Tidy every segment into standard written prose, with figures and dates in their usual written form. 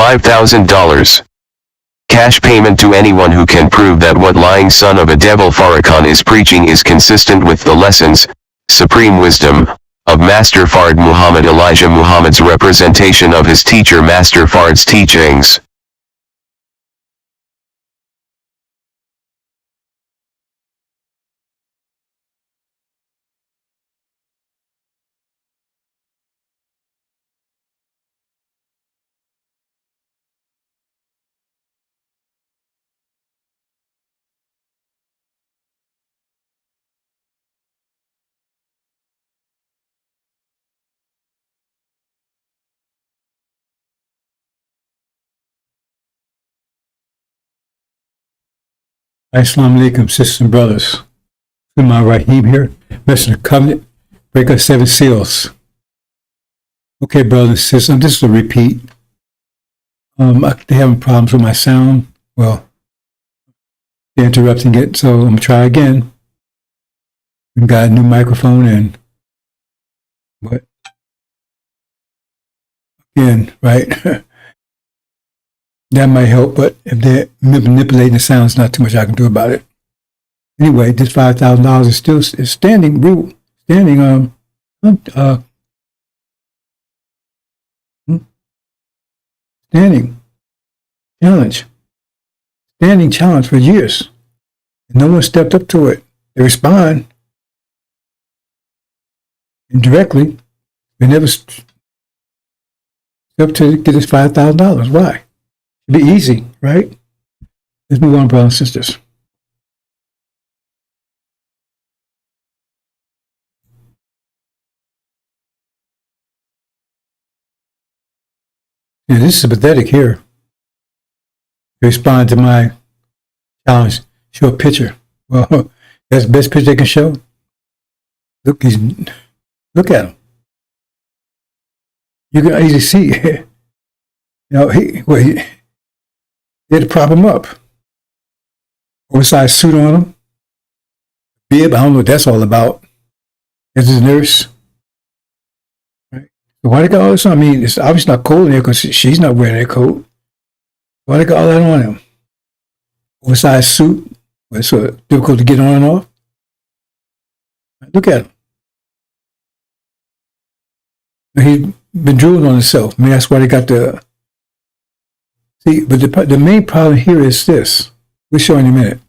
$5,000. Cash payment to anyone who can prove that what lying son of a devil Farrakhan is preaching is consistent with the lessons, supreme wisdom, of Master Fard Muhammad Elijah Muhammad's representation of his teacher Master Fard's teachings. Assalamu alaikum, sisters and brothers. My Rahim here, Messenger of Covenant, break up 7 seals. Okay, brothers and sisters, this is a repeat. I'm having problems with my sound. Well, they're interrupting it, so I'm going to try again. We've got a new microphone and what? Again, right? That might help, but if they're manipulating the sound, there's not too much I can do about it. Anyway, this $5,000 is still standing challenge for years. And no one stepped up to it. They respond indirectly. They never stepped to get this $5,000. Why? It'd be easy, right? Let's move on, brothers and sisters. Yeah, this is pathetic here. Respond to my challenge. Show a picture. Well, that's the best picture they can show. Look at him. You can easily see. He had to prop him up. Oversized suit on him. Bib, I don't know what that's all about. As his nurse. Right? So why they got all this on? I mean, it's obviously not cold in there because she's not wearing that coat. Why they got all that on him? Oversized suit. It's so difficult to get on and off. Look at him. He's been drooling on himself. I mean, that's why they got the... See, but the main problem here is this. We'll show in a minute.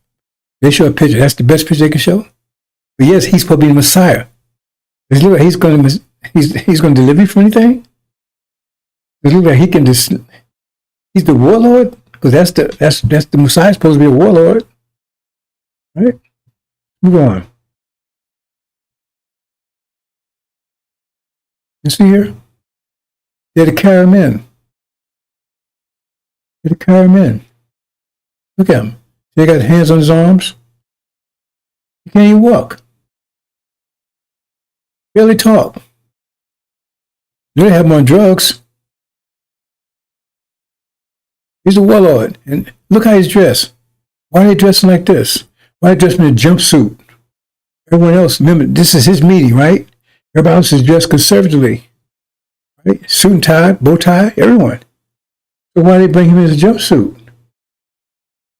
They show a picture. That's the best picture they can show. But yes, he's supposed to be the Messiah. He's going to deliver you from anything. Does it look like he can just? He's the warlord because that's the Messiah supposed to be a warlord, right? Move on. You see here? They had to carry him in. They had to carry him in. Look at him. He got hands on his arms. He can't even walk. Barely talk. They have him on drugs. He's a warlord. And look how he's dressed. Why are they dressing like this? Why are they dressed in a jumpsuit? Everyone else, remember, this is his meeting, right? Everybody else is dressed conservatively. Right? Suit and tie, bow tie, everyone. So why do they bring him in a jumpsuit?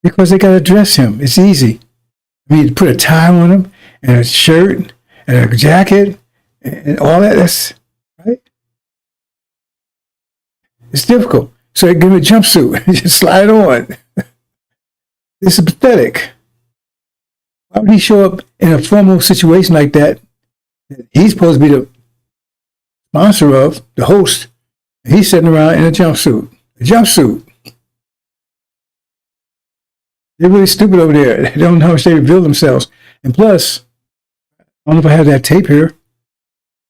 Because they got to dress him. It's easy. I mean, put a tie on him, and a shirt, and a jacket, and all that. That's right. It's difficult. So they give him a jumpsuit. Just slide it on. This is pathetic. Why would he show up in a formal situation like that? He's supposed to be the sponsor of, the host. And he's sitting around in a jumpsuit. A jumpsuit. They're really stupid over there. They don't know how much they reveal themselves. And plus, I don't know if I have that tape here,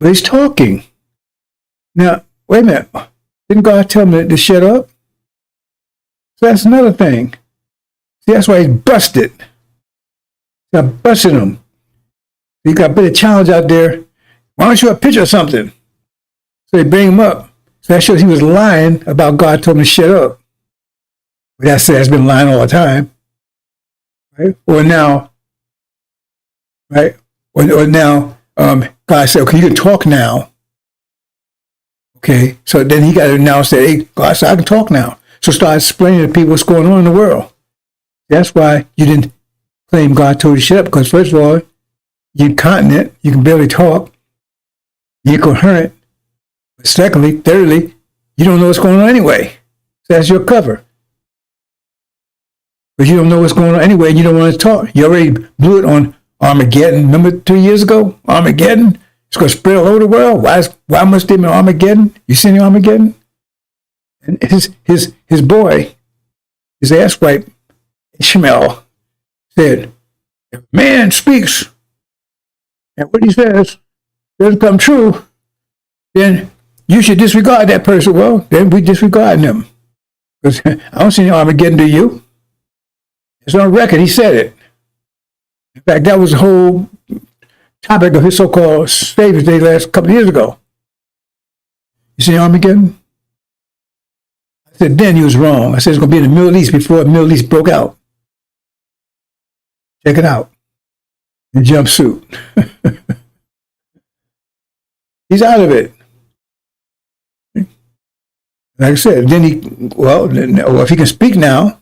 but he's talking. Now, wait a minute. Didn't God tell him to shut up? So that's another thing. See, that's why he's busted. Got busted him. He got a bit of challenge out there. Why don't you have a picture of something? So they bring him up. So that shows he was lying about God told him to shut up. But that says been lying all the time. Right? Or now, right? Or now, God said, okay, you can talk now. Okay, so then he got to announce that, hey, God said, I can talk now. So start explaining to people what's going on in the world. That's why you didn't claim God told you to shut up, because first of all, you're incontinent, you can barely talk, you're incoherent. But secondly, thirdly, you don't know what's going on anyway. So that's your cover. But you don't know what's going on anyway, and you don't want to talk. You already blew it on Armageddon. Remember 3 years ago? Armageddon? It's going to spread all over the world. Why must there be Armageddon? You seen the Armageddon? And his boy, his ass wipe, Ishmael, said, if man speaks, and what he says doesn't come true, then you should disregard that person. Well, then we disregard them. Because I don't see any Armageddon to you. It's on record. He said it. In fact, that was the whole topic of his so-called Savior's Day last couple of years ago. You see Armageddon? I said, then he was wrong. I said it's going to be in the Middle East before the Middle East broke out. Check it out. In jumpsuit. He's out of it. Like I said, then if he can speak now,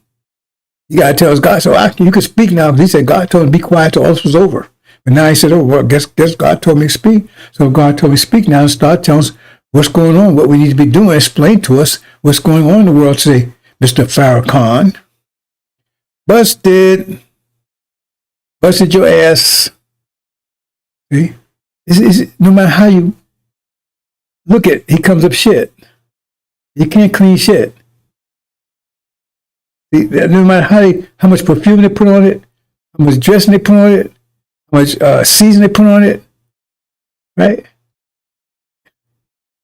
you got to tell us God. So you can speak now. He said God told him to be quiet till all this was over. But now he said, oh, well, guess God told me to speak. So God told me to speak now and start telling us what's going on, what we need to be doing. Explain to us what's going on in the world today, Mr. Farrakhan. Busted your ass. See? No matter how you look at it, he comes up shit. You can't clean shit. See, no matter how much perfume they put on it, how much dressing they put on it, how much season they put on it, right?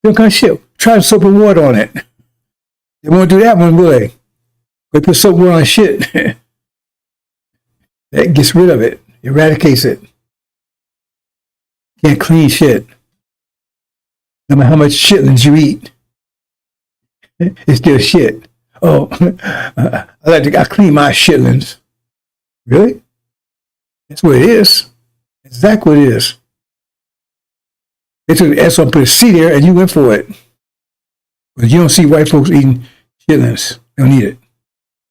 Some kind of shit. Try soap and water on it. They won't do that one, will they? They put soap and water on shit. That gets rid of it, eradicates it. Can't clean shit. No matter how much shitlings you eat, it's still shit. Oh, I clean my shitlings. Really? That's what it is. Exactly what it is. They took the S on, put a C there, and you went for it. But you don't see white folks eating chitlins. They don't eat it.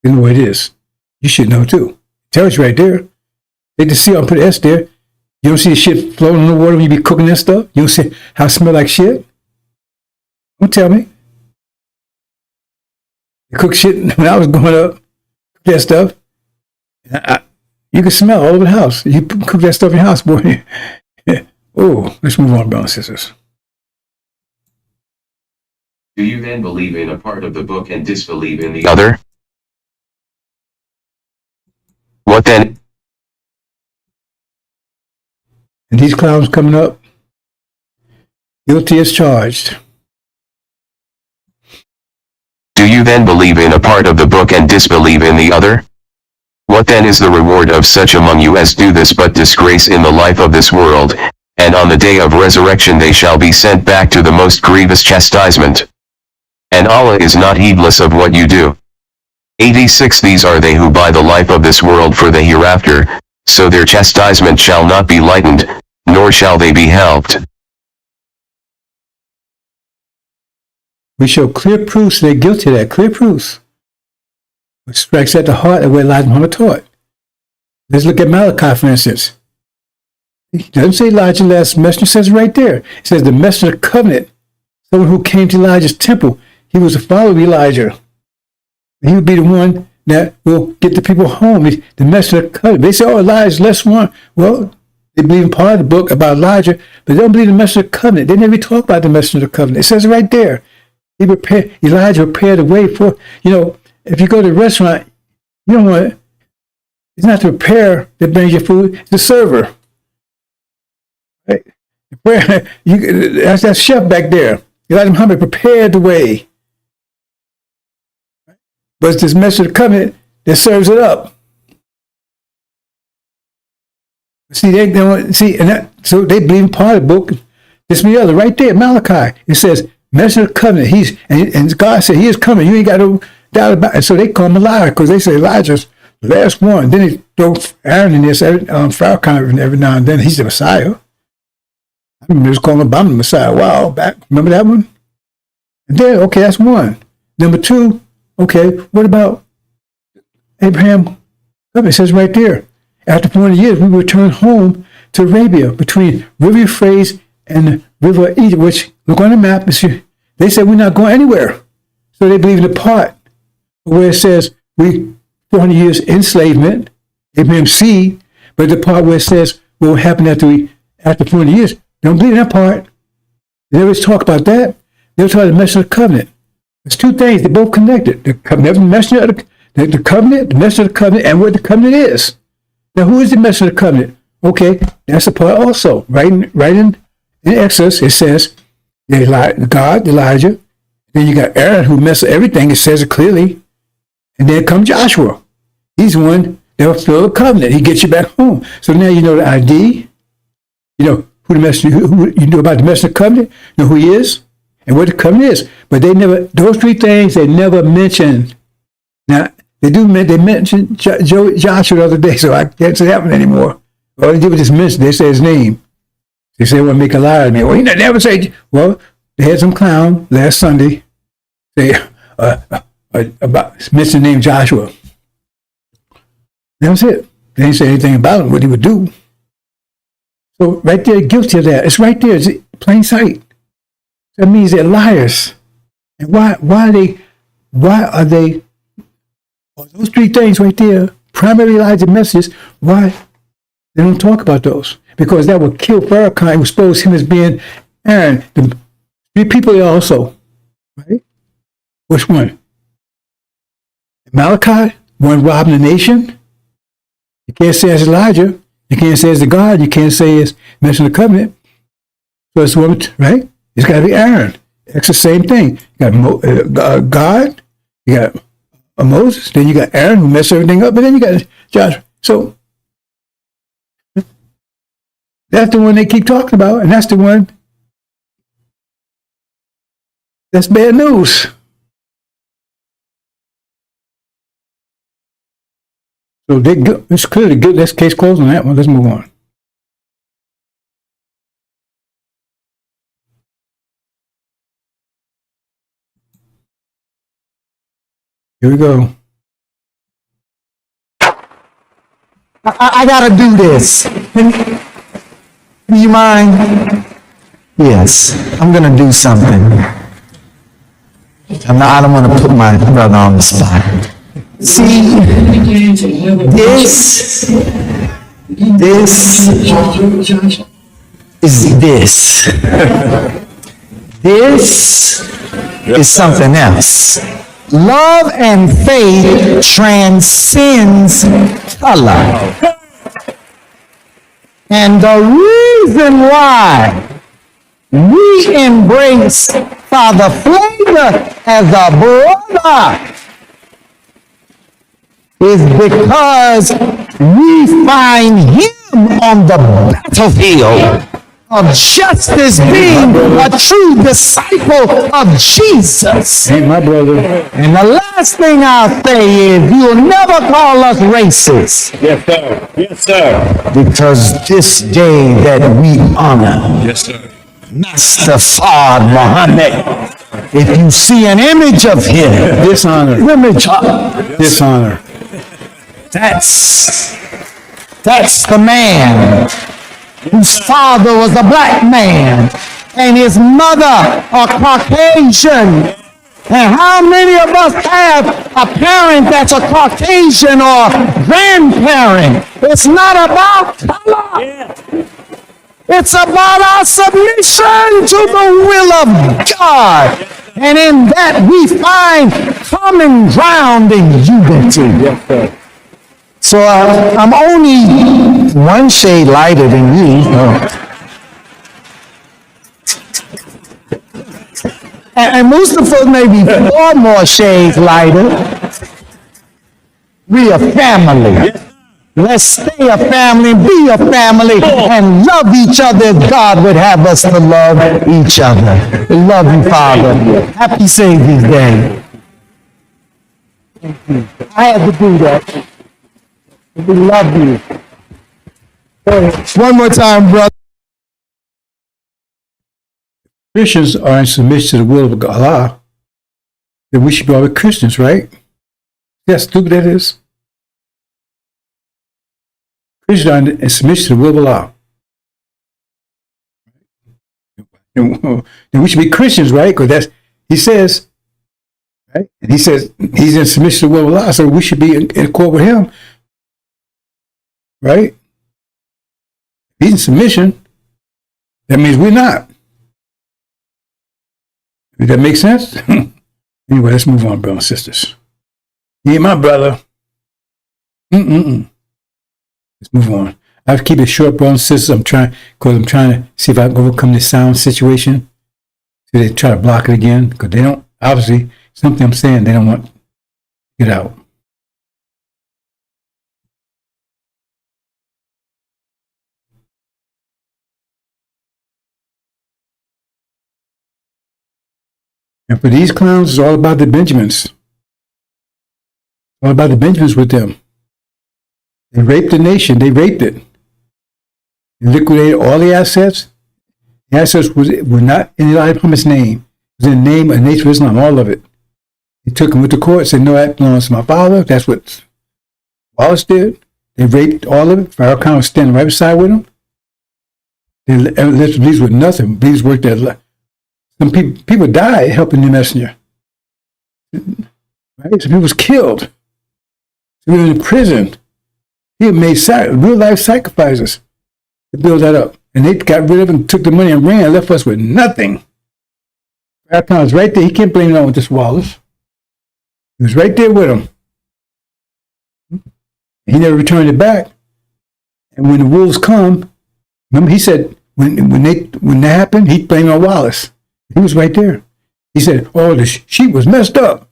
You know what it is. You should know too. It tells you right there. They just see on, put an S there. You don't see the shit floating in the water when you be cooking that stuff. You don't see how it smell like shit. Don't tell me. You cook shit when I was growing up. That stuff. You can smell all over the house. You cook that stuff in your house, boy. Oh, let's move on, brothers and sisters. Do you then believe in a part of the book and disbelieve in the other? What then? And these clowns coming up, guilty as charged. Do you then believe in a part of the book and disbelieve in the other? What then is the reward of such among you as do this but disgrace in the life of this world, and on the day of resurrection they shall be sent back to the most grievous chastisement? And Allah is not heedless of what you do. 86 These are they who buy the life of this world for the hereafter, so their chastisement shall not be lightened, nor shall they be helped. We show clear proofs they're guilty of that, clear proofs. Which strikes at the heart of what Elijah Muhammad taught. Let's look at Malachi, for instance. He doesn't say Elijah last messenger, it says right there. It says the messenger of the covenant, someone who came to Elijah's temple. He was a follower of Elijah. He would be the one that will get the people home, the messenger of the covenant. They say, oh, Elijah's less one. Well, they believe in part of the book about Elijah, but they don't believe in the messenger of the covenant. They never talk about the messenger of the covenant. It says right there. Elijah prepared the way for, if you go to a restaurant, you don't want it. It's not the preparer that brings your food, it's the server. Right? That's that chef back there. Elijah Muhammad prepared the way. But it's this message of the covenant that serves it up. See, they don't see, so they believe in part of the book. This and the other, right there, Malachi. It says, message of the covenant. And God said he is coming. You ain't got no doubt about it. And so they call him a liar because they say Elijah's the last one. Then they throw Aaron in this, Farrakhan every now and then. He's the Messiah. I remember just calling Obama the Messiah a while back. Remember that one? And then, okay, that's one. Number two, Okay, what about Abraham? It says right there, after 400 years, we returned home to Arabia between River Euphrates and the River Egypt, which, look on the map, they said we're not going anywhere. So they believe in the part where it says we 400 years enslavement, Abraham's seed, but the part where it says what will happen after 400 years, they don't believe in that part. They always talk about that. They always talk about the message of the covenant. There's two things, they're both connected. The message of the covenant, the message of the covenant, and what the covenant is. Now, who is the message of the covenant? Okay, that's a part also. Right in Exodus, it says God, Elijah. Then you got Aaron, who messed up everything. It says it clearly. And then comes Joshua. He's the one that will fulfill the covenant. He gets you back home. So now you know the ID. You know who the message. You know about the message of the covenant. You know who he is and what the covenant is. But they never. Those three things they never mentioned. Now they do. They mentioned Joshua the other day, so I can't say that one anymore. All they did was just mention. They say his name. They say, "Well, make a lie of me." Well, he never say. Well, they had some clown last Sunday. Say about mention the name Joshua. That was it. They didn't say anything about him, what he would do. So right there, guilty of that. It's right there. It's plain sight. That means they're liars. And why are they? Those three things right there, primary Elijah messages. Why they don't talk about those? Because that would kill Farrakhan and expose him as being Aaron. The three people there also, right? Which one? Malachi, one robbing the nation. You can't say it's Elijah. You can't say it's the God. You can't say it's mentioned the covenant. So it's one, right? It's got to be Aaron. It's the same thing. You got God. You got Moses. Then you got Aaron who messed everything up. And then you got Joshua. So that's the one they keep talking about. And that's the one that's bad news. So it's clearly good. Let's case closed on that one. Let's move on. Here we go. I gotta do this. Do you mind? Yes, I'm gonna do something. I don't want to put my brother on the spot. See, this is this. This is something else. Love and faith transcends color. And the reason why we embrace Father Flavor as a brother is because we find him on the battlefield of justice, being a true disciple of Jesus. Ain't my brother. And the last thing I'll say is you'll never call us racist. Yes, sir. Yes, sir. Because this day that we honor Yes, sir. Master Fard Muhammad, if you see an image of him, Dishonor. Dishonor. That's the man whose father was a black man and his mother a Caucasian. And how many of us have a parent that's a Caucasian or grandparent? It's not about color. It's about our submission to the will of God. And in that we find common ground in unity. Yes, sir. So I'm only one shade lighter than you. And Mustafa may be 4 more shades lighter. We are family. Let's stay a family, be a family, and love each other as God would have us to love each other. We love you, Father. Happy Savior's Day. I had to do that. We love you. One more time, brother. Christians are in submission to the will of Allah. then we should be all Christians, right? See how stupid that is? Christians are in submission to the will of Allah. Then we should be Christians, right? Because that's, he says, right? And he says he's in submission to the will of Allah, so we should be in accord with him, right? He's in submission. That means we're not. Does that make sense? Anyway, let's move on, brothers and sisters. You ain't my brother. Let's move on. I have to keep it short, brothers and sisters. I'm trying to see if I can overcome this sound situation. So they try to block it again, because they don't, obviously, something I'm saying, they don't want to get out. And for these clowns, it's all about the Benjamins. All about the Benjamins with them. They raped the nation. They raped it. They liquidated all the assets. The assets were not in Elijah Muhammad's name. It was in the name of the Nation of Islam, all of it. They took him with the court, said, no, that belongs to my father. That's what Wallace did. They raped all of it. Farrakhan was standing right beside with him. They left Bleeds with nothing. Bleeds worked there. Some people died helping the messenger. Right? Some people was killed. Some people in prison. He made real life sacrifices to build that up. And they got rid of it and took the money and ran and left us with nothing. Farrakhan was right there. He can't blame it on with this Wallace. He was right there with him. He never returned it back. And when the wolves come, remember he said when that happened, he blamed on Wallace. He was right there. He said, oh, the sheep was messed up.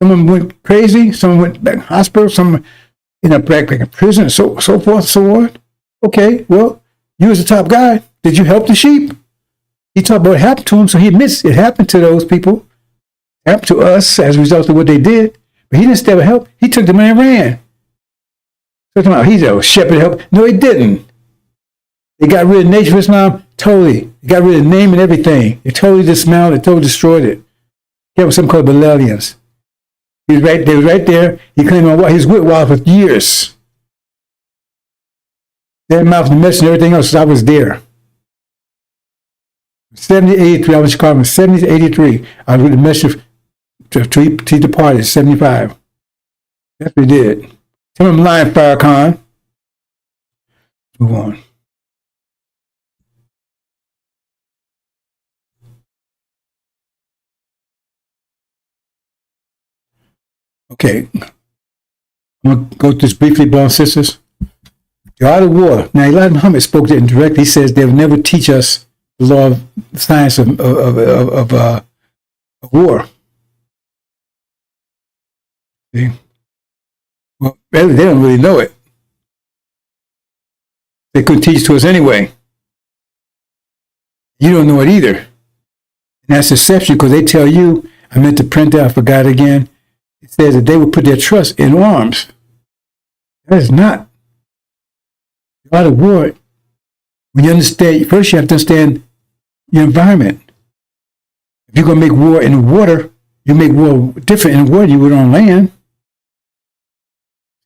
Some of them went crazy. Some went back to hospital. Some back in prison, and so forth, so on. Okay, well, you was the top guy. Did you help the sheep? He talked about what happened to him, so he admits it happened to those people. It happened to us as a result of what they did. But he didn't step and help. He took the money and ran. So he's a shepherd help. No, he didn't. They got rid of Nation of Islam totally. They got rid of the name and everything. They totally dismantled it, totally destroyed it. There was something called Balalians. They was right there. He claimed he was with Wallace for years. Their mouth, the mess, and everything else. I was there. 70-83, I was in Chicago. 70-83, I was with the message to the party. 75. That's what he did. Tell him lying, Farrakhan. Move on. Okay, I'm going to go through this briefly, brothers and sisters. The art of war. Now, Elijah Muhammad spoke to it indirectly. He says they will never teach us the law of the science of war. See? Well, they don't really know it. They couldn't teach it to us anyway. You don't know it either. And that's deception, because they tell you, I meant to print out, I forgot again. It says that they would put their trust in arms. That is not. The art of war, when you understand, first you have to understand your environment. If you're going to make war in the water, you make war different in the water you would on land.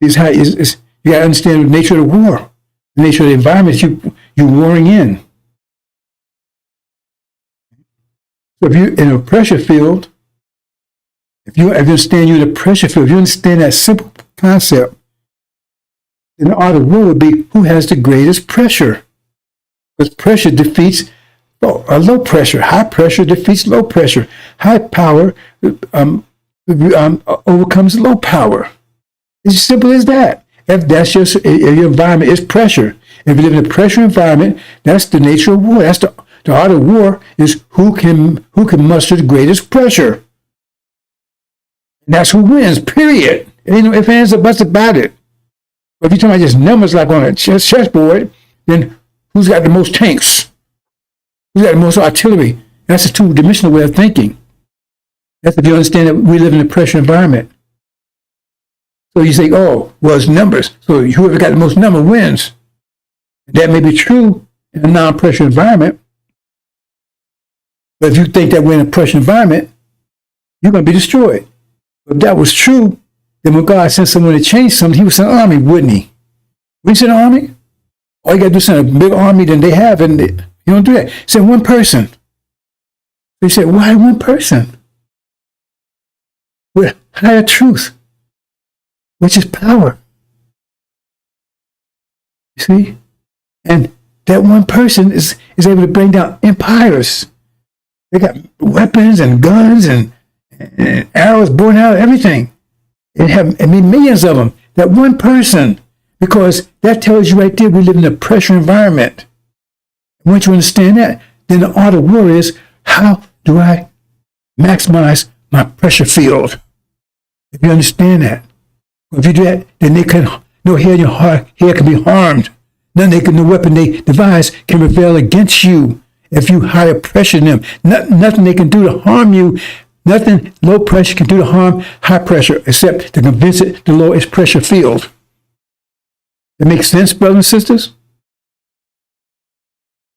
You got to understand the nature of the war, the nature of the environment you're warring in. So if you're in a pressure field, if you understand you're in a pressure field, if you understand that simple concept, then the art of war would be who has the greatest pressure. Because pressure defeats low pressure. High pressure defeats low pressure. High power overcomes low power. It's as simple as that. If that's your environment is pressure. If you live in a pressure environment, that's the nature of war. That's the art of war is who can muster the greatest pressure. And that's who wins, period. Ain't no ifs, ands, or buts about it. But if you're talking about just numbers like on a chessboard, then who's got the most tanks? Who's got the most artillery? That's a two-dimensional way of thinking. That's if you understand that we live in a pressure environment. So you say, oh, well, it's numbers. So whoever got the most number wins. That may be true in a non-pressure environment. But if you think that we're in a pressure environment, you're going to be destroyed. If that was true, then when God sent someone to change something, he would send an army, wouldn't he? Would he send an army? All you got to do is send a big army than they have, and you don't do that. Send one person. He said, why one person? With higher truth, which is power. You see? And that one person is able to bring down empires. They got weapons and guns and arrows born out of everything. I mean, millions of them. That one person, because that tells you right there we live in a pressure environment. Once you understand that, then the art of war is, how do I maximize my pressure field? If you understand that, if you do that, then they can, no hair in your heart, hair can be harmed. No weapon they devise can prevail against you if you higher pressure them. Nothing they can do to harm you. Nothing low pressure can do to harm high pressure except to convince it to lower its pressure field. That makes sense, brothers and sisters?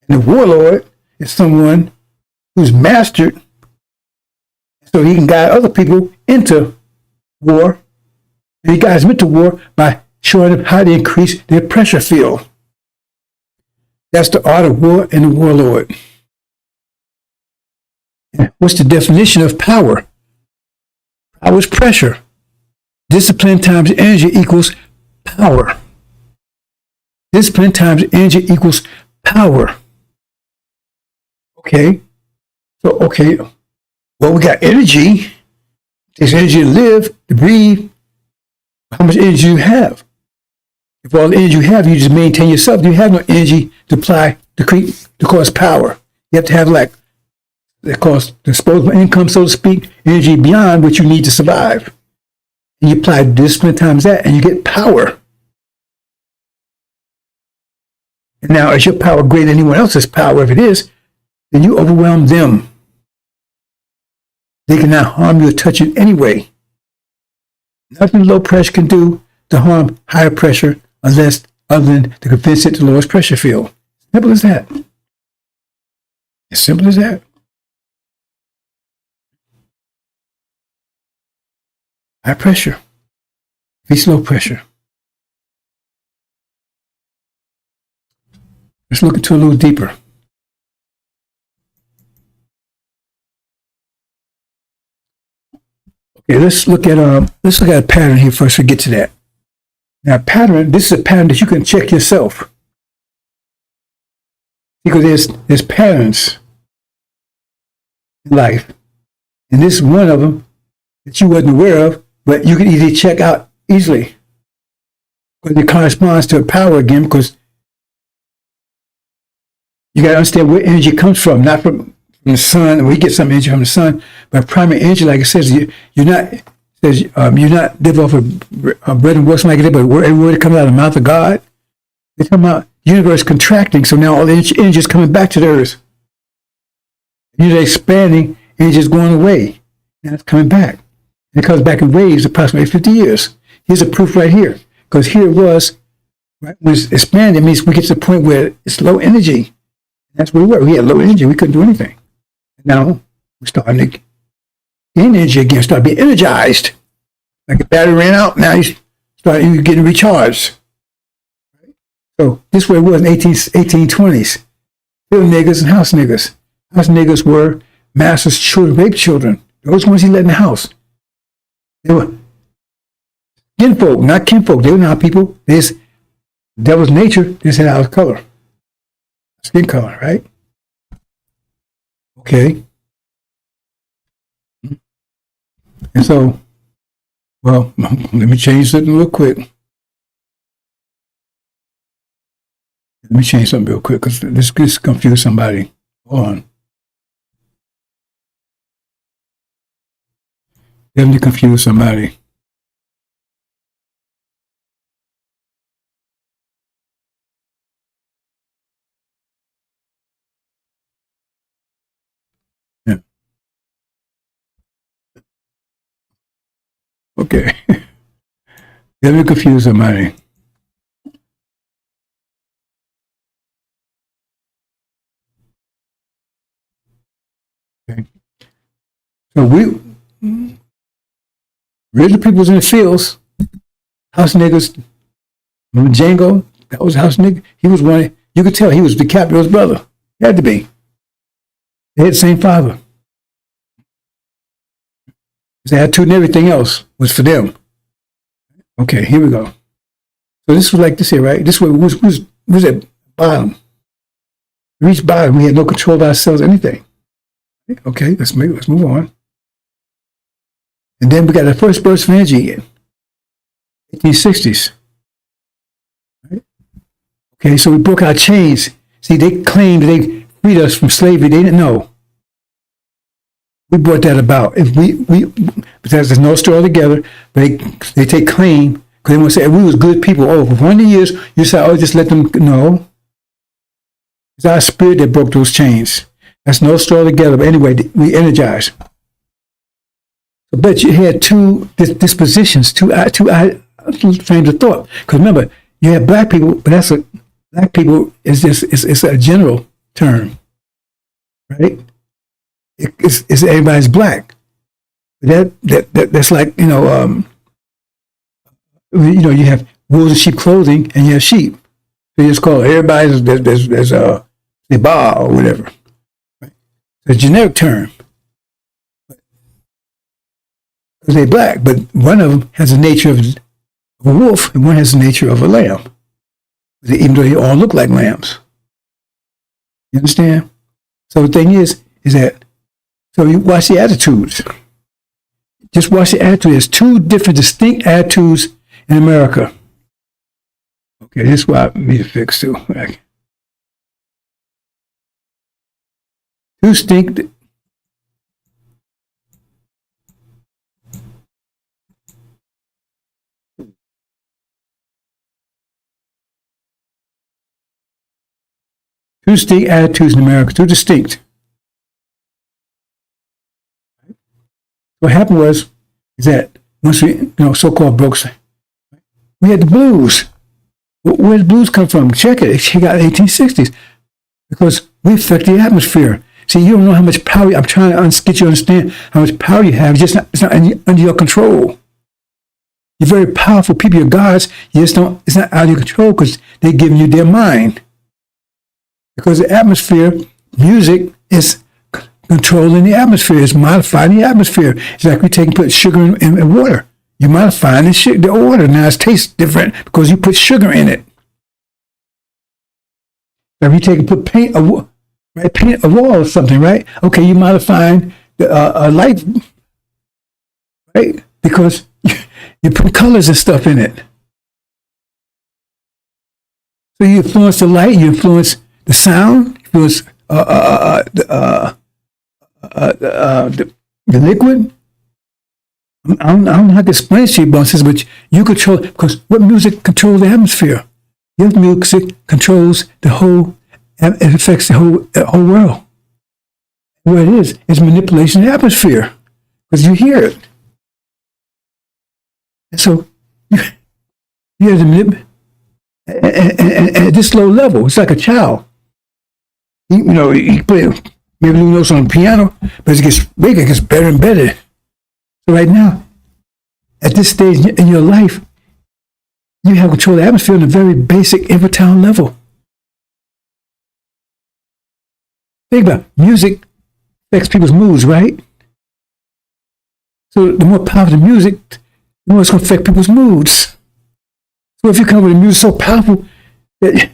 And the warlord is someone who's mastered so he can guide other people into war. And he guides them into war by showing them how to increase their pressure field. That's the art of war and the warlord. What's the definition of power? Power is pressure. Discipline times energy equals power. Discipline times energy equals power. Okay. So, well, we got energy. It takes energy to live, to breathe. How much energy do you have? If all the energy you have, you just maintain yourself. You have no energy to apply to cause power. You have to have that cause disposable income, so to speak, energy beyond what you need to survive. And you apply discipline times that, and you get power. And now, is your power greater than anyone else's power? If it is, then you overwhelm them. They cannot harm you or touch you anyway. Nothing low pressure can do to harm higher pressure unless other than to convince it to lower its pressure field. Simple as that. As simple as that. High pressure beats low pressure. Let's look into a little deeper. Okay, let's look at a pattern here first. We get to that. Now, this is a pattern that you can check yourself, because there's patterns in life, and this is one of them that you wasn't aware of, but you can easily check out easily, because it corresponds to a power again. Because you got to understand where energy comes from, not from the sun. We get some energy from the sun, but primary energy, like it says, you're not live off of bread and water, something like that, but every word that comes out of the mouth of God, they're talking about universe contracting, so now all the energy is coming back to the earth. Universe expanding, energy is going away. Now it's coming back. And it comes back in waves approximately 50 years. Here's a proof right here, because here it was, right, when it's expanding, it means we get to the point where it's low energy. That's where we were. We had low energy. We couldn't do anything. Now we're starting to gain energy again, start being energized. Like the battery ran out, now you're getting recharged. Right? So this way it was in 1820s. Field niggers and house niggers. House niggers were master's children, rape children. Those ones he let in the house. They were kinfolk, not kinfolk. They were not people. There's devil's nature. This had our color. Skin color, right? Okay. And so, well, let me change something real quick. Let me change something real quick, because this confuse somebody. Hold on. Definitely confuse somebody. Yeah. Okay. Definitely confuse somebody. Okay. So Original people was in the fields. House niggas. Remember Django? That was house nigga. He was one. You could tell he was DiCaprio's brother. He had to be. They had the same father. His attitude and everything else was for them. Okay, here we go. So this was like this here, right? This was at bottom. We reached bottom. We had no control of ourselves, anything. Okay, let's move on. And then we got the first burst of energy in 1860s. Right? Okay, so we broke our chains. See, they claimed they freed us from slavery. They didn't know. We brought that about. If because there's no story altogether, but they take claim because they want to say we was good people. Oh, for 100 years, you say, oh, just let them. No, it's our spirit that broke those chains. That's no story altogether. But anyway, we energized. But you had two dispositions, two frames of thought. Because remember, you have black people, but black people is just it's a general term, right? It's everybody's black. That's like you have wolves in sheep clothing, and you have sheep. So you just call everybody's there's a bar or whatever. Right? It's a generic term. Because they're black, but one of them has the nature of a wolf, and one has the nature of a lamb. Even though they all look like lambs. You understand? So the thing is that so you watch the attitudes. Just watch the attitude. There's two different distinct attitudes in America. Okay, this is what I need to fix too. Two distinct attitudes in America, two distinct. What happened was that once we, so-called broke, we had the blues. Where did the blues come from? Check it. She got 1860s because we affect the atmosphere. See, you don't know how much power. I'm trying to get you to understand how much power you have. It's not under your control. You're very powerful people. You're gods. You just don't. It's not out of your control because they're giving you their mind. Because the atmosphere, music is controlling the atmosphere. It's modifying the atmosphere. It's like we put sugar in water. You're modifying the water. Now it tastes different because you put sugar in it. Like you put paint a wall or something, right? Okay, you're modifying a light, right? Because you put colors and stuff in it. So you influence the light. You influence the sound, it was the liquid. I don't know how to explain it to you, bosses, but you control, because what music controls the atmosphere? Your music controls the whole, it affects the whole world. What it is manipulation of the atmosphere, because you hear it. And so you hear the manipulation. At this low level, it's like a child. He play maybe little notes on the piano, but as it gets bigger, it gets better and better. So right now, at this stage in your life, you have control of the atmosphere on a very basic infantile level. Think about it. Music affects people's moods, right? So the more powerful the music, the more it's going to affect people's moods. So if you come with a music so powerful that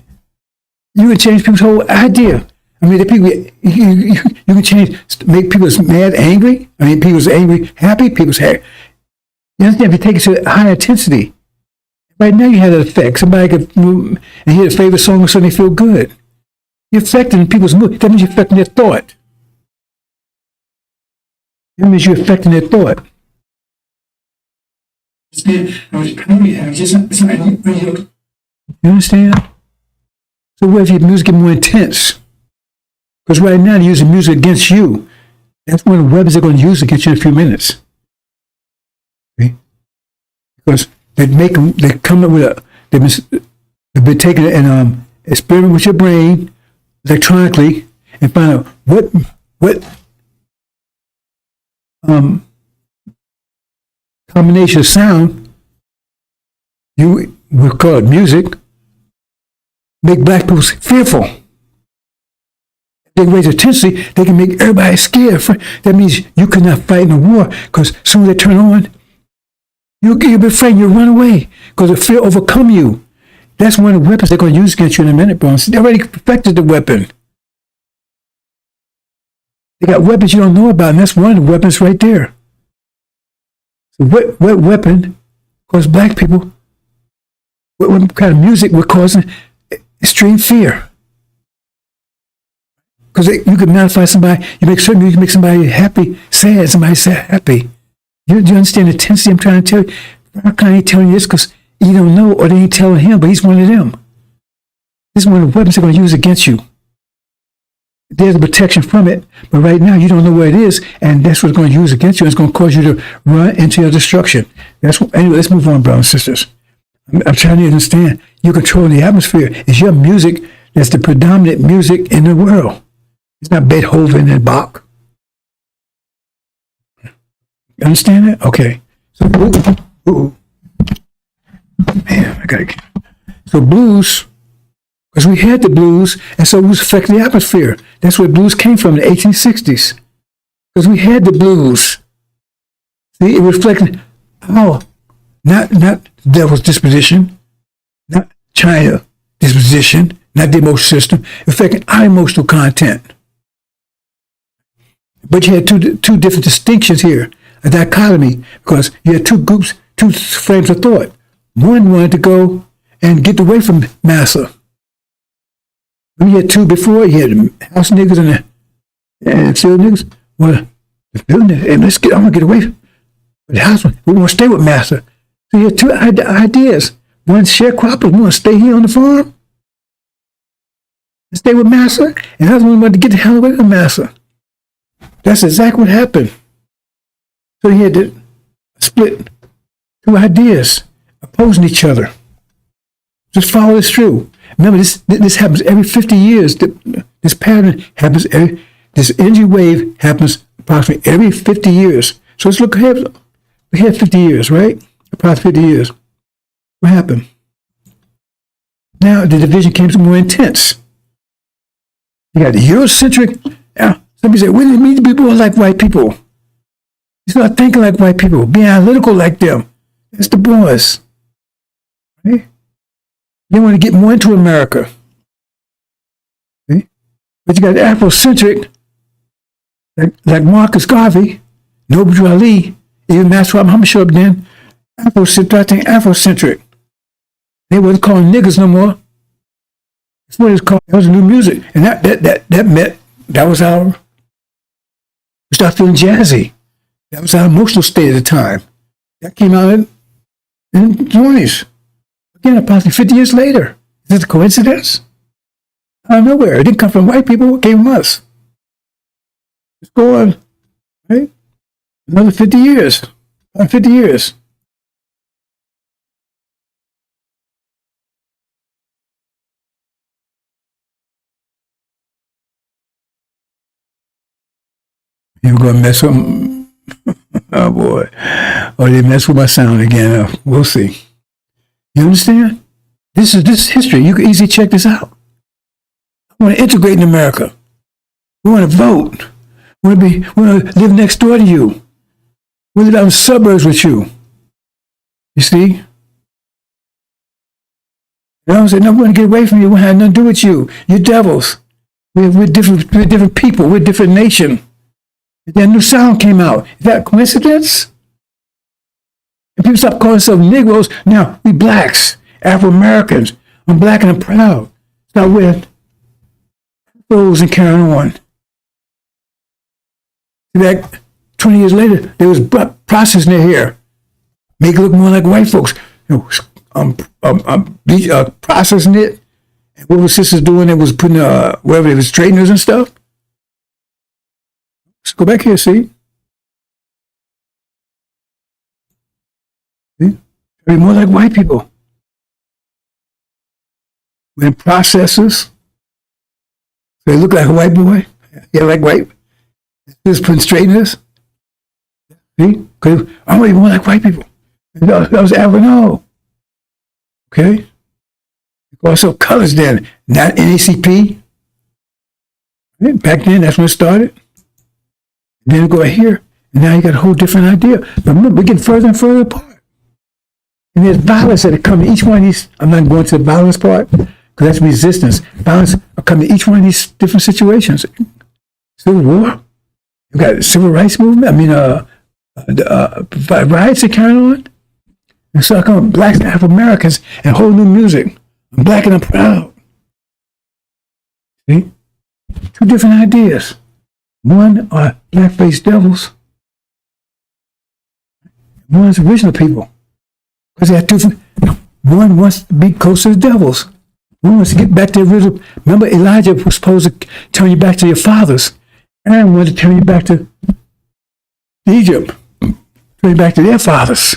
you can change people's whole idea. I mean, the people you can make people mad, angry. I mean, people's angry, happy. People's happy. You understand? If you take it to a high intensity, right now you have that effect. Somebody could move and hear a favorite song and suddenly feel good. You're affecting people's mood. That means you're affecting their thought. That means you're affecting their thought. You understand? So what if your music get more intense? Because right now they're using music against you. That's one of the weapons they're going to use against you in a few minutes. Okay? Because they come up with they've been taking it and experiment with your brain electronically and find out what combination of sound, we call it music, make black people fearful. They raise intensity, they can make everybody scared. That means you cannot fight in a war, because as soon as they turn on, you'll be afraid, you'll run away, because the fear overcome you. That's one of the weapons they're going to use against you in a minute, bro. They already perfected the weapon. They got weapons you don't know about, and that's one of the weapons right there. So what weapon caused black people, what kind of music would cause extreme fear? Because you can modify somebody, you make certain music, make somebody happy, sad, somebody sad, happy. Do you understand the intensity I'm trying to tell you? How can I tell you this? Because you don't know, or they ain't telling him, but he's one of them. This is one of the weapons they're going to use against you. There's a protection from it, but right now you don't know where it is, and that's what it's going to use against you. It's going to cause you to run into your destruction. Anyway, let's move on, brothers and sisters. I'm trying to understand. You control the atmosphere. It's your music that's the predominant music in the world. It's not Beethoven and Bach. You understand that? Okay. So, man, I got it. So blues, because we had the blues, and so it was affecting the atmosphere. That's where blues came from in the 1860s. Because we had the blues. See, it reflected not the devil's disposition, not China disposition, not the emotional system, affecting our emotional content. But you had two different distinctions here, a dichotomy, because you had two groups, two frames of thought. One wanted to go and get away from massa. You had two before, you had house niggas and field niggas. Well, the field niggas, and I'm going to get away from the house. We want to stay with massa. So you had two ideas. One sharecropper, we want to stay here on the farm and stay with massa, and the other one wanted to get the hell away from massa. That's exactly what happened. So he had to split two ideas opposing each other. Just follow this through. Remember, this happens every 50 years. This pattern happens this energy wave happens approximately every 50 years. So let's look ahead. We had 50 years, right? Approximately 50 years. What happened? Now the division became more intense. You got the Eurocentric. Somebody said, what does it mean to be more like white people? You start thinking like white people, being analytical like them. That's the boys. Right? They want to get more into America. Okay? But you got the Afrocentric, like Marcus Garvey, Noble Ali, even Maxwell Muhammad showed up then. Afrocentric. They wasn't calling niggas no more. That's what it's called. That was new music. And that was our, we started feeling jazzy. That was our emotional state at the time. That came out in the 20s. Again, approximately 50 years later. Is this a coincidence? Out of nowhere. It didn't come from white people. It came from us. Let's go on. Right? Another 50 years. 50 years. You're going to mess with oh boy. Or they mess with my sound again. We'll see. You understand? This is history. You can easily check this out. I want to integrate in America. We want to vote. We want to live next door to you. We live out in the suburbs with you. You see? And I said, no, we want to get away from you. We have nothing to do with you. You're devils. We're different people. We're a different nation. That new sound came out. Is that a coincidence? And people stop calling themselves Negroes. Now, we blacks, Afro-Americans. I'm black and I'm proud. Start with those and carrying on. Back 20 years later, there was processing their hair. Make it look more like white folks. Processing it. And what was sisters doing? It was putting, wherever it was, straighteners and stuff. Let's go back here, see? See? Be more like white people. We're in processors. So they look like a white boy. Yeah, like white. Just putting straighteners. See? Because I don't even want like white people. And that was no. Okay? Also colors then, not NACP. Right? Back then, that's when it started. And then we go here, and now you got a whole different idea. But remember, we're getting further and further apart. And there's violence that are coming. Each one of these, I'm not going to the violence part, because that's resistance. Violence are coming to each one of these different situations. Civil war. You got the civil rights movement. I mean, the riots are carrying on. And so come blacks and African Americans and whole new music. I'm black and I'm proud. See? Two different ideas. One are black-faced devils. One is original people. Because they have different. One wants to be close to the devils. One wants to get back to the original. Remember, Elijah was supposed to turn you back to your fathers. Aaron wanted to turn you back to Egypt. Turn you back to their fathers.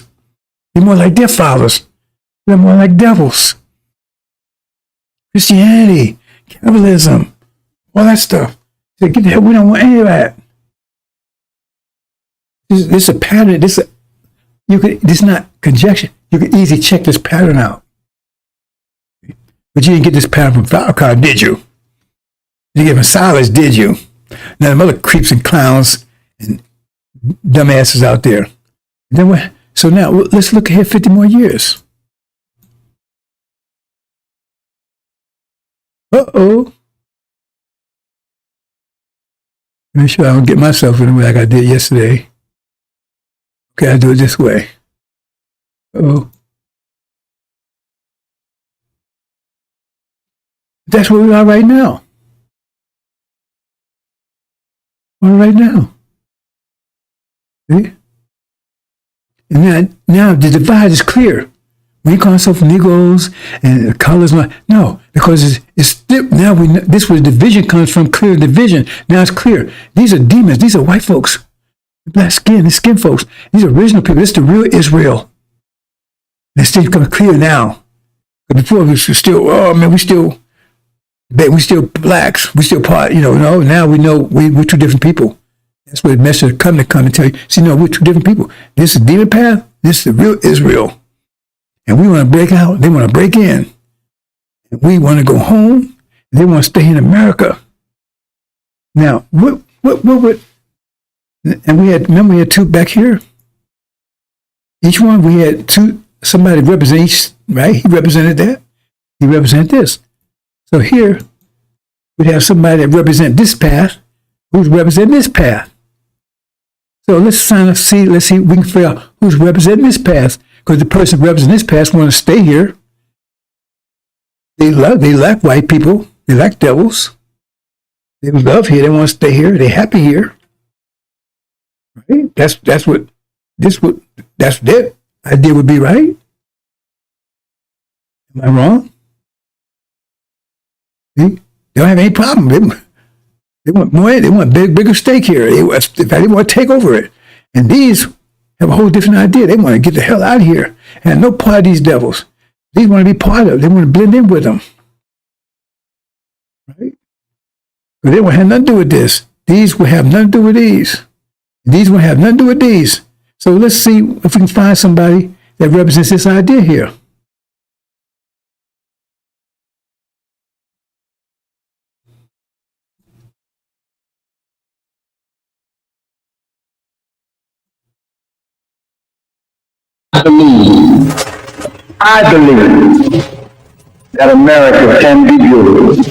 They're more like their fathers. They're more like devils. Christianity, capitalism, all that stuff. So get the hell, we don't want any of that. This is a pattern. This is not conjecture. You can easily check this pattern out. But you didn't get this pattern from Farrakhan, did you? You didn't get it from Silas, did you? Now the other creeps and clowns and dumbasses out there. And then what? So now let's look ahead 50 more years. Uh-oh. Make sure I don't get myself in the way like I did yesterday. Okay, I'll do it this way. Uh-oh. That's where we are right now. Right now. See? And now the divide is clear. We call ourselves Negroes and colors. No, because it's now we know, this where the division comes from. Clear division. Now it's clear. These are demons. These are white folks, black skin, the skin folks. These are original people. This is the real Israel. It's still becoming clear now. But before we were still, oh man, we still blacks. We still part. No. Now we know we're two different people. That's where the message come and tell you. See, no, we're two different people. This is demon path. This is the real Israel. And we want to break out. They want to break in. And we want to go home. And they want to stay in America. Now, what would, and we had two back here. Each one, we had two, somebody represent each, right? He represented that. He represented this. So here, we'd have somebody that represent this path, who's representing this path. So let's see, we can figure out who's representing this path. Because the person representing this path want to stay here. They like white people. They like devils. They love here. They want to stay here. They're happy here. Right? That's their idea would be, right? Am I wrong? See? They don't have any problem. They want more. They want bigger stake here. They want to take over it. And these have a whole different idea. They want to get the hell out of here. And no part of these devils. These want to be part of it. They want to blend in with them. Right? But they won't have nothing to do with this. These will have nothing to do with these. These will have nothing to do with these. So let's see if we can find somebody that represents this idea here. I believe that America can be beautiful.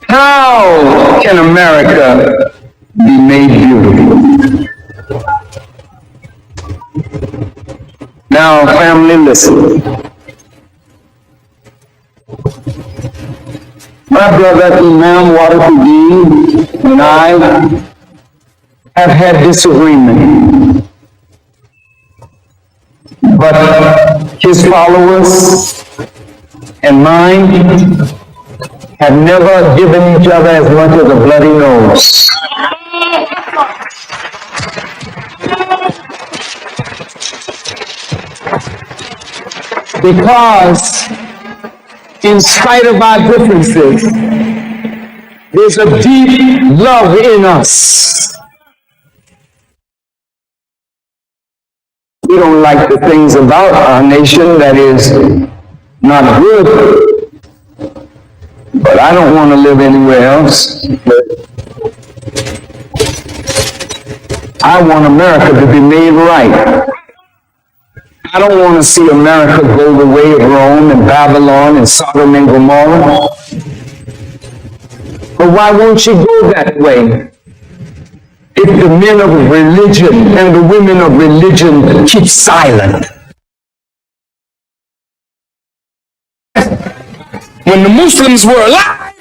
How can America be made beautiful? Now, family, listen. My brother Imam Waterford and I have had disagreement. But his followers and mine have never given each other as much as a bloody nose. Because in spite of our differences, there's a deep love in us. We don't like the things about our nation that is not good, but I don't want to live anywhere else. I want America to be made right. I don't want to see America go the way of Rome and Babylon and Sodom and Gomorrah. But why won't you go that way? If the men of religion and the women of religion keep silent. When the Muslims were alive,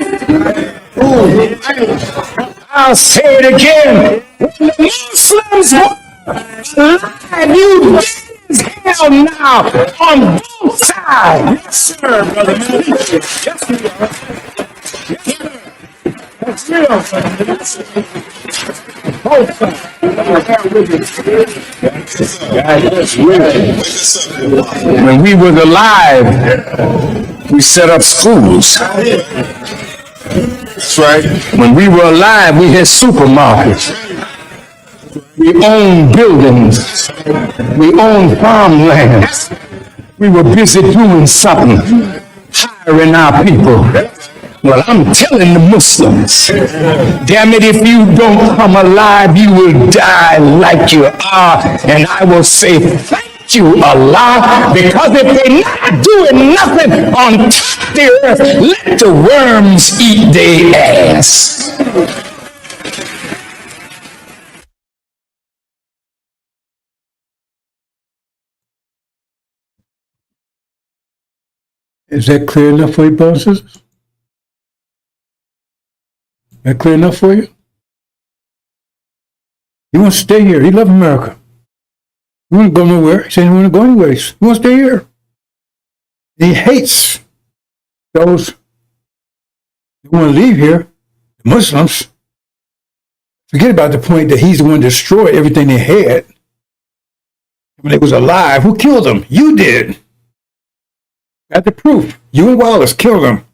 I'll say it again. When the Muslims were alive, you dead as hell now on both sides. Yes, sir, brother. Yes, you are. Yes, sir. That's real, brother. Both sides. That's real. When we were alive, we set up schools. That's right. When we were alive, we had supermarkets. We owned buildings. We owned farmlands. We were busy doing something, hiring our people. Well, I'm telling the Muslims, damn it, if you don't come alive, you will die like you are. And I will say, thank you, Allah, because if they're not doing nothing on top of the earth, let the worms eat their ass. Is that clear enough for you, brothers and sisters? That clear enough for you? He wants to stay here. He loves America. He won't go nowhere. He said he won't go anywhere. He wants to stay here. He hates those who want to leave here, the Muslims. Forget about the point that he's the one to destroy everything they had when they was alive. Who killed them? You did. Got the proof. You and Wallace killed them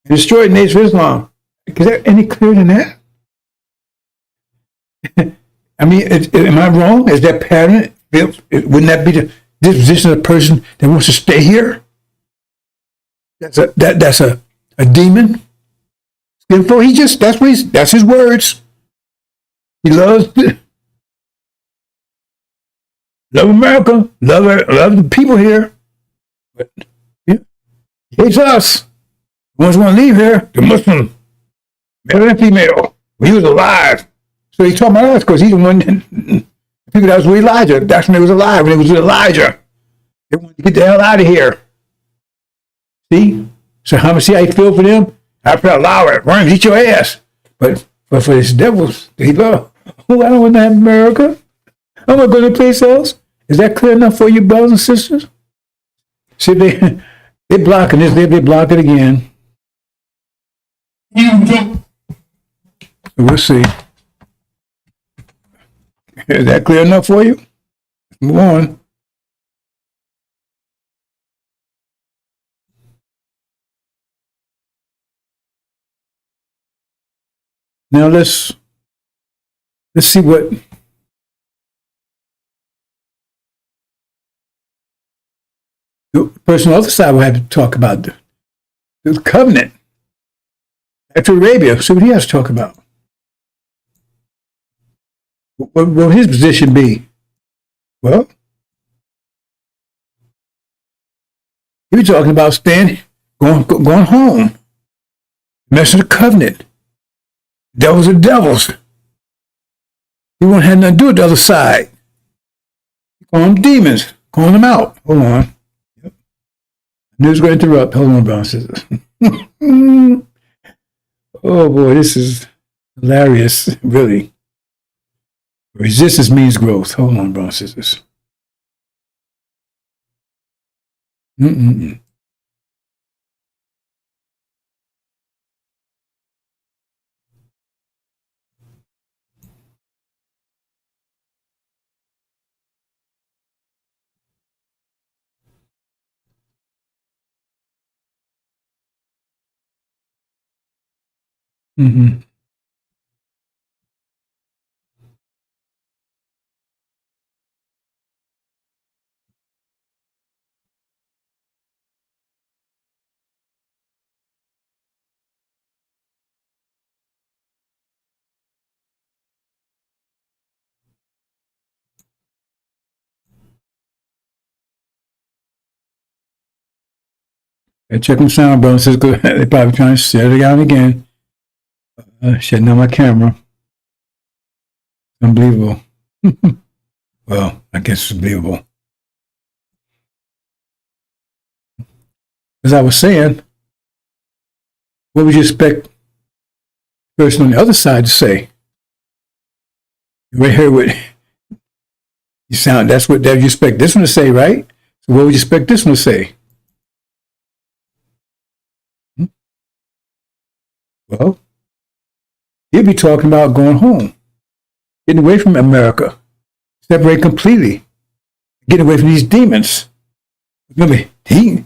and destroyed the Nation of Islam. Is that any clearer than that? I mean, am I wrong? Is that pattern? Wouldn't that be the disposition of the person that wants to stay here? That's a demon. That's his words. He loves America, love the people here, but he hates us. The ones who want to leave here, the Muslim, male and female. When he was alive, so he's talking about us because he's the one. People that was with Elijah. That's when they was alive. When they was with Elijah, they wanted to get the hell out of here. See, so see how you feel for them? I feel allow it. Worms eat your ass, but for these devils, they love. Oh, I don't want to have America. I'm not going to place else. Is that clear enough for you, brothers and sisters? See, they're blocking this. They block it again. We'll see. Is that clear enough for you? Move on. Now let's see what the person on the other side will have to talk about. The covenant. After Arabia, see what he has to talk about. What will his position be? Well, he was talking about staying, going home, messing the covenant. Devils are devils. He won't have nothing to do with the other side. Calling them demons, calling them out. Hold on. Yep. News going to interrupt. Hold on, brothers and sisters. Oh boy, this is hilarious, really. Resistance means growth. Hold on, brothers and sisters. check them sound, bro. Says they probably trying to shut it down again. Shutting down my camera. Unbelievable. Well, I guess it's believable. As I was saying, what would you expect the person on the other side to say? You right here what you sound. That's what you expect this one to say, right? So what would you expect this one to say? Well, he'll be talking about going home, getting away from America, separate completely, getting away from these demons. Remember, the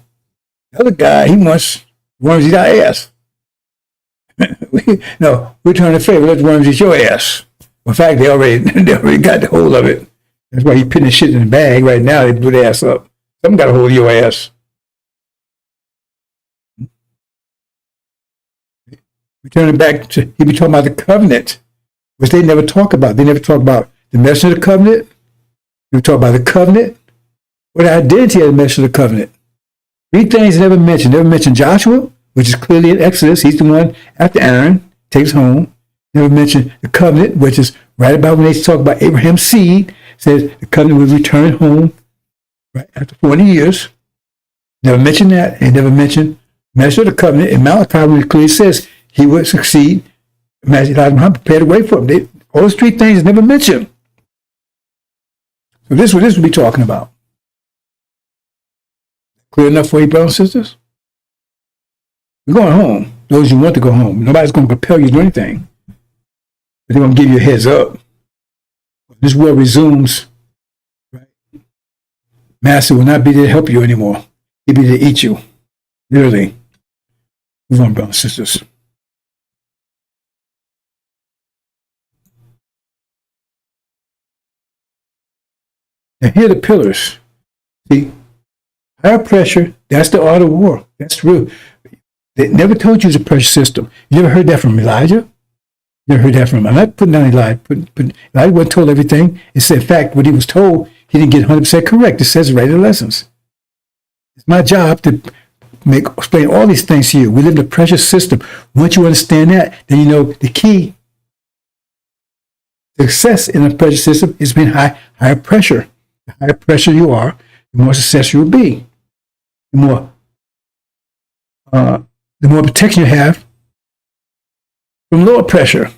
other guy, he wants worms eat our ass. No, we're trying to favor, let the worms eat your ass. In fact, they already got the hold of it. That's why he's putting the shit in the bag right now. They blew their ass up. Someone got a hold of your ass. Returning back to, he be talking about the covenant, which they never talk about. They never talk about the message of the covenant. They talk about the covenant, or the identity of the message of the covenant. Three things never mentioned. Never mentioned Joshua, which is clearly in Exodus. He's the one after Aaron takes home. Never mentioned the covenant, which is right about when they talk about Abraham's seed. Says the covenant will return home right after 40 years. Never mentioned that. And never mentioned message of the covenant. In Malachi, when it clearly says he would succeed, Elijah Muhammad prepared a way for him. All those three things never mentioned. So this is what this would be talking about. Clear enough for you, brothers and sisters? You're going home. Those who want to go home. Nobody's going to compel you to do anything. But they're going to give you a heads up. When this world resumes, right? Master will not be there to help you anymore. He'll be there to eat you. Literally. Move on, brothers and sisters. Now here are the pillars. See, higher pressure, that's the art of war. That's real. They never told you it's a pressure system. You never heard that from Elijah? You never heard that from him. I'm not putting down Elijah. Elijah wasn't told everything. It said, in fact, what he was told, he didn't get 100% correct. It says right in the lessons. It's my job to explain all these things to you. We live in a pressure system. Once you understand that, then you know the key success in a pressure system is being higher pressure. The higher pressure you are, the more success you will be. The more protection you have from lower pressure.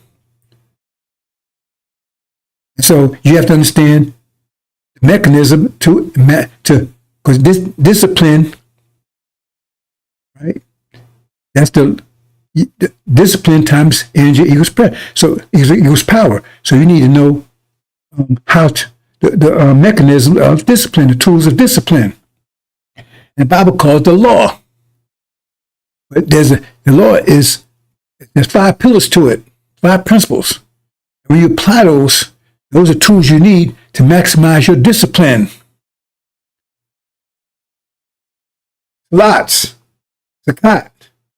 And so you have to understand the mechanism because this discipline, right? That's the discipline times energy equals pressure. So equals power. So you need to know how to the mechanism of discipline, the tools of discipline. And the Bible calls it the law. But the law there's 5 pillars to it, 5 principles. When you apply those are tools you need to maximize your discipline. Lots, zakat,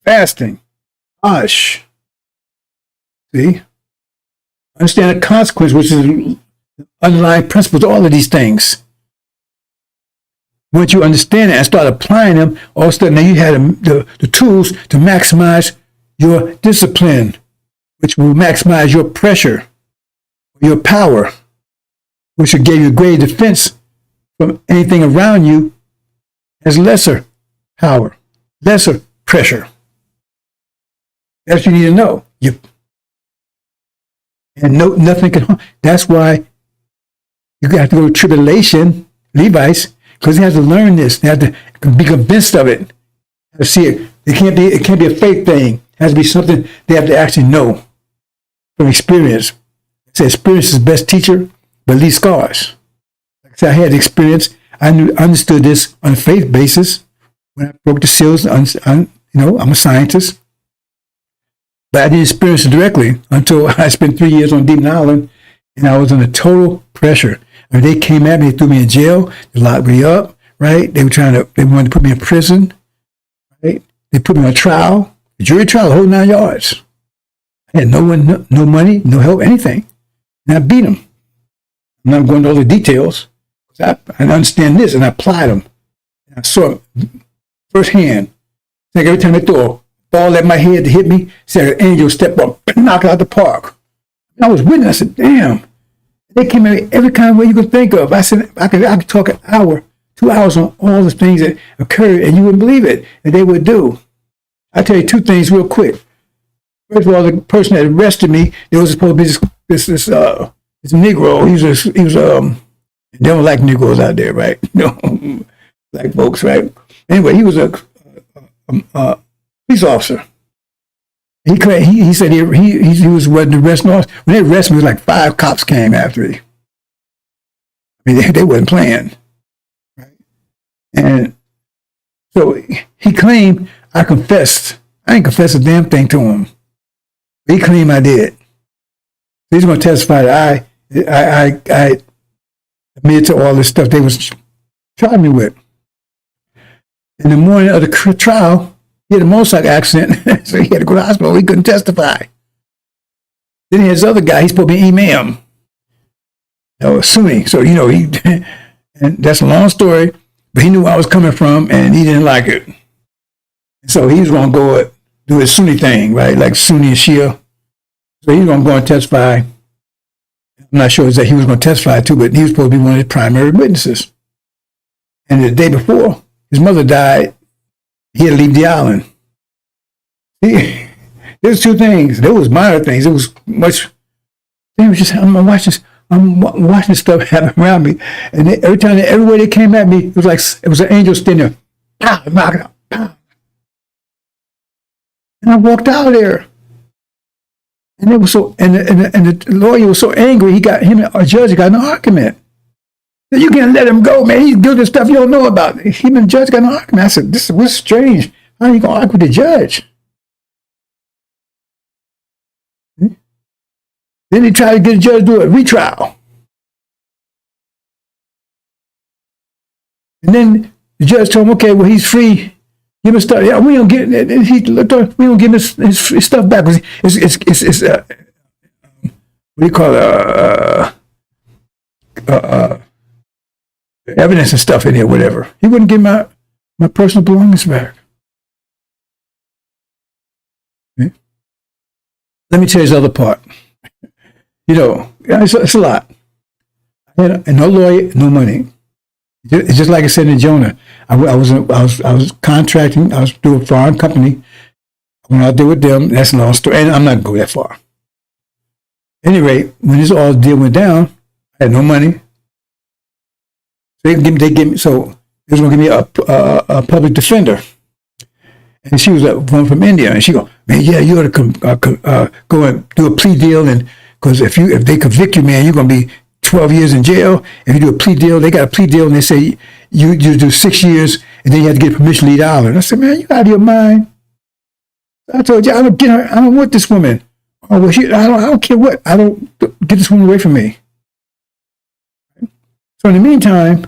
fasting, hajj. See? Understand the consequence, which is the underlying principles of all of these things. Once you understand it and start applying them, all of a sudden now you have the tools to maximize your discipline, which will maximize your pressure, your power, which will give you a greater defense from anything around you has lesser power, lesser pressure. That's what you need to know. Nothing can harm. That's why you have to go to tribulation, Levites, because they have to learn this. They have to be convinced of it. They have to see it. It can't be a faith thing. It has to be something they have to actually know from experience. I say experience is the best teacher, but leaves scars. Like I said, I had experience. I understood this on a faith basis when I broke the seals. I'm a scientist. But I didn't experience it directly until I spent 3 years on Demon Island, and I was under total pressure. I mean, they came at me, they threw me in jail, they locked me up, right? They wanted to put me in prison, right? They put me on trial, a jury trial, the whole 9 yards. I had no money, no help, anything. And I beat them. I'm not going into all the details. I understand this, and I applied them. And I saw firsthand Like every time they throw a ball at my head to hit me, it's like an angel step up and knock it out the park. And I was with it. I said, damn. They came at me every kind of way you could think of. I said, I could talk an hour, 2 hours on all the things that occurred, and you wouldn't believe it, and they would do. I'll tell you two things real quick. First of all, the person that arrested me, there was supposed to be this Negro. He was they don't like Negroes out there, right? No, black folks, right? Anyway, he was a police officer. He said he was running the arresting officer. When they arrested me, it was like 5 cops came after me. I mean, they wasn't playing, right? And so he claimed I confessed. I didn't confess a damn thing to him. He claimed I did. He's going to testify that I admitted to all this stuff they was trying me with. In the morning of the trial, he had a motorcycle accident, so he had to go to the hospital. He couldn't testify. Then he had this other guy. He's supposed to be imam, Sunni. So he, and that's a long story. But he knew where I was coming from, and he didn't like it. So he was going to go do his Sunni thing, right, like Sunni and Shia. So he was going to go and testify. I'm not sure that he was going to testify too, but he was supposed to be one of the primary witnesses. And the day before his mother died, he had to leave the island. There was 2 things. There was minor things. It was much. It was just I'm watching stuff happen around me, and everywhere they came at me, it was like it was an angel standing there. Pow, knock it out, pow. And I walked out of there. And it was so, and the lawyer was so angry. Him and a judge got in an argument. You can't let him go, man. He's guilty of stuff you don't know about. Him and the judge got in an argument. I said, "This was strange. How are you gonna argue with the judge?" Then he tried to get the judge to do a retrial, and then the judge told him, "Okay, well, he's free. Give him stuff. Yeah, we don't get." He looked on. We don't give him his stuff back. It's what do you call it? Evidence and stuff in here, whatever. He wouldn't give my personal belongings back. Okay. Let me tell you this other part. It's a lot. I had no lawyer, no money. It's just like I said in Jonah. I was contracting. I was doing a foreign company. When I was there with them, that's a long story, and I'm not going to go that far. At any rate, when this all deal went down, I had no money. So they give me. So they was going to give me a public defender, and she was one from India, and she go, "Man, yeah, you ought to go and do a plea deal, and because if they convict you, man, you're going to be 12 years in jail. If you do a plea deal, they got a plea deal, and they say you do 6 years, and then you have to get permission to leave the island." I said, "Man, you out of your mind." I told you, I don't get her. I don't want this woman. Oh, well, I don't care what. I don't get this woman away from me. So in the meantime,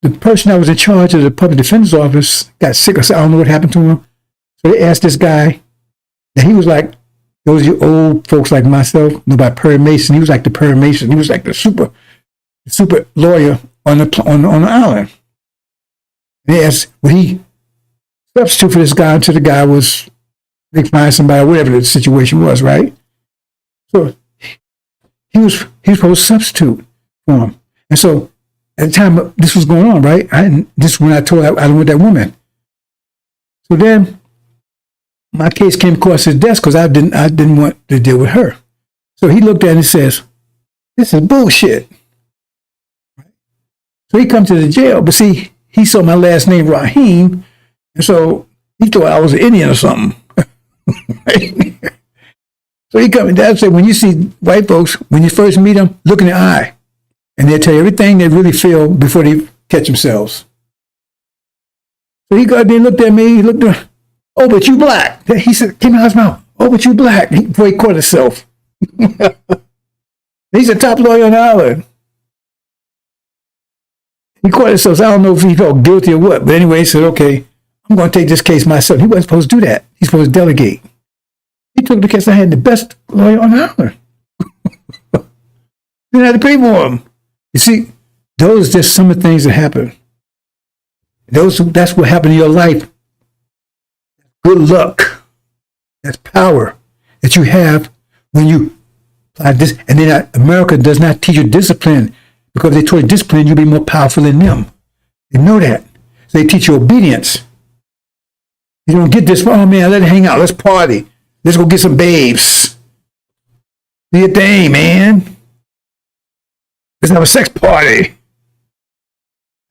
the person that was in charge of the public defender's office got sick. I said, "I don't know what happened to him." So they asked this guy, and he was like, those you old folks like myself know about Perry Mason. He was like the Perry Mason. He was like the super lawyer on the island. And they asked, would he substitute for this guy until the guy was, they find somebody, whatever the situation was, right? So he was supposed to substitute for him. And so at the time this was going on, right? This is when I told I don't want that woman. So then my case came across his desk because I didn't want to deal with her. So he looked at it and says, "This is bullshit." So he comes to the jail, but see, he saw my last name Raheem, and so he thought I was an Indian or something. So he comes and Dad said, when you see white folks, when you first meet them, look in the eye, and they'll tell you everything they really feel before they catch themselves. So he got there and looked at me. He looked at, "Oh, but you black." He said, came out of his mouth, "Oh, but you black." Before he caught himself. He's a top lawyer on the island. He caught himself. I don't know if he felt guilty or what, but anyway, he said, "Okay, I'm going to take this case myself." He wasn't supposed to do that. He's supposed to delegate. He took the case. I had the best lawyer on the island. Didn't have to pay for him. You see, those are just some of the things that happen. That's what happened in your life. Good luck. That's power that you have when you apply this. And then America does not teach you discipline, because if they taught you discipline, you'll be more powerful than them. They know that. So they teach you obedience. You don't get this, oh man, let's hang out, let's party. Let's go get some babes. Do your thing, man. Let's have a sex party.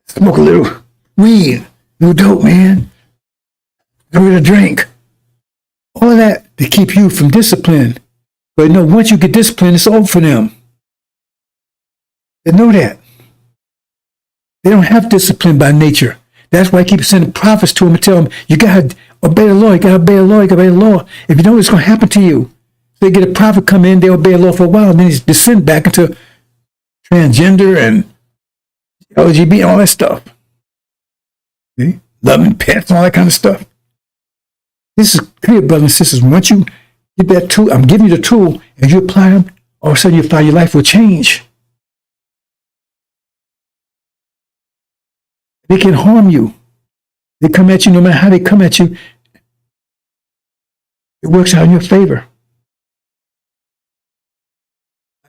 Smoke a little weed, a little dope, man. Get rid of drink. All of that to keep you from discipline. But no, once you get disciplined, it's over for them. They know that. They don't have discipline by nature. That's why I keep sending prophets to them and tell them, you got to obey the law, you got to obey the law, you got to obey the law. If you know what's going to happen to you. So they get a prophet come in, they obey the law for a while, and then he's descend back into transgender and LGBT and all that stuff. See? Loving pets and all that kind of stuff. This is clear, brothers and sisters. Once you get that tool, I'm giving you the tool, and you apply them, all of a sudden you find your life will change. They can harm you. They come at you, no matter how they come at you, it works out in your favor.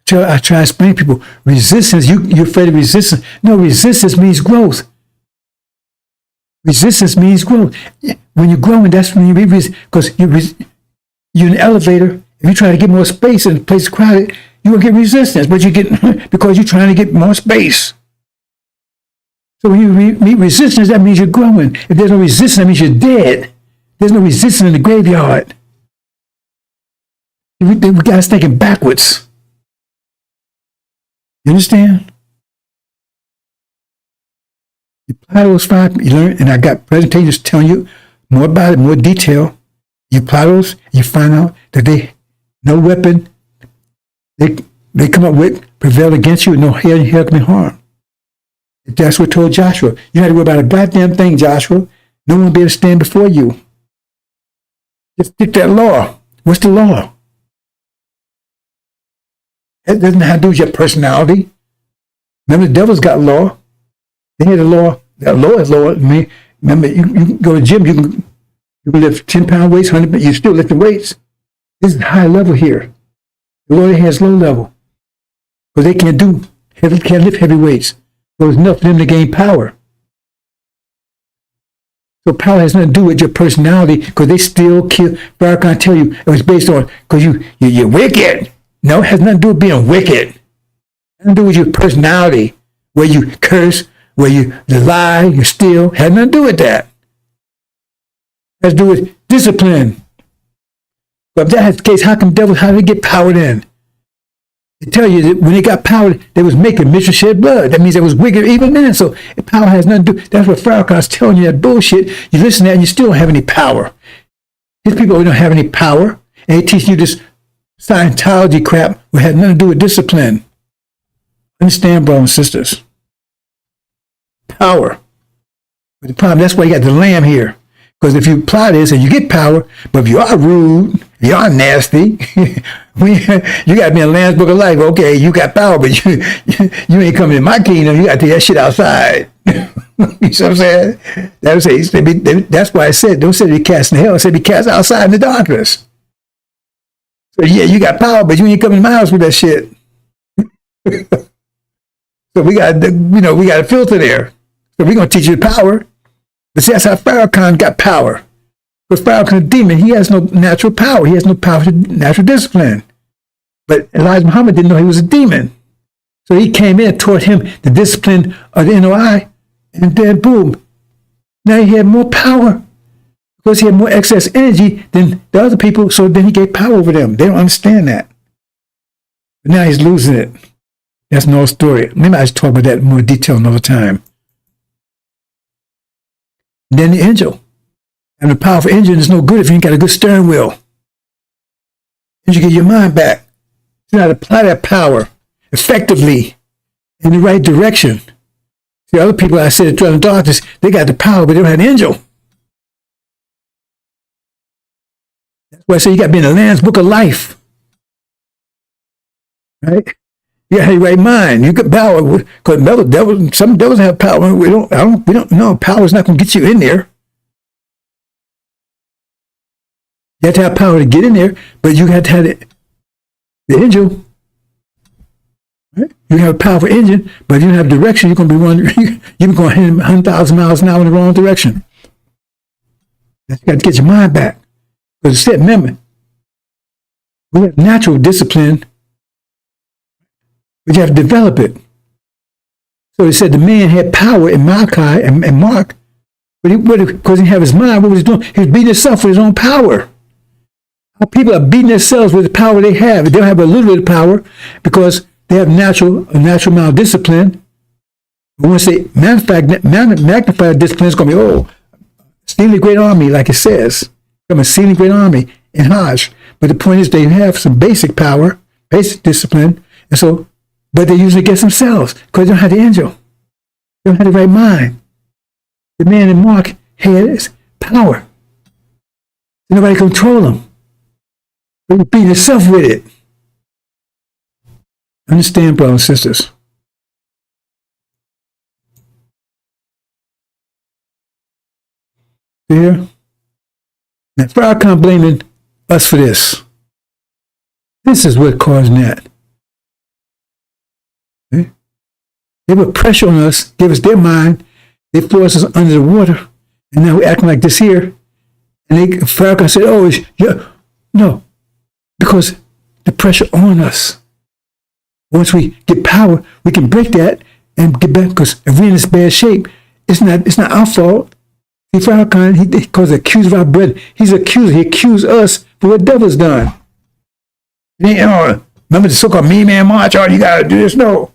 I try to explain to people, resistance, you're afraid of resistance. No, resistance means growth. Resistance means growth. When you're growing, that's when you be because you're in an elevator. If you try to get more space and the place is crowded, you will get resistance, but you get because you're trying to get more space. So when you meet resistance, that means you're growing. If there's no resistance, that means you're dead. There's no resistance in the graveyard. We guys thinking backwards. You understand? You apply those 5, you learn, and I got presentations telling you more about it, more detail. You apply those, you find out that no weapon they come up with prevail against you, and no hair can be harmed. That's what told Joshua. You had to worry about a goddamn thing, Joshua. No one will be able to stand before you. Just stick that law. What's the law? That doesn't have to do with your personality. Remember, the devil's got law. They had a law. That law is law. Remember, you can go to the gym. You can lift 10-pound weights, 100, but you're still lifting weights. This is high level here. The Lord has low level. Because they can't lift heavy weights. So it's enough for them to gain power. So power has nothing to do with your personality, because they still kill. Farrakhan tell you it was based on because you're wicked. No, it has nothing to do with being wicked. It has nothing to do with your personality, where you curse, where you lie, you steal. It has nothing to do with that. It has to do with discipline. But if that is the case, how did they get power then? They tell you that when they got power, they was making mission shed blood. That means they was wicked even then. So power has nothing to do. That's what Farrakhan's telling you, that bullshit. You listen to that and you still don't have any power. These people don't have any power. And they teach you this Scientology crap which had nothing to do with discipline. Understand, brothers and sisters? Power. But the problem, that's why you got the lamb here. Because if you apply this and you get power, but if you are rude, you are nasty, you got to be in the Lamb's Book of Life. Okay, you got power, but you ain't coming in my kingdom. You got to take that shit outside. You see what I'm saying? That's why I said, don't say be cast in hell. I said be cast outside in the darkness. So yeah, you got power, but you ain't coming in my house with that shit. So we got a filter there. So we're going to teach you the power. But see, that's how Farrakhan got power. Because Farrakhan, a demon, he has no natural power. He has no power to natural discipline. But Elijah Muhammad didn't know he was a demon. So he came in and taught him the discipline of the NOI. And then, boom, now he had more power. Because he had more excess energy than the other people. So then he gave power over them. They don't understand that. But now he's losing it. That's another story. Maybe I should talk about that in more detail another time. And then the engine. And the powerful engine is no good if you ain't got a good steering wheel. And you get your mind back. You got to apply that power effectively in the right direction. See, other people I said that in darkness, they got the power, but they don't have the engine. That's why I say you got to be in the Lamb's Book of Life. Right? You have your right mind. You got power. Because some devils have power. We don't know. Power is not going to get you in there. You have to have power to get in there, but you have to have the angel. Right? You have a powerful engine, but you don't have direction. You're going to be running. You're going 100,000 miles an hour in the wrong direction. You got to get your mind back. Because it said, remember, we have natural discipline, but you have to develop it. So it said the man had power in Malachi and Mark, but because he didn't have his mind, what was he doing? He was beating himself with his own power. How people are beating themselves with the power they have. They don't have a little bit of power because they have a natural amount of discipline. But once they magnify the discipline, it's going to be, stealing a great army, like it says. From a stealing great army in Hajj. But the point is they have some basic power, basic discipline, and so, but they use it against themselves because they don't have the angel. They don't have the right mind. The man in Mark had his power. Nobody can control him. But he beat himself with it. Understand, brothers and sisters. Here. Now, Farrakhan blaming us for this. This is what caused that. Okay? They put pressure on us, give us their mind, they force us under the water, and now we're acting like this here. And Farrakhan said, no, because the pressure on us. Once we get power, we can break that and get back, because if we're in this bad shape, it's not our fault. See, Farrakhan, he calls the accuser of our brethren. He's an accuser. He accused us for what the devil's done. Remember the so-called mean man march? You got to do this. No.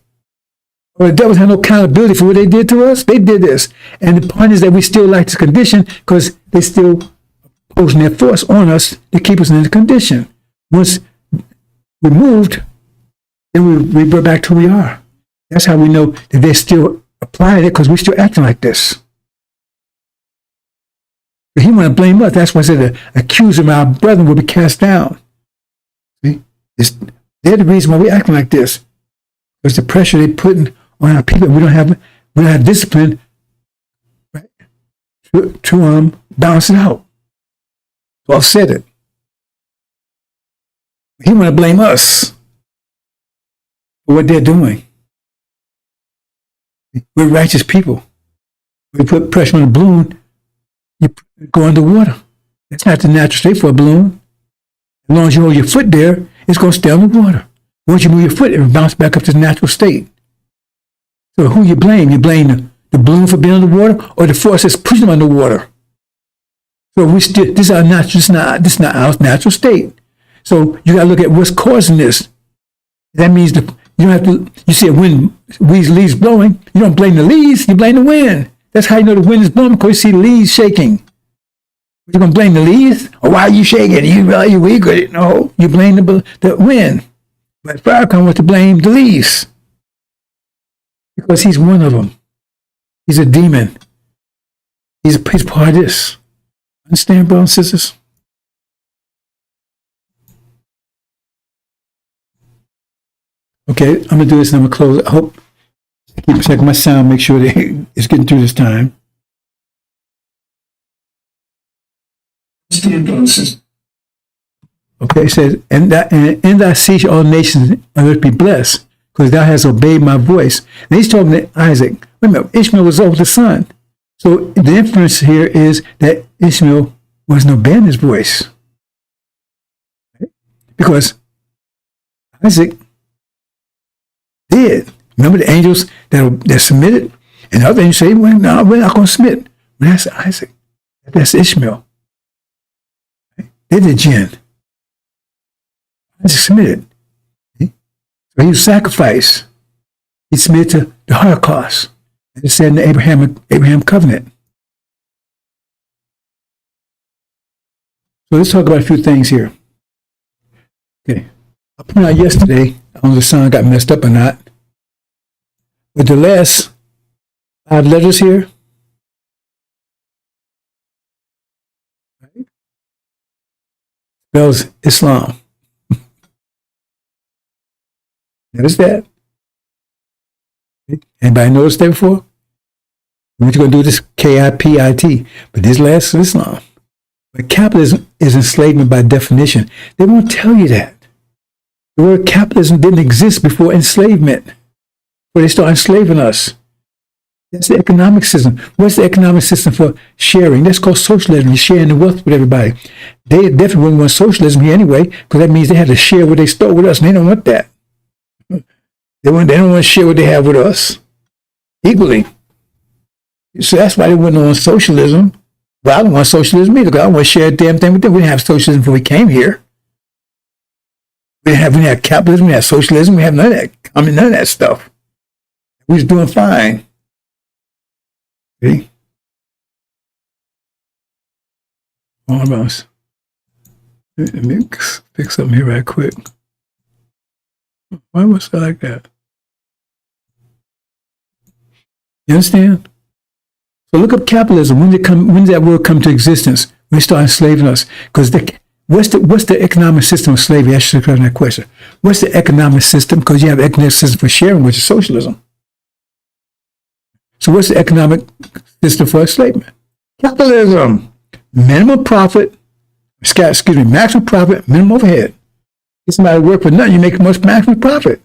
Well, the devils have no accountability for what they did to us. They did this. And the point is that we still like this condition because they still posing their force on us to keep us in the condition. Once we moved, then we revert back to who we are. That's how we know that they're still applying it, because we're still acting like this. But he want to blame us. That's why I said the accuser of our brethren will be cast down. See? They're the reason why we're acting like this. Because the pressure they're putting on our people, we don't have discipline, right, to balance it out. So I've said it. He want to blame us for what they're doing. We're righteous people. We put pressure on the balloon, you go underwater. That's not the natural state for a balloon. As long as you hold your foot there, it's going to stay on the water. Once you move your foot, it will bounce back up to the natural state. So who you blame? You blame the balloon for being underwater, or the force that's pushing them underwater? So this is not our natural state. So you got to look at what's causing this. That means you don't have to. You see a wind, leaves blowing. You don't blame the leaves. You blame the wind. That's how you know the wind is blowing, because you see the leaves shaking. You're gonna blame the leaves, or why are you shaking? You weak? No, you blame the wind. But Farrakhan wants to blame the leaves because he's one of them. He's a demon. He's part of this. Understand, brothers and sisters? Okay, I'm going to do this and I'm going to close. I hope I keep checking my sound, make sure that it's getting through this time. Understand, brothers and sisters? Okay, it says, and thy seed all nations on earth be blessed, because thou hast obeyed my voice. And he's talking to Isaac. Wait a minute, Ishmael was over the son. So the inference here is that Ishmael wasn't obeying his voice. Right? Because Isaac did. Remember the angels that submitted? And the other angels say, well, no, we're not going to submit. But that's Isaac. That's Ishmael. Right? They're the jinn. Isaac submitted. So he was sacrificed. He submitted to the Holocaust. And it said in the Abraham covenant. So let's talk about a few things here. Okay. I pointed out yesterday, I don't know if the sound got messed up or not, but the last 5 letters here, right, spells Islam. Notice that? Anybody noticed that before? What you going to do this KIPIT? But this last Islam. But capitalism is enslavement by definition. They won't tell you that. The word capitalism didn't exist before enslavement, where they start enslaving us. That's the economic system. What's the economic system for sharing? That's called socialism. You're sharing the wealth with everybody. They definitely wouldn't want socialism here anyway, because that means they have to share what they stole with us, and they don't want that. They don't want to share what they have with us equally. So that's why they wouldn't want socialism. But I don't want socialism either, because I don't want to share a damn thing with them. We didn't have socialism before we came here. We didn't have capitalism, we had socialism, we have none of that. I mean, none of that stuff. We was doing fine. See? Almost. Let me fix something here right quick. Why was I like that? You understand? So look up capitalism. When did that word come to existence? When they start enslaving us? Because what's the economic system of slavery? I should have that question. What's the economic system? Because you have economic system for sharing, which is socialism. So what's the economic system for enslavement? Capitalism. Minimum profit, maximum profit, minimum overhead. Get somebody to work for nothing, you make the most maximum profit.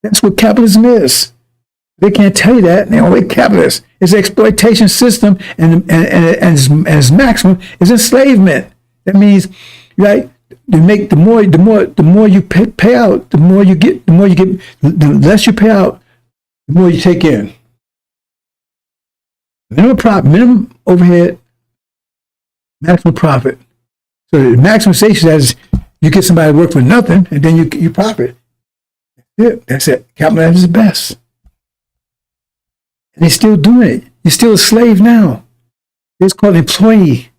That's what capitalism is. They can't tell you that. They're only capitalists. It's an exploitation system, and its maximum is enslavement. That means, right? You make the more you pay out, the more you get. The less you pay out, the more you take in. Minimum profit, minimum overhead, maximum profit. So the maximization is you get somebody to work for nothing, and then you profit. That's it. Capitalism is the best. And they're still doing it. You're still a slave now. It's called employee.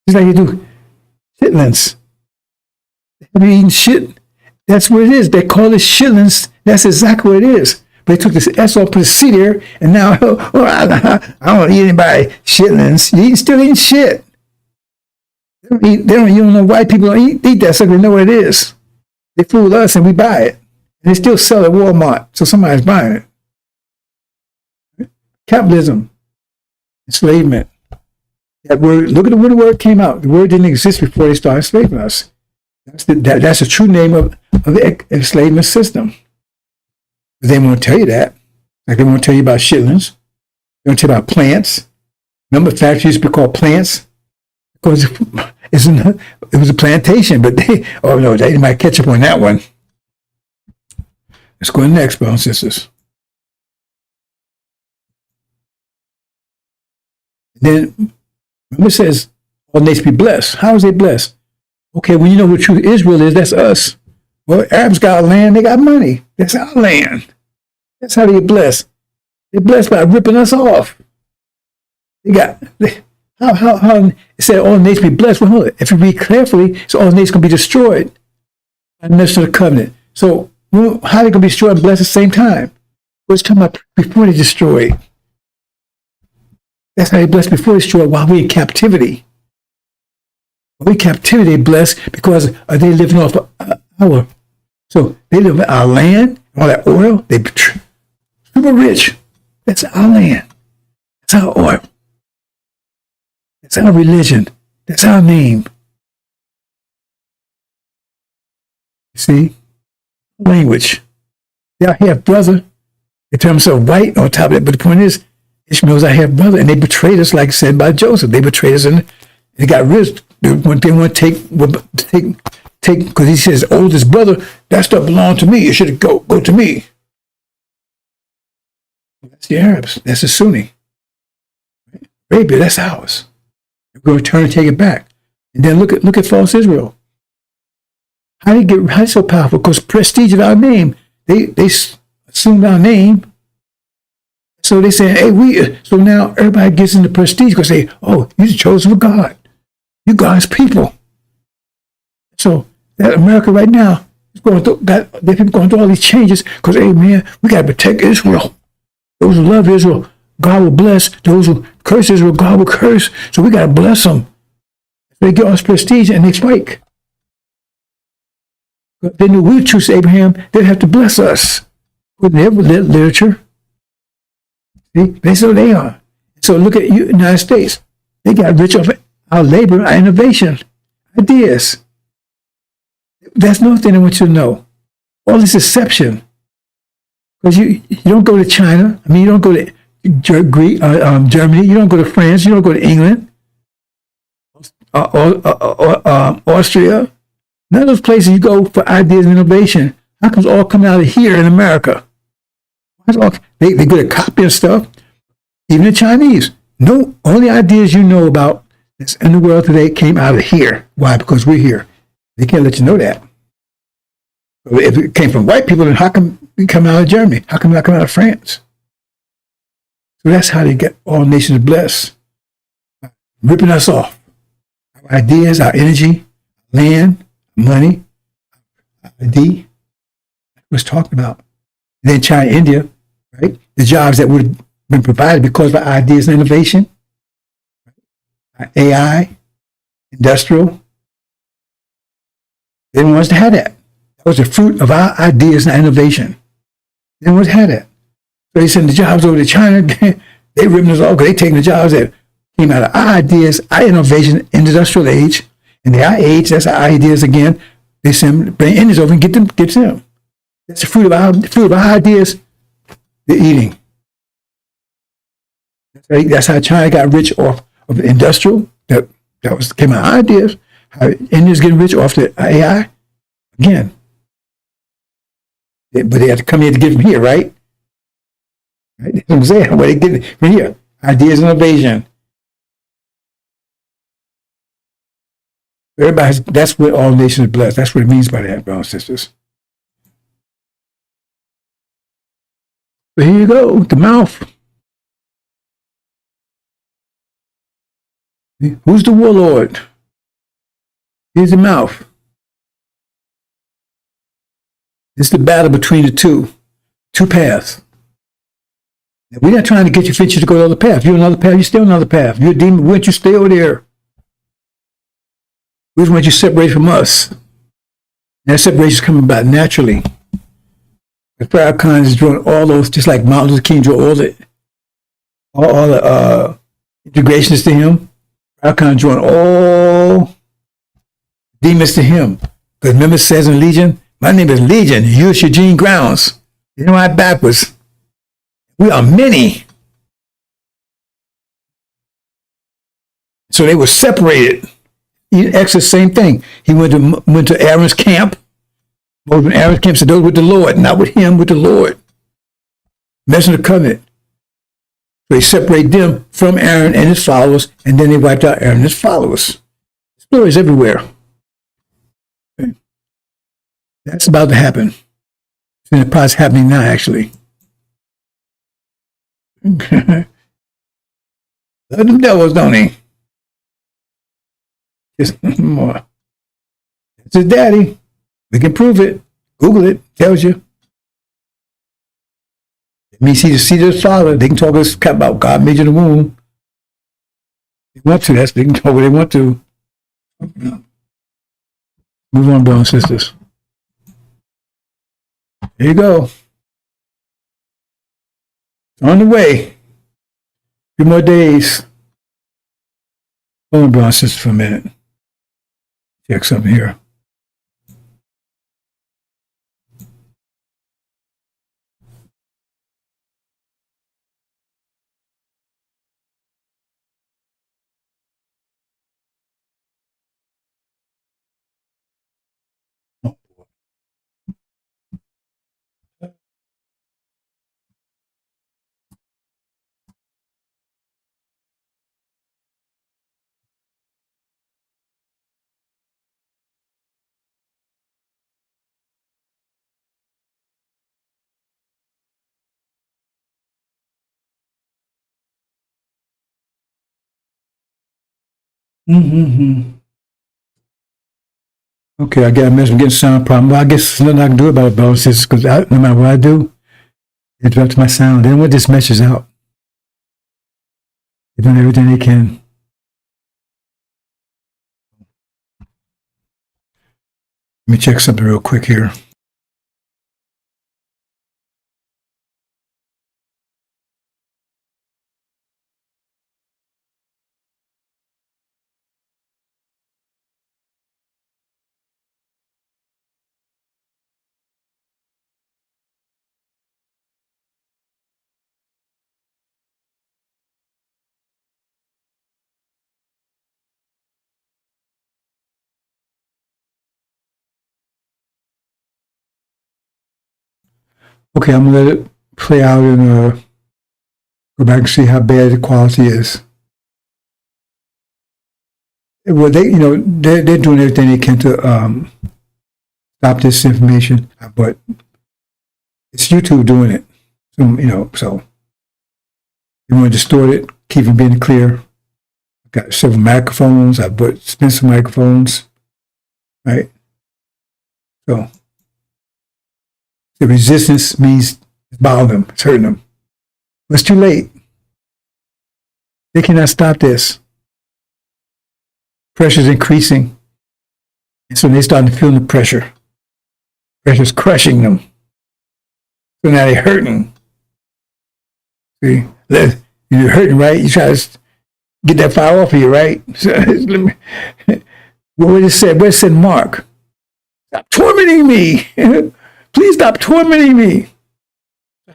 It's like you do shitlins. Have you eaten shit? That's what it is. They call it shitlins. That's exactly what it is. But they took this S off, put a C there, and now, I don't eat anybody shitlins. You still eating shit. You don't know why people don't eat that stuff. They know what it is. They fool us and we buy it. And they still sell it at Walmart. So somebody's buying it. Capitalism, enslavement. That word. Look at where the word came out. The word didn't exist before they started enslaving us. That's the true name of the enslavement system. But they won't tell you that. Like they won't tell you about shitlins. They won't tell you about plants. Remember, factories used to be called plants because it was a plantation. But they might catch up on that one. Let's go to the next, brothers and sisters. Then, remember it says, all nations be blessed. How is they blessed? Okay, when you know what true Israel is, that's us. Well, Arabs got land, they got money. That's our land. That's how they get blessed. They're blessed by ripping us off. How it said all nations be blessed. Well, hold it. If you read carefully, so all nations can be destroyed by the minister of the covenant. So, how are they going to be destroyed and blessed at the same time? Well, it's talking about before they destroyed. That's how they blessed before they destroyed while we're in captivity. While we're in captivity, they're blessed because they living off our. So they live in our land, all that oil, they super rich. That's our land. That's our oil. That's our religion. That's our name. See? Language. They are half brother. They turn themselves white on top of it, but the point is, Ishmael's our half brother, and they betrayed us, like said by Joseph. They betrayed us, and they got rich. They want to take, because he says, oldest brother, that stuff belonged to me. It should go to me. That's the Arabs. That's the Sunni. Arabia, that's ours. We're going to return and take it back. And then look at false Israel. How they so powerful? Because prestige of our name. They assumed our name. So they say, so now everybody gets into prestige because they, you're the chosen of God. You God's people. So that America right now is going through all these changes because, we got to protect Israel. Those who love Israel, God will bless. Those who curse Israel, God will curse. So we got to bless them. They get all this prestige and they spike. They knew we choose Abraham, they'd have to bless us. With their literature. See, that's what they are. So look at you, United States. They got rich off our labor, our innovation, ideas. That's another thing I want you to know. All this exception. Because you don't go to China. I mean, you don't go to Germany. You don't go to France. You don't go to England, Austria. None of those places you go for ideas and innovation. How comes all coming out of here in America? They good at copying stuff. Even the Chinese. No, only ideas you know about that's in the world today came out of here. Why? Because we're here. They can't let you know that. If it came from white people, then how come it come out of Germany? How come it not come out of France? So that's how they get all nations blessed. Ripping us off. Our ideas, our energy, land, money, ID. That's what it's talking about. And then China, India, right? The jobs that would have been provided because of our ideas and innovation. Our AI, industrial. They didn't want us to have that. That was the fruit of our ideas and our innovation. They didn't want us to have that. So they send the jobs over to China. They ripping us off because they taking the jobs that came out of our ideas, our innovation, industrial age, and the our age, that's our ideas again. They send bring Indians over and get them. That's the fruit of our ideas. They're eating. That's how China got rich off of the industrial. That came out of ideas. How Indians getting rich off the AI again. But they had to come here to get them here, right? Right? That's what I'm saying. Where they get it from here. Ideas and innovation. That's what all nations are blessed. That's what it means by that, brothers and sisters. But here you go, the mouth. Who's the warlord? Here's the mouth. It's the battle between the two paths. We're not trying to get you fit you to go to the other path. You're on another path, you stay on another path. You're a demon, we want you to stay over there. We just want you separated from us. And that separation is coming about naturally. The Farrakhan is drawing all those, just like Martin Luther King drew all the integrations to him. Farrakhan drawing all demons to him. Because remember it says in Legion, my name is Legion, you're Eugene Grounds. You know why backwards? We are many. So they were separated. Exodus, same thing. He went to Aaron's camp. Over in Aaron's camp, said those with the Lord, not with him, with the Lord. Messing the covenant. So he separated them from Aaron and his followers, and then they wiped out Aaron and his followers. Stories everywhere. Okay. That's about to happen. It's in the process happening now, actually. Love them devils, don't he? Just more. It's his daddy. We can prove it. Google it. Tells you. It means he's the seed of his father. They can talk us about God made you in the womb. They want to. They can talk what they want to. Move on, brothers and sisters. There you go. It's on the way. A few more days. Hold on, brothers and sisters, for a minute. Check something here. Mm-hmm. Okay, I got a message. I'm getting sound problem. Well, I guess there's nothing I can do about it, brothers and sisters, because no matter what I do, it interrupts my sound. They don't want this message out. They're doing everything they can. Let me check something real quick here. Okay, I'm gonna let it play out and go back and see how bad the quality is. Well, they're doing everything they can to stop this information, but it's YouTube doing it. So they want to distort it, keep it being clear. I've got several microphones. I bought expensive microphones, right? So the resistance means it's bothering them, it's hurting them. But it's too late. They cannot stop this. Pressure's increasing. And so they're starting to feel the pressure. Pressure's crushing them. So now they're hurting. See? You're hurting, right? You try to get that fire off of you, right? So, what it said, Mark? Stop tormenting me. Please stop tormenting me.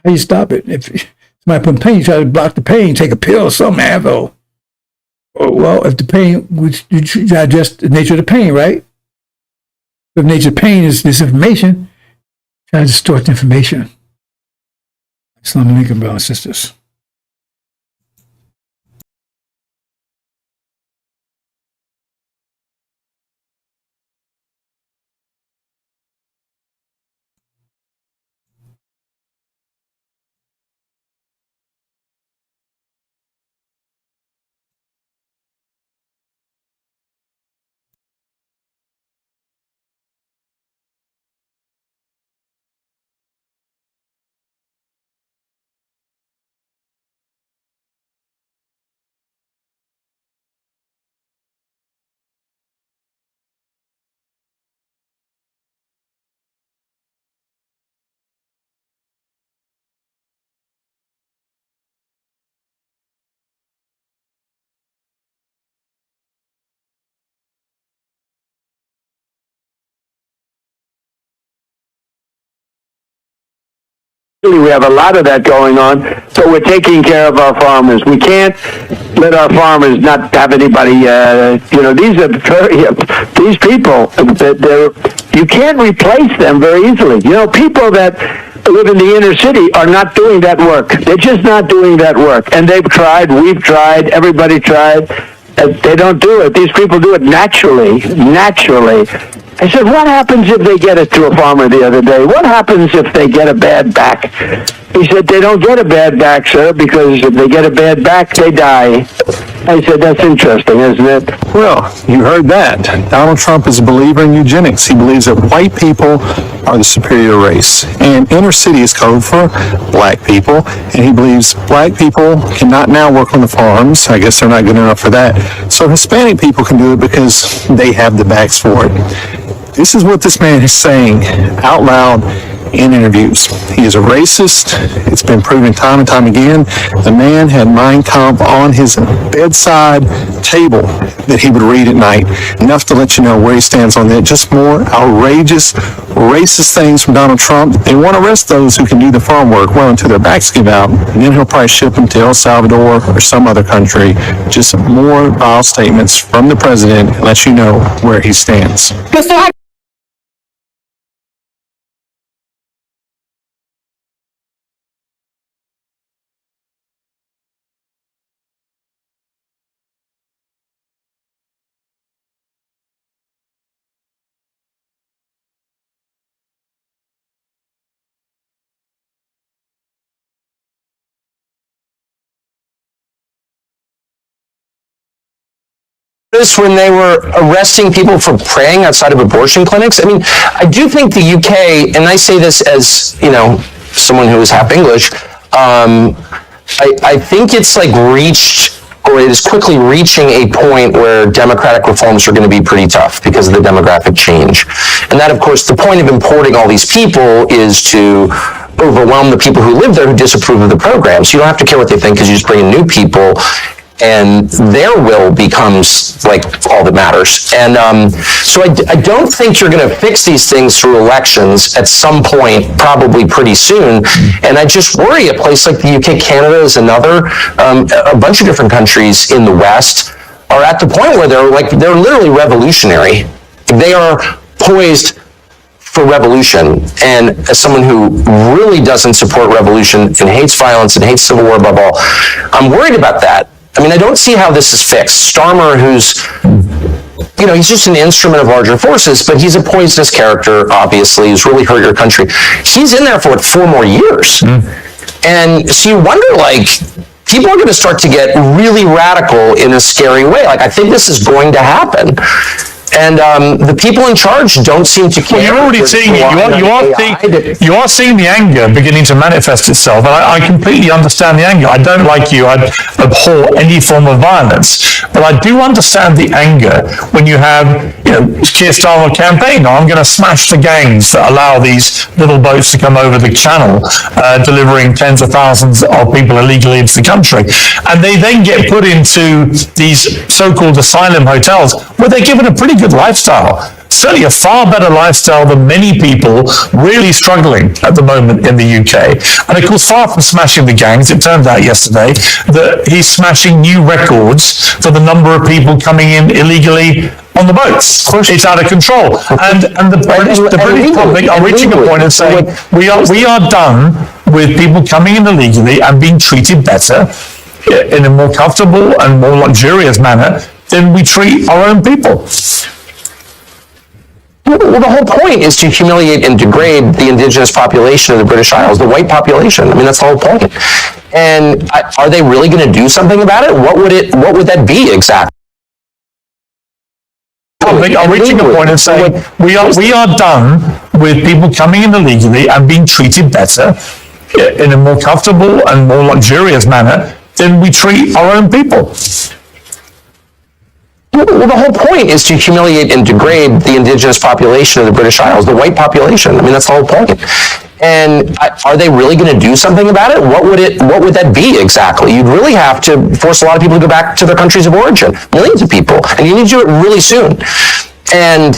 How you stop it? If somebody put pain, you try to block the pain, take a pill or something, Advil. Well, if the pain, you try to address the nature of the pain, right? If the nature of pain is this information, try to distort the information. Assalamu alaikum, brothers and sisters. We have a lot of that going on, so we're taking care of our farmers. We can't let our farmers not have anybody. These people. You can't replace them very easily. People that live in the inner city are not doing that work. They're just not doing that work, and they've tried. We've tried. Everybody tried. They don't do it. These people do it naturally. I said, what happens if they get it to a farmer the other day? What happens if they get a bad back? He said, they don't get a bad back, sir, because if they get a bad back, they die. I said, that's interesting, isn't it? Well, you heard that. Donald Trump is a believer in eugenics. He believes that white people are the superior race. And inner city is code for black people. And he believes black people cannot now work on the farms. I guess they're not good enough for that. So Hispanic people can do it because they have the backs for it. This is what this man is saying out loud in interviews. He is a racist. It's been proven time and time again. The man had Mein Kampf on his bedside table that he would read at night. Enough to let you know where he stands on that. Just more outrageous, racist things from Donald Trump. They want to arrest those who can do the farm work well until their backs give out. And then he'll probably ship them to El Salvador or some other country. Just more vile statements from the president and let you know where he stands. When they were arresting people for praying outside of abortion clinics. I mean, I do think the UK, and I say this as, someone who is half English, I think it's like reached, or it is quickly reaching a point where democratic reforms are going to be pretty tough because of the demographic change. And that, of course, the point of importing all these people is to overwhelm the people who live there who disapprove of the program. So you don't have to care what they think because you just bring in new people, and their will becomes like all that matters. And so I don't think you're going to fix these things through elections at some point, probably pretty soon. And I just worry a place like the UK, Canada is another, a bunch of different countries in the West are at the point where they're literally revolutionary. They are poised for revolution, and as someone who really doesn't support revolution and hates violence and hates civil war above all, I'm worried about that. I mean, I don't see how this is fixed. Starmer, who's, you know, he's just an instrument of larger forces, but he's a poisonous character, obviously, who's really hurt your country. He's in there for, what, 4 more years? And so you wonder, like, people are going to start to get really radical in a scary way. Like, I think this is going to happen. And the people in charge don't seem to care. Well, you're already seeing it. You are seeing the anger beginning to manifest itself. And I completely understand the anger. I don't, like you, I abhor any form of violence. But I do understand the anger when you have, you know, Keir Starmer campaign. I'm going to smash the gangs that allow these little boats to come over the channel, delivering tens of thousands of people illegally into the country. And they then get put into these so-called asylum hotels where they're given a pretty good lifestyle, certainly a far better lifestyle than many people really struggling at the moment in the UK. And of course, far from smashing the gangs, it turned out yesterday that he's smashing new records for the number of people coming in illegally on the boats. It's out of control. And the British public are reaching a point of saying, we are done with people coming in illegally and being treated better in a more comfortable and more luxurious manner than we treat our own people. Well, the whole point is to humiliate and degrade the indigenous population of the British Isles, the white population. I mean, that's the whole point. And are they really going to do something about it? What would that be exactly? Are reaching a point of saying, we are done with people coming in illegally and being treated better in a more comfortable and more luxurious manner than we treat our own people. Well, the whole point is to humiliate and degrade the indigenous population of the British Isles, the white population. I mean, that's the whole point. And are they really going to do something about it? What would that be exactly? You'd really have to force a lot of people to go back to their countries of origin, millions of people, and you need to do it really soon. And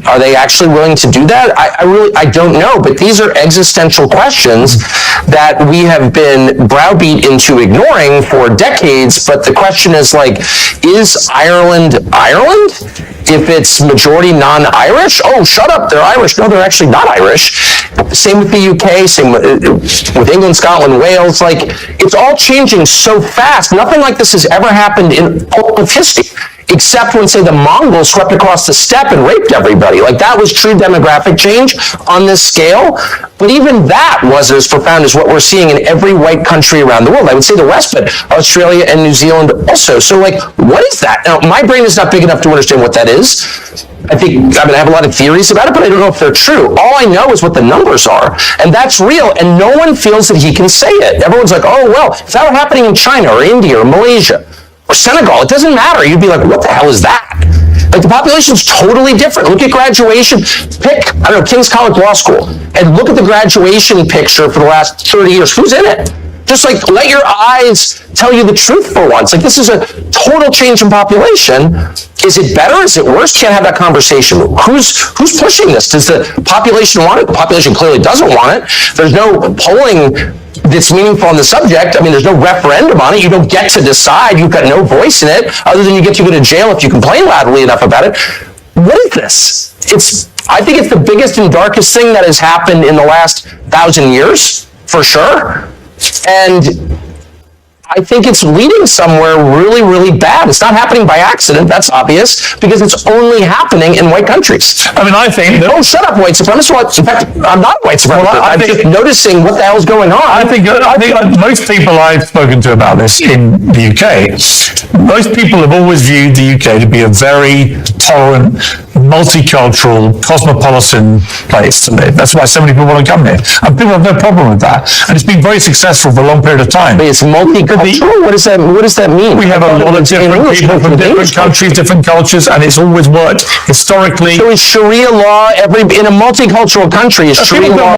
are they actually willing to do that? I don't know, but these are existential questions that we have been browbeat into ignoring for decades. But the question is, like, is Ireland Ireland? If it's majority non-Irish? Oh, shut up, they're Irish. No, they're actually not Irish. Same with the UK, same with England, Scotland, Wales. Like, it's all changing so fast. Nothing like this has ever happened in all of history, except when, say, the Mongols swept across the steppe and raped everybody. Like, that was true demographic change on this scale. But even that wasn't as profound as what we're seeing in every white country around the world. I would say the West, but Australia and New Zealand also. So, like, what is that? Now, my brain is not big enough to understand what that is. I have a lot of theories about it, but I don't know if they're true. All I know is what the numbers are, and that's real, and no one feels that he can say it. Everyone's like, oh, well, if that were happening in China or India or Malaysia or Senegal, it doesn't matter. You'd be like, what the hell is that? Like, the population's totally different. Look at graduation. Pick, I don't know, King's College Law School, and look at the graduation picture for the last 30 years. Who's in it? Just, like, let your eyes tell you the truth for once. Like, this is a total change in population. Is it better? Is it worse? Can't have that conversation. Who's pushing this? Does the population want it? The population clearly doesn't want it. There's no polling that's meaningful on the subject. I mean, there's no referendum on it. You don't get to decide. You've got no voice in it, other than you get to go to jail if you complain loudly enough about it. What is this? I think it's the biggest and darkest thing that has happened in the last 1,000 years, for sure. And I think it's leading somewhere really, really bad. It's not happening by accident, that's obvious, because it's only happening in white countries. I mean, I think that... Oh, shut up, white supremacist. In fact, I'm not a white supremacist. Well, I'm just noticing what the hell's going on. I think most people I've spoken to about this in the UK, most people have always viewed the UK to be a very tolerant, multicultural, cosmopolitan place to live. That's why so many people want to come here. And people have no problem with that. And it's been very successful for a long period of time. But it's multicultural? What does that mean? We have a lot of different people from different countries, different cultures, and it's always worked historically. So is Sharia law in a multicultural country, is Sharia law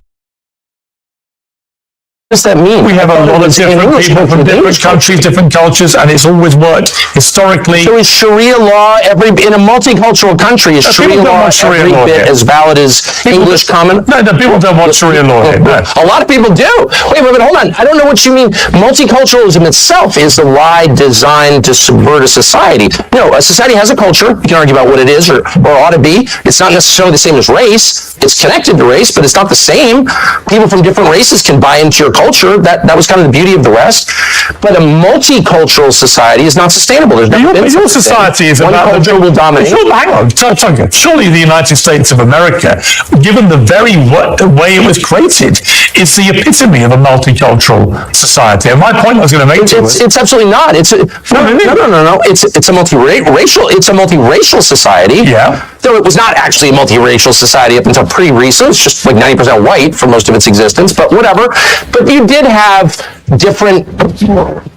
What does that mean? We have a lot of different people from different countries, different cultures, and it's always worked historically. So is Sharia law in a multicultural country, is Sharia law every bit as valid as English common? No, people don't want Sharia law here. No. A lot of people do. Wait, hold on. I don't know what you mean. Multiculturalism itself is the lie designed to subvert a society. No, a society has a culture. You can argue about what it is or ought to be. It's not necessarily the same as race. It's connected to race, but it's not the same. People from different races can buy into your culture. That was kind of the beauty of the West. But a multicultural society is not sustainable. There's never been your society is one about culture will dominate. Hang on, surely the United States of America, given the very way it was created, is the epitome of a multicultural society. And my point I was going to make to you was, it's absolutely not. It's no. It's a multiracial. It's a multiracial society. Yeah. Though it was not actually a multiracial society up until pretty recent. It's just like 90% white for most of its existence, but whatever. But you did have different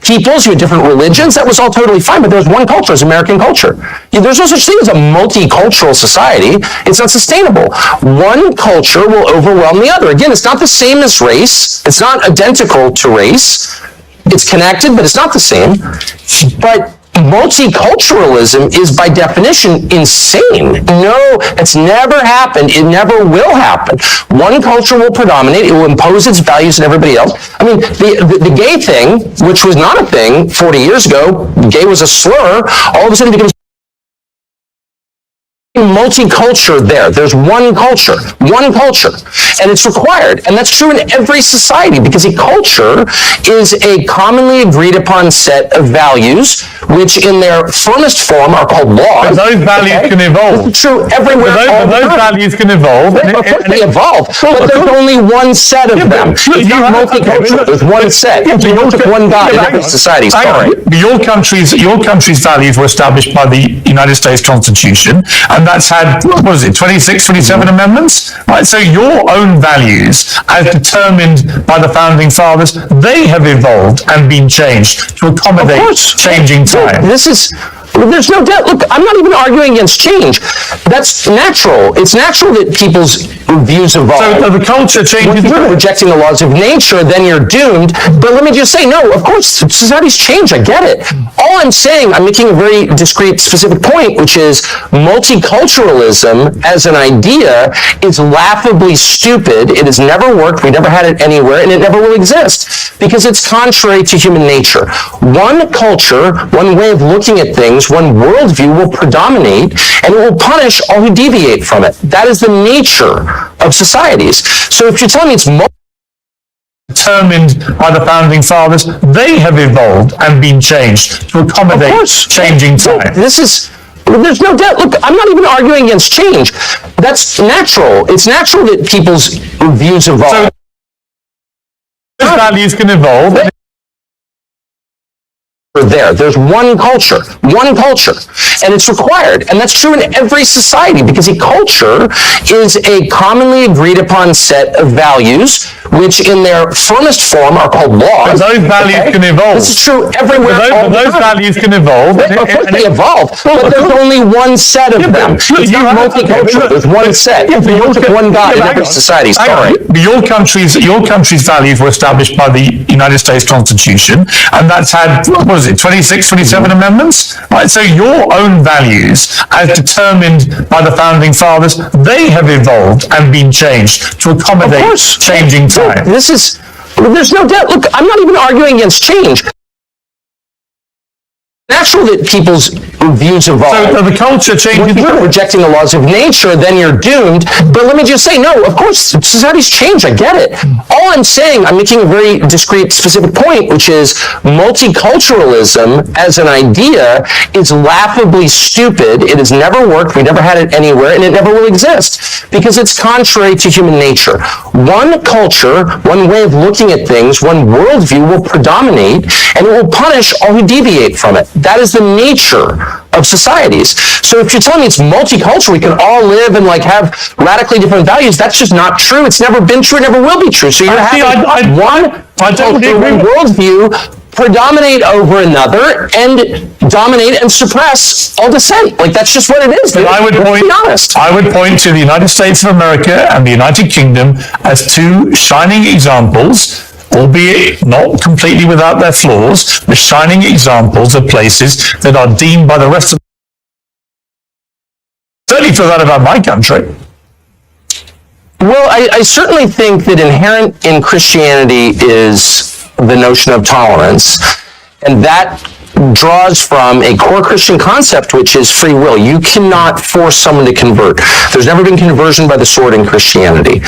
peoples, you had different religions. That was all totally fine, but there was one culture, it's American culture. There's no such thing as a multicultural society. It's not sustainable. One culture will overwhelm the other. Again, it's not the same as race. It's not identical to race. It's connected, but it's not the same. But multiculturalism is by definition insane. No, it's never happened. It never will happen. One culture will predominate. It will impose its values on everybody else. I mean, the gay thing, which was not a thing 40 years ago, gay was a slur, all of a sudden becomes multicultural there. There's one culture, and it's required. And that's true in every society because a culture is a commonly agreed upon set of values, which in their firmest form are called laws. But those values can evolve. It's true everywhere. But those values can evolve. Of course they evolve, but there's only one set of them. If you're multicultural, there's one set. You worship one God in every society. Sorry. Your country's values were established by the United States Constitution, and that's had, 26, 27 amendments? Right, so your own values, as determined by the Founding Fathers, they have evolved and been changed to accommodate changing time. There's no doubt. Look, I'm not even arguing against change. That's natural. It's natural that people's views evolve. So the culture changes. If you're rejecting the laws of nature, then you're doomed. But let me just say, no, of course, societies change. I get it. All I'm saying, I'm making a very discrete, specific point, which is multiculturalism as an idea is laughably stupid. It has never worked. We never had it anywhere, and it never will exist because it's contrary to human nature. One culture, one way of looking at things, one worldview will predominate, and it will punish all who deviate from it. That is the nature of societies. So if you're telling me it's determined by the Founding Fathers, they have evolved and been changed to accommodate changing time. There's no doubt. Look, I'm not even arguing against change. That's natural. It's natural that people's views evolve. So those values can evolve. There's one culture, and it's required. And that's true in every society because a culture is a commonly agreed upon set of values, which in their firmest form are called laws. But those values can evolve. This is true everywhere. But those values can evolve. Of course they evolve, but there's only one set of them. It's not multicultural. There's one set. You worship one God in every society. Sorry. Your country's values were established by the United States Constitution, and that's had, 26, 27 amendments? Right, so your own values, as determined by the Founding Fathers, they have evolved and been changed to accommodate changing time. There's no doubt. Look, I'm not even arguing against change. Natural that people's views evolve. So the culture changes. If you're rejecting the laws of nature, then you're doomed. But let me just say, no, of course, societies change. I get it. All I'm saying, I'm making a very discrete, specific point, which is multiculturalism as an idea is laughably stupid. It has never worked. We never had it anywhere, and it never will exist because it's contrary to human nature. One culture, one way of looking at things, one worldview will predominate, and it will punish all who deviate from it. That is the nature of societies. So if you're telling me it's multicultural, we can all live and have radically different values, that's just not true. It's never been true. It never will be true. So you're having one worldview predominate over another and dominate and suppress all dissent. That's just what it is. But I would point to the United States of America and the United Kingdom as two shining examples albeit not completely without their flaws, the shining examples of places that are deemed by the rest of certainly feel that about my country. Well, I certainly think that inherent in Christianity is the notion of tolerance, and that draws from a core Christian concept, which is free will. You cannot force someone to convert. There's never been conversion by the sword in Christianity.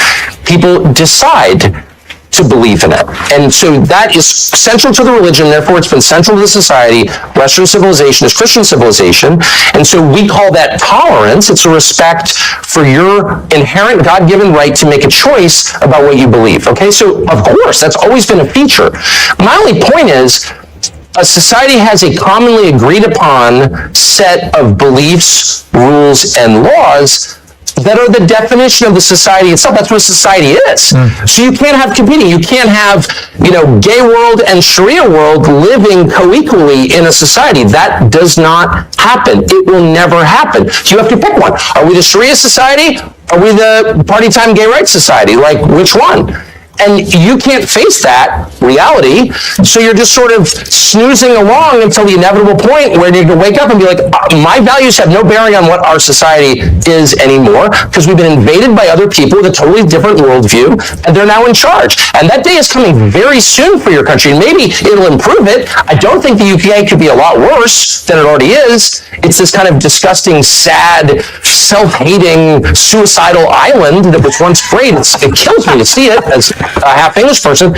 People decide to believe in it. And so that is central to the religion, therefore it's been central to the society. Western civilization is Christian civilization, and so we call that tolerance. It's a respect for your inherent God-given right to make a choice about what you believe. Okay, so of course, that's always been a feature. My only point is, a society has a commonly agreed upon set of beliefs, rules, and laws that are the definition of the society itself. That's what society is. So you can't have competing. You can't have, gay world and Sharia world living co-equally in a society. That does not happen. It will never happen. So you have to pick one. Are we the Sharia society? Are we the party time gay rights society? Like, which one? And you can't face that reality, so you're just sort of snoozing along until the inevitable point where you can wake up and be like, my values have no bearing on what our society is anymore, because we've been invaded by other people with a totally different worldview, and they're now in charge. And that day is coming very soon for your country, and maybe it'll improve it. I don't think the UK could be a lot worse than it already is. It's this kind of disgusting, sad, self-hating, suicidal island that was once great. It kills me to see it as a half English person,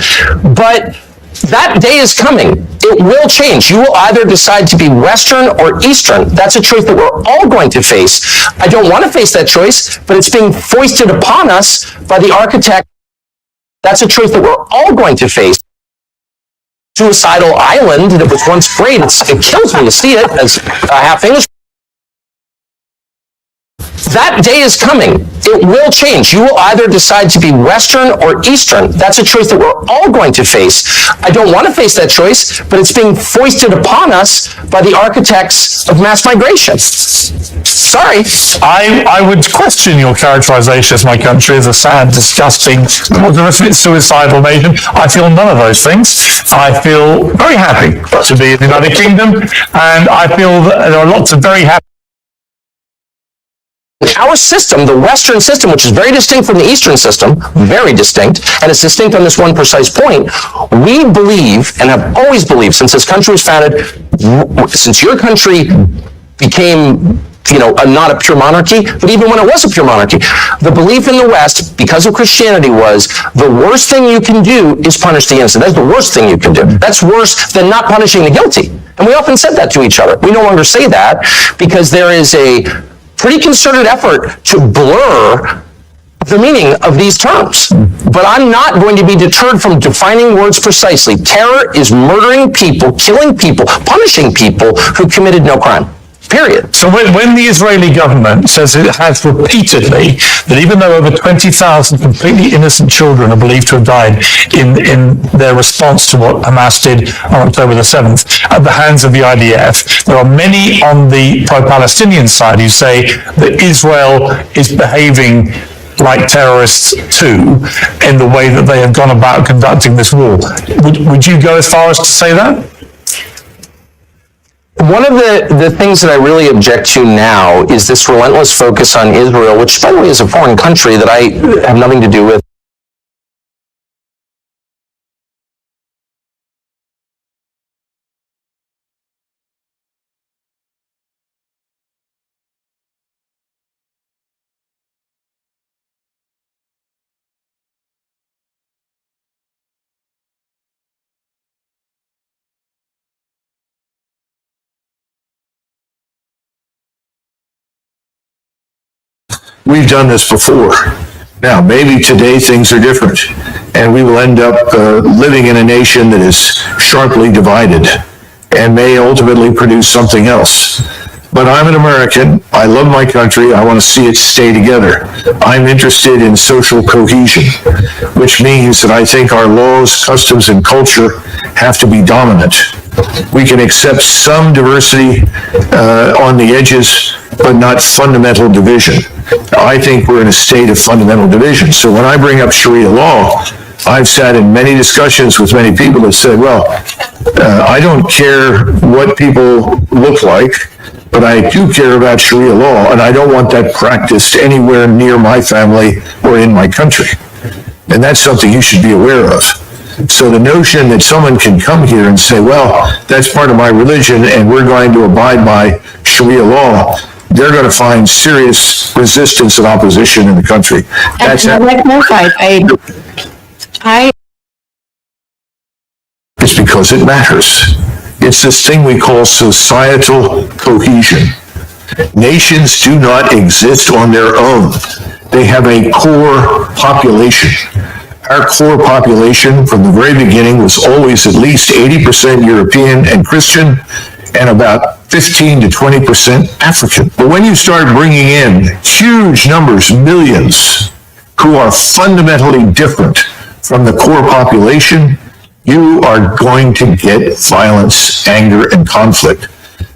but that day is coming. It will change. You will either decide to be Western or Eastern. That's a choice that we're all going to face. I don't want to face that choice, but it's being foisted upon us by the architect. That's a choice that we're all going to face. Suicidal island that was once great. It kills me to see it as a half English. That day is coming. It will change. You will either decide to be Western or Eastern. That's a choice that we're all going to face. I don't want to face that choice, but it's being foisted upon us by the architects of mass migration. Sorry. I would question your characterization of my country as a sad, disgusting, suicidal nation. I feel none of those things. I feel very happy to be in the United Kingdom, and I feel that there are lots of very happy. Our system, the Western system, which is very distinct from the Eastern system, very distinct, and it's distinct on this one precise point, we believe, and have always believed since this country was founded, since your country became, not a pure monarchy, but even when it was a pure monarchy, the belief in the West, because of Christianity, was the worst thing you can do is punish the innocent. That's the worst thing you can do. That's worse than not punishing the guilty. And we often said that to each other. We no longer say that because there is a pretty concerted effort to blur the meaning of these terms. But I'm not going to be deterred from defining words precisely. Terror is murdering people, killing people, punishing people who committed no crime. Period. So when the Israeli government says it has repeatedly that even though over 20,000 completely innocent children are believed to have died in their response to what Hamas did on October the 7th at the hands of the IDF, there are many on the pro-Palestinian side who say that Israel is behaving like terrorists too in the way that they have gone about conducting this war. Would you go as far as to say that? One of the things that I really object to now is this relentless focus on Israel, which, by the way, is a foreign country that I have nothing to do with. We've done this before. Now, maybe today things are different, and we will end up living in a nation that is sharply divided and may ultimately produce something else. But I'm an American. I love my country. I want to see it stay together. I'm interested in social cohesion, which means that I think our laws, customs, and culture have to be dominant. We can accept some diversity on the edges, but not fundamental division. I think we're in a state of fundamental division. So when I bring up Sharia law, I've sat in many discussions with many people that said, well, I don't care what people look like, but I do care about Sharia law, and I don't want that practiced anywhere near my family or in my country. And that's something you should be aware of. So the notion that someone can come here and say, well, that's part of my religion, and we're going to abide by Sharia law, they're going to find serious resistance and opposition in the country. That's It's because it matters. It's this thing we call societal cohesion. Nations do not exist on their own. They have a core population. Our core population from the very beginning was always at least 80% European and Christian, and about 15 to 20% African. But when you start bringing in huge numbers, millions, who are fundamentally different from the core population, you are going to get violence, anger, and conflict.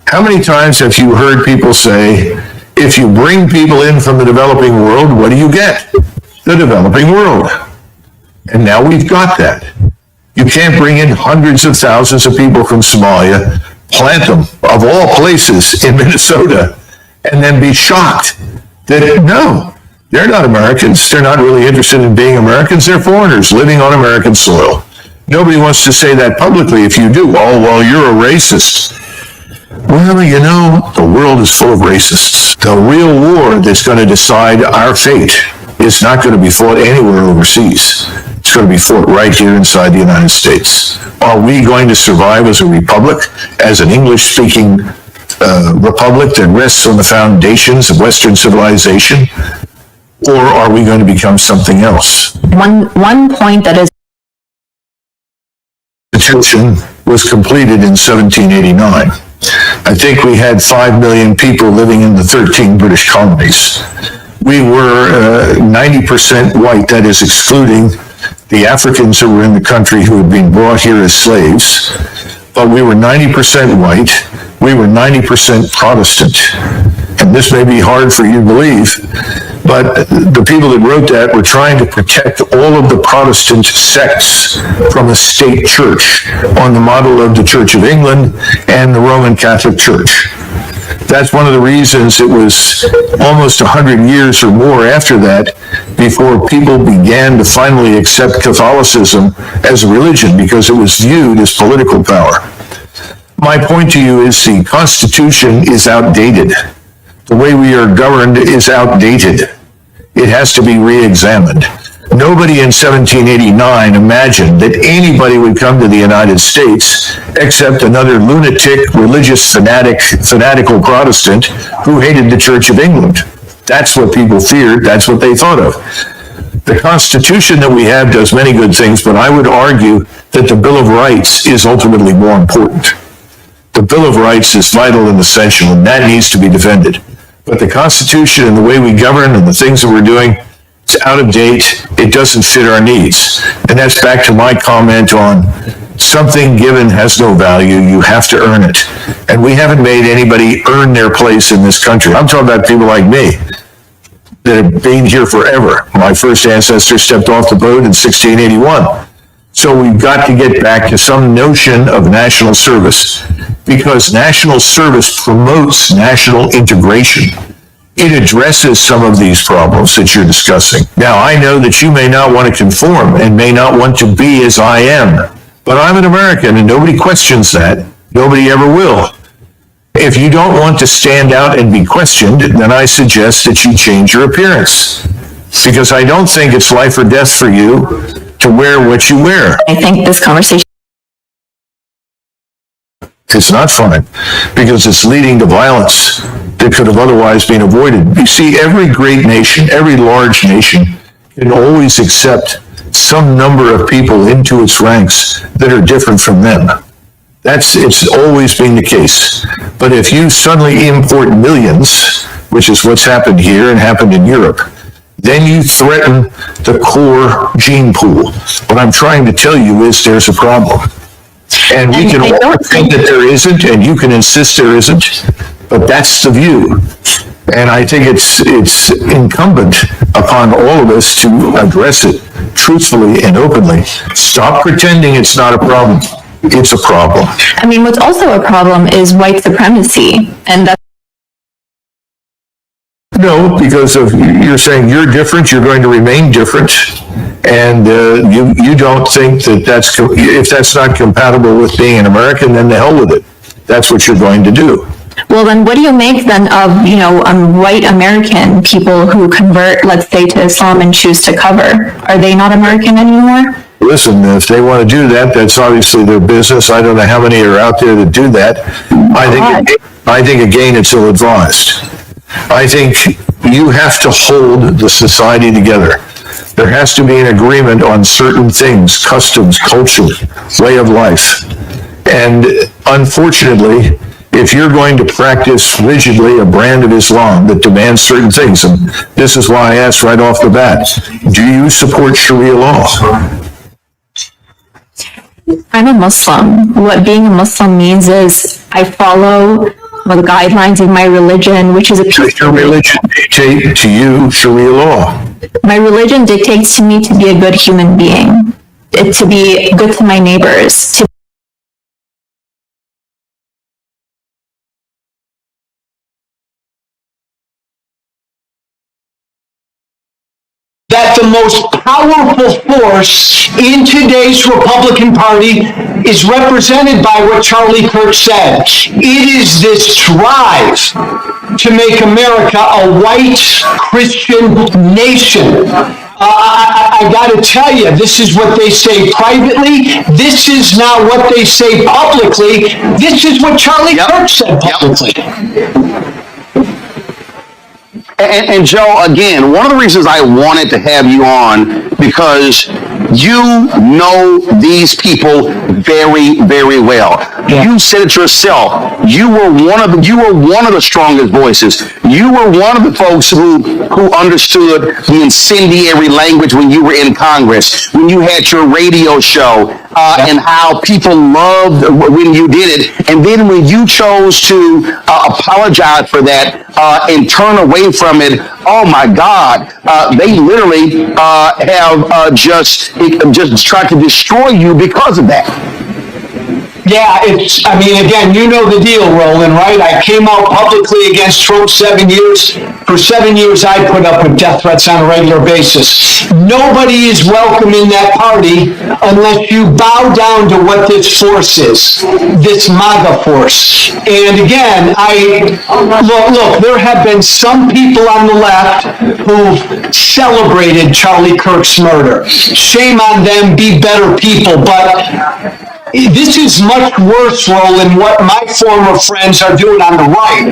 How many times have you heard people say, if you bring people in from the developing world, what do you get? The developing world. And now we've got that. You can't bring in hundreds of thousands of people from Somalia, plant them, of all places, in Minnesota, and then be shocked that, no, they're not Americans. They're not really interested in being Americans. They're foreigners living on American soil. Nobody wants to say that publicly. If you do, oh, well, you're a racist. Well, you know, the world is full of racists. The real war that's going to decide our fate is not going to be fought anywhere overseas. It's going to be fought right here inside the United States. Are we going to survive as a republic, as an English-speaking republic that rests on the foundations of Western civilization? Or are we going to become something else? One point that is Constitution was completed in 1789. I think we had 5 million people living in the 13 British colonies. We were 90% white, that is excluding the Africans who were in the country who had been brought here as slaves. But we were 90% white. We were 90% Protestant. And this may be hard for you to believe, but the people that wrote that were trying to protect all of the Protestant sects from a state church on the model of the Church of England and the Roman Catholic Church. That's one of the reasons it was almost 100 years or more after that before people began to finally accept Catholicism as a religion, because it was viewed as political power. My point to you is the Constitution is outdated. The way we are governed is outdated. It has to be re-examined. Nobody in 1789 imagined that anybody would come to the United States except another lunatic, religious fanatical Protestant who hated the Church of England. That's what people feared. That's what they thought of. The Constitution that we have does many good things, but I would argue that the Bill of Rights is ultimately more important. The Bill of Rights is vital and essential, and that needs to be defended. But the Constitution and the way we govern and the things that we're doing, it's out of date. It doesn't fit our needs. And that's back to my comment on something given has no value. You have to earn it. And we haven't made anybody earn their place in this country. I'm talking about people like me that have been here forever. My first ancestor stepped off the boat in 1681. So we've got to get back to some notion of national service, because national service promotes national integration. It addresses some of these problems that you're discussing. Now, I know that you may not want to conform and may not want to be as I am, but I'm an American and nobody questions that. Nobody ever will. If you don't want to stand out and be questioned, then I suggest that you change your appearance, because I don't think it's life or death for you to wear what you wear. I think this conversation It's not fun, because it's leading to violence that could have otherwise been avoided. You see, every great nation, every large nation can always accept some number of people into its ranks that are different from them. It's always been the case. But if you suddenly import millions, which is what's happened here and happened in Europe, then you threaten the core gene pool. What I'm trying to tell you is there's a problem. And we can all think that there isn't, and you can insist there isn't, but that's the view. And I think it's incumbent upon all of us to address it truthfully and openly. Stop pretending it's not a problem. It's a problem. I mean, what's also a problem is white supremacy, and that's No, because of you're saying you're different, you're going to remain different, and you don't think that if that's not compatible with being an American, then the hell with it. That's what you're going to do. well, then what do you make then of, white American people who convert, let's say, to Islam and choose to cover? Are they not American anymore? Listen, if they want to do that, that's obviously their business. I don't know how many are out there that do that. I think again, it's ill-advised. I think you have to hold the society together. There has to be an agreement on certain things, customs, culture, way of life. And unfortunately, if you're going to practice rigidly a brand of Islam that demands certain things, and this is why I asked right off the bat, do you support Sharia law? I'm a Muslim. What being a Muslim means is I follow the guidelines of my religion, which is a Does your religion dictate to you Sharia law? My religion dictates to me to be a good human being, to be good to my neighbors, that the most powerful force in today's Republican Party is represented by what Charlie Kirk said. It is this drive to make America a white Christian nation. I got to tell you, this is what they say privately. This is not what they say publicly. This is what Charlie Kirk said publicly. And Joe, again, one of the reasons I wanted to have you on, because you know these people very, very well. Yeah. You said it yourself. You were one of the strongest voices. You were one of the folks who understood the incendiary language when you were in Congress, when you had your radio show, and how people loved when you did it. And then when you chose to apologize for that and turn away from it, oh my God, they literally have just tried to destroy you because of that. Yeah, again, you know the deal, Roland, right? I came out publicly against Trump 7 years. For 7 years, I put up with death threats on a regular basis. Nobody is welcome in that party unless you bow down to what this force is, this MAGA force. And again, look, there have been some people on the left who've celebrated Charlie Kirk's murder. Shame on them, be better people, but this is much worse, Roland, what my former friends are doing on the right,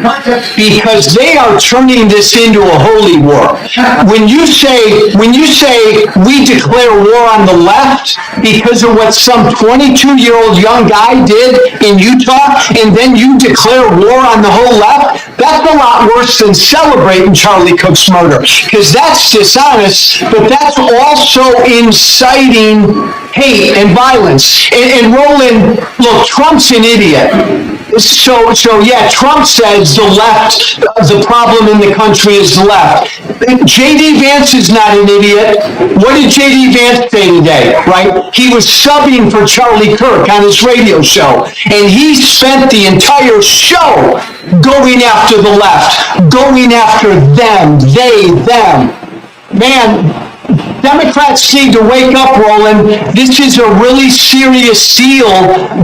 because they are turning this into a holy war. When you say we declare war on the left because of what some 22-year-old young guy did in Utah, and then you declare war on the whole left, that's a lot worse than celebrating Charlie Kirk's murder, because that's dishonest, but that's also inciting hate and violence. And Roland, look, Trump's an idiot. So yeah, Trump says the left, the problem in the country is the left. J.D. Vance is not an idiot. What did J.D. Vance say today, right? He was subbing for Charlie Kirk on his radio show, and he spent the entire show going after the left, going after them, they, them. Man, Democrats need to wake up, Roland. This is a really serious deal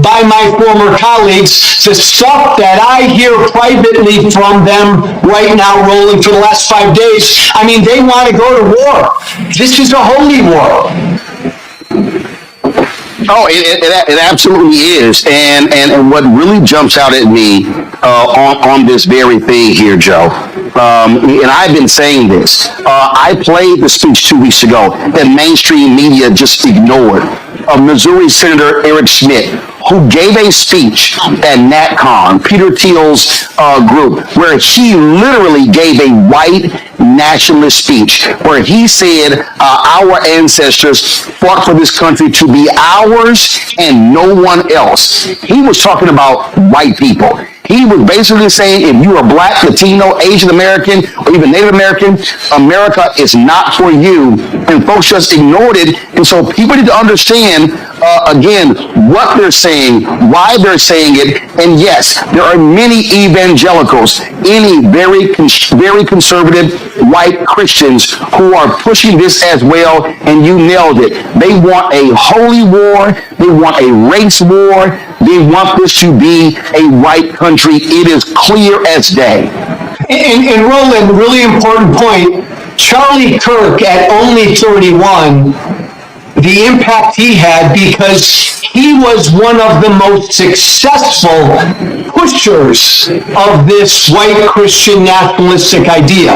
by my former colleagues. The stuff that I hear privately from them right now, Roland, for the last 5 days, I mean, they want to go to war. This is a holy war. Oh, it absolutely is. And what really jumps out at me on this very thing here, Joe, and I've been saying this, I played the speech 2 weeks ago that mainstream media just ignored, of Missouri Senator Eric Schmidt, who gave a speech at NatCon, Peter Thiel's group, where he literally gave a white nationalist speech, where he said our ancestors fought for this country to be ours and no one else. He was talking about white people. He was basically saying if you are Black, Latino, Asian American, or even Native American, America is not for you. And folks just ignored it. And so people need to understand, again, what they're saying, why they're saying it. And yes, there are many evangelicals, any very conservative white Christians who are pushing this as well, and you nailed it. They want a holy war. They want a race war. They want this to be a white country. It is clear as day. And Roland, really important point, Charlie Kirk at only 31, the impact he had because he was one of the most successful pushers of this white Christian nationalistic idea.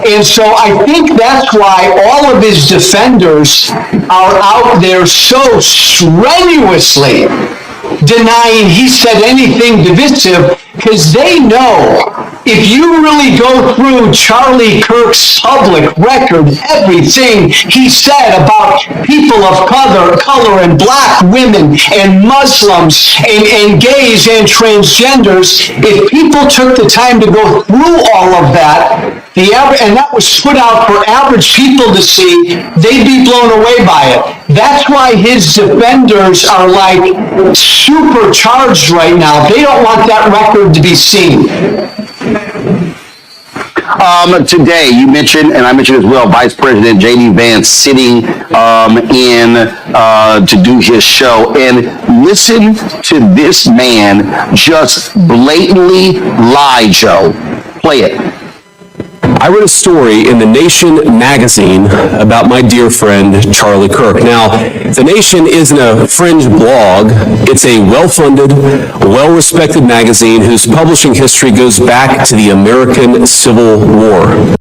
And so I think that's why all of his defenders are out there so strenuously denying he said anything divisive, because they know if you really go through Charlie Kirk's public record, everything he said about people of color and Black women and Muslims and gays and transgenders, if people took the time to go through all of that, and that was put out for average people to see, they'd be blown away by it. That's why his defenders are like supercharged right now. They don't want that record to be seen. Today, you mentioned, and I mentioned as well, Vice President J.D. Vance sitting in to do his show. And listen to this man just blatantly lie, Joe. Play it. I read a story in The Nation magazine about my dear friend, Charlie Kirk. Now, The Nation isn't a fringe blog. It's a well-funded, well-respected magazine whose publishing history goes back to the American Civil War.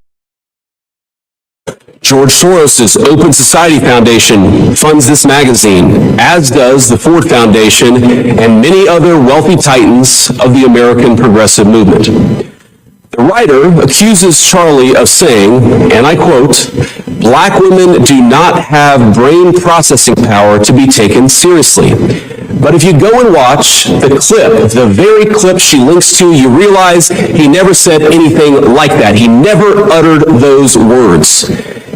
George Soros' Open Society Foundation funds this magazine, as does the Ford Foundation and many other wealthy titans of the American progressive movement. The writer accuses Charlie of saying, and I quote, "Black women do not have brain processing power to be taken seriously." But if you go and watch the clip, the very clip she links to, you realize he never said anything like that. He never uttered those words.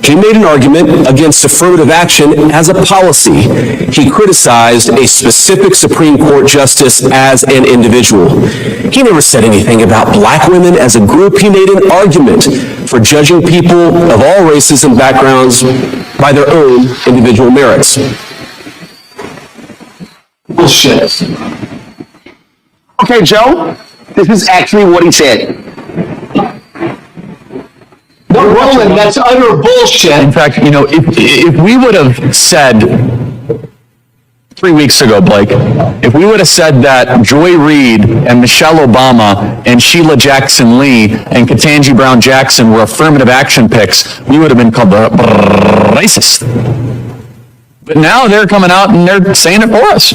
He made an argument against affirmative action as a policy. He criticized a specific Supreme Court justice as an individual. He never said anything about Black women as a group. He made an argument for judging people of all races and backgrounds by their own individual merits. Bullshit. Okay, Joe, this is actually what he said. No, Roland, that's utter bullshit. In fact, if we would have said 3 weeks ago, Blake, if we would have said that Joy Reid and Michelle Obama and Sheila Jackson Lee and Ketanji Brown Jackson were affirmative action picks, we would have been called racist. But now they're coming out and they're saying it for us.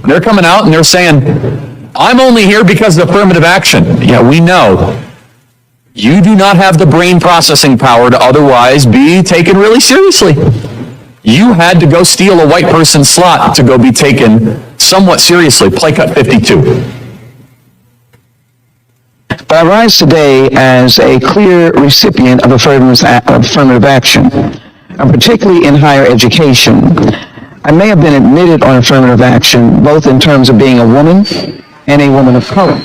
They're coming out and they're saying, I'm only here because of affirmative action. Yeah, we know. You do not have the brain processing power to otherwise be taken really seriously. You had to go steal a white person's slot to go be taken somewhat seriously. Play cut 52. But I rise today as a clear recipient of affirmative action, particularly in higher education. I may have been admitted on affirmative action, both in terms of being a woman and a woman of color.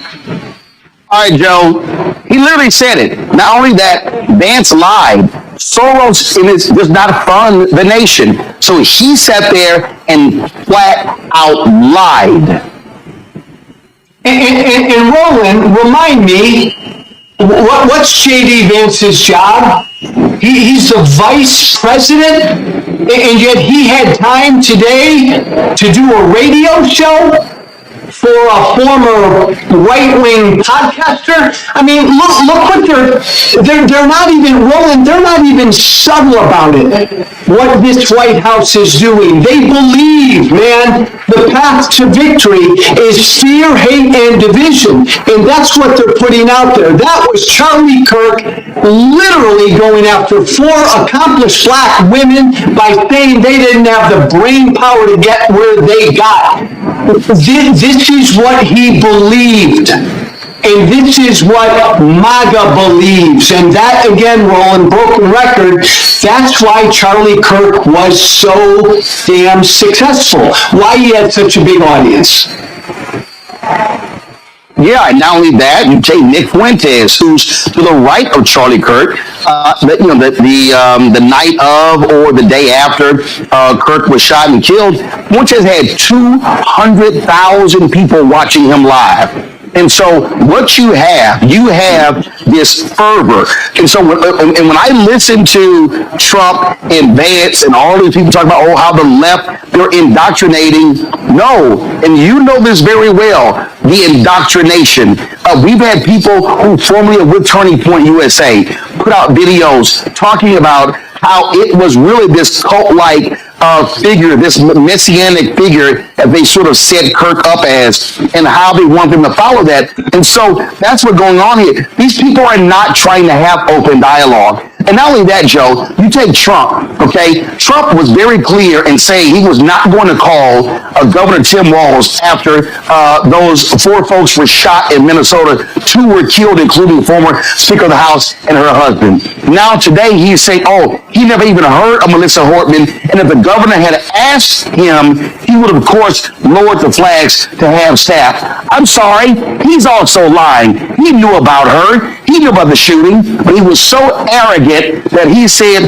All right, Joe, he literally said it. Not only that, Vance lied. Soros does not fund the nation. So he sat there and flat out lied. And Roland, remind me, what's J.D. Vance's job? He's the vice president, and yet he had time today to do a radio show for a former right-wing podcaster. I mean, look what they're not even, Roland, they're not even subtle about it, what this White House is doing. They believe, man, the path to victory is fear, hate, and division. And that's what they're putting out there. That was Charlie Kirk literally going after 4 accomplished Black women by saying they didn't have the brain power to get where they got. This is what he believed. And this is what MAGA believes. And that, again, Roland, broken record, that's why Charlie Kirk was so damn successful. Why he had such a big audience. Yeah, and not only that, you take Nick Fuentes, who's to the right of Charlie Kirk. The night of or the day after Kirk was shot and killed, Fuentes had 200,000 people watching him live. And so what you have this fervor. And so when I listen to Trump and Vance and all these people talk about, how the left, they're indoctrinating. No, and you know this very well, the indoctrination. We've had people who formerly are with Turning Point USA put out videos talking about how it was really this cult-like figure, this messianic figure that they sort of set Kirk up as, and how they want them to follow that. And so that's what's going on here. These people are not trying to have open dialogue. And not only that, Joe, you take Trump, okay? Trump was very clear in saying he was not going to call Governor Tim Walz after those 4 folks were shot in Minnesota. 2 were killed, including former Speaker of the House and her husband. Now today he's saying, he never even heard of Melissa Hortman, and if the governor had asked him, he would have, of course, lowered the flags to have staff. I'm sorry, he's also lying. He knew about her. He knew about the shooting, but he was so arrogant that he said,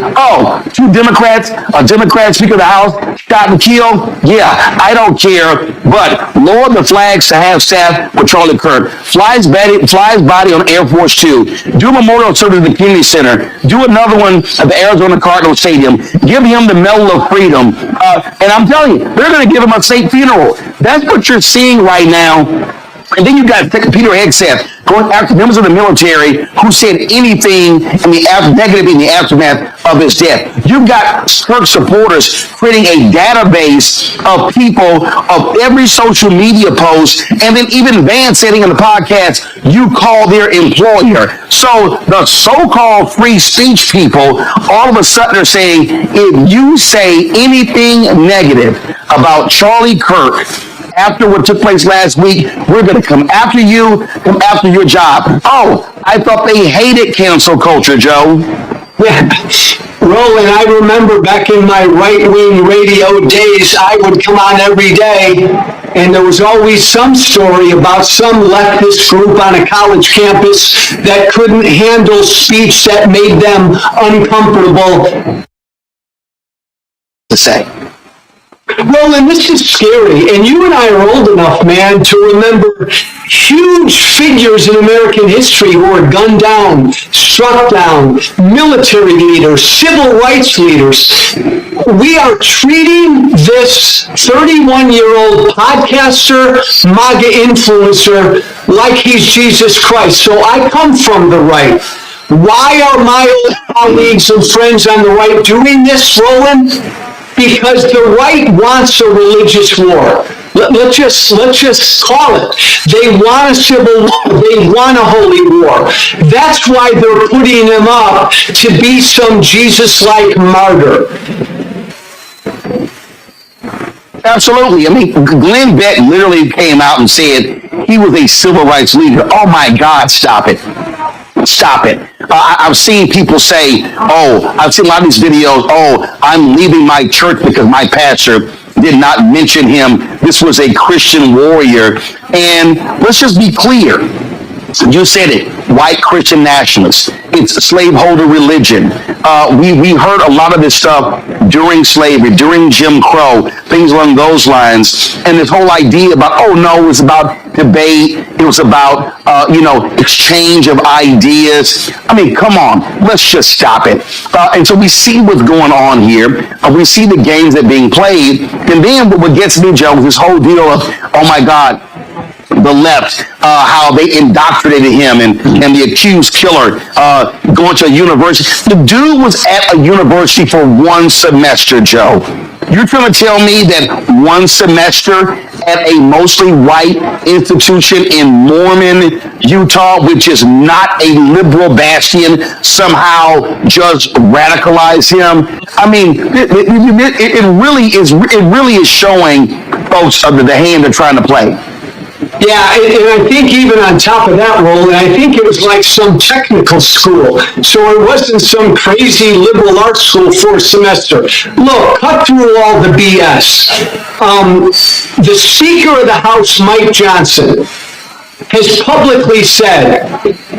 2 Democrats, a Democrat Speaker of the House, shot and killed. Yeah, I don't care, but lower the flags to have staff with Charlie Kirk. Flies body on Air Force 2. Do a memorial service at the Kennedy Center. Do another one at the Arizona Cardinals Stadium. Give him the Medal of Freedom. And I'm telling you, they're going to give him a state funeral. That's what you're seeing right now. And then you got Peter Hegseth going after members of the military who said anything negative in the aftermath of his death. You've got Kirk supporters creating a database of people of every social media post, and then even Vance saying in the podcast, you call their employer. So the so-called free speech people all of a sudden are saying, if you say anything negative about Charlie Kirk, after what took place last week, we're going to come after you, come after your job. I thought they hated cancel culture, Joe. Yeah. Roland, I remember back in my right-wing radio days, I would come on every day, and there was always some story about some leftist group on a college campus that couldn't handle speech that made them uncomfortable to say. Roland, this is scary, and you and I are old enough, man, to remember huge figures in American history who were gunned down, struck down, military leaders, civil rights leaders. We are treating this 31-year-old podcaster, MAGA influencer, like he's Jesus Christ. So I come from the right. Why are my old colleagues and friends on the right doing this, Roland? Because the right wants a religious war. Let's just call it. They want a civil war. They want a holy war. That's why they're putting him up to be some Jesus-like martyr. Absolutely. I mean, Glenn Beck literally came out and said he was a civil rights leader. Oh my God, stop it. Stop it. I've seen people say, I've seen a lot of these videos, I'm leaving my church because my pastor did not mention him. This was a Christian warrior. And let's just be clear. You said it, white Christian nationalists. It's slaveholder religion. We heard a lot of this stuff during slavery, during Jim Crow, things along those lines. And this whole idea about, it was about debate. It was about, exchange of ideas. I mean, come on, let's just stop it. And so we see what's going on here. We see the games that are being played. And then what gets me, Joe, is this whole deal of, oh my God, the left, how they indoctrinated him and the accused killer going to a university. The dude was at a university for 1 semester, Joe. You're trying to tell me that 1 semester at a mostly white institution in Mormon, Utah, which is not a liberal bastion, somehow just radicalize him? I mean, it really is showing folks the hand they're trying to play. Yeah, and I think even on top of that, Roland, I think it was like some technical school. So it wasn't some crazy liberal arts school for a semester. Look, cut through all the BS. The Speaker of the House, Mike Johnson, has publicly said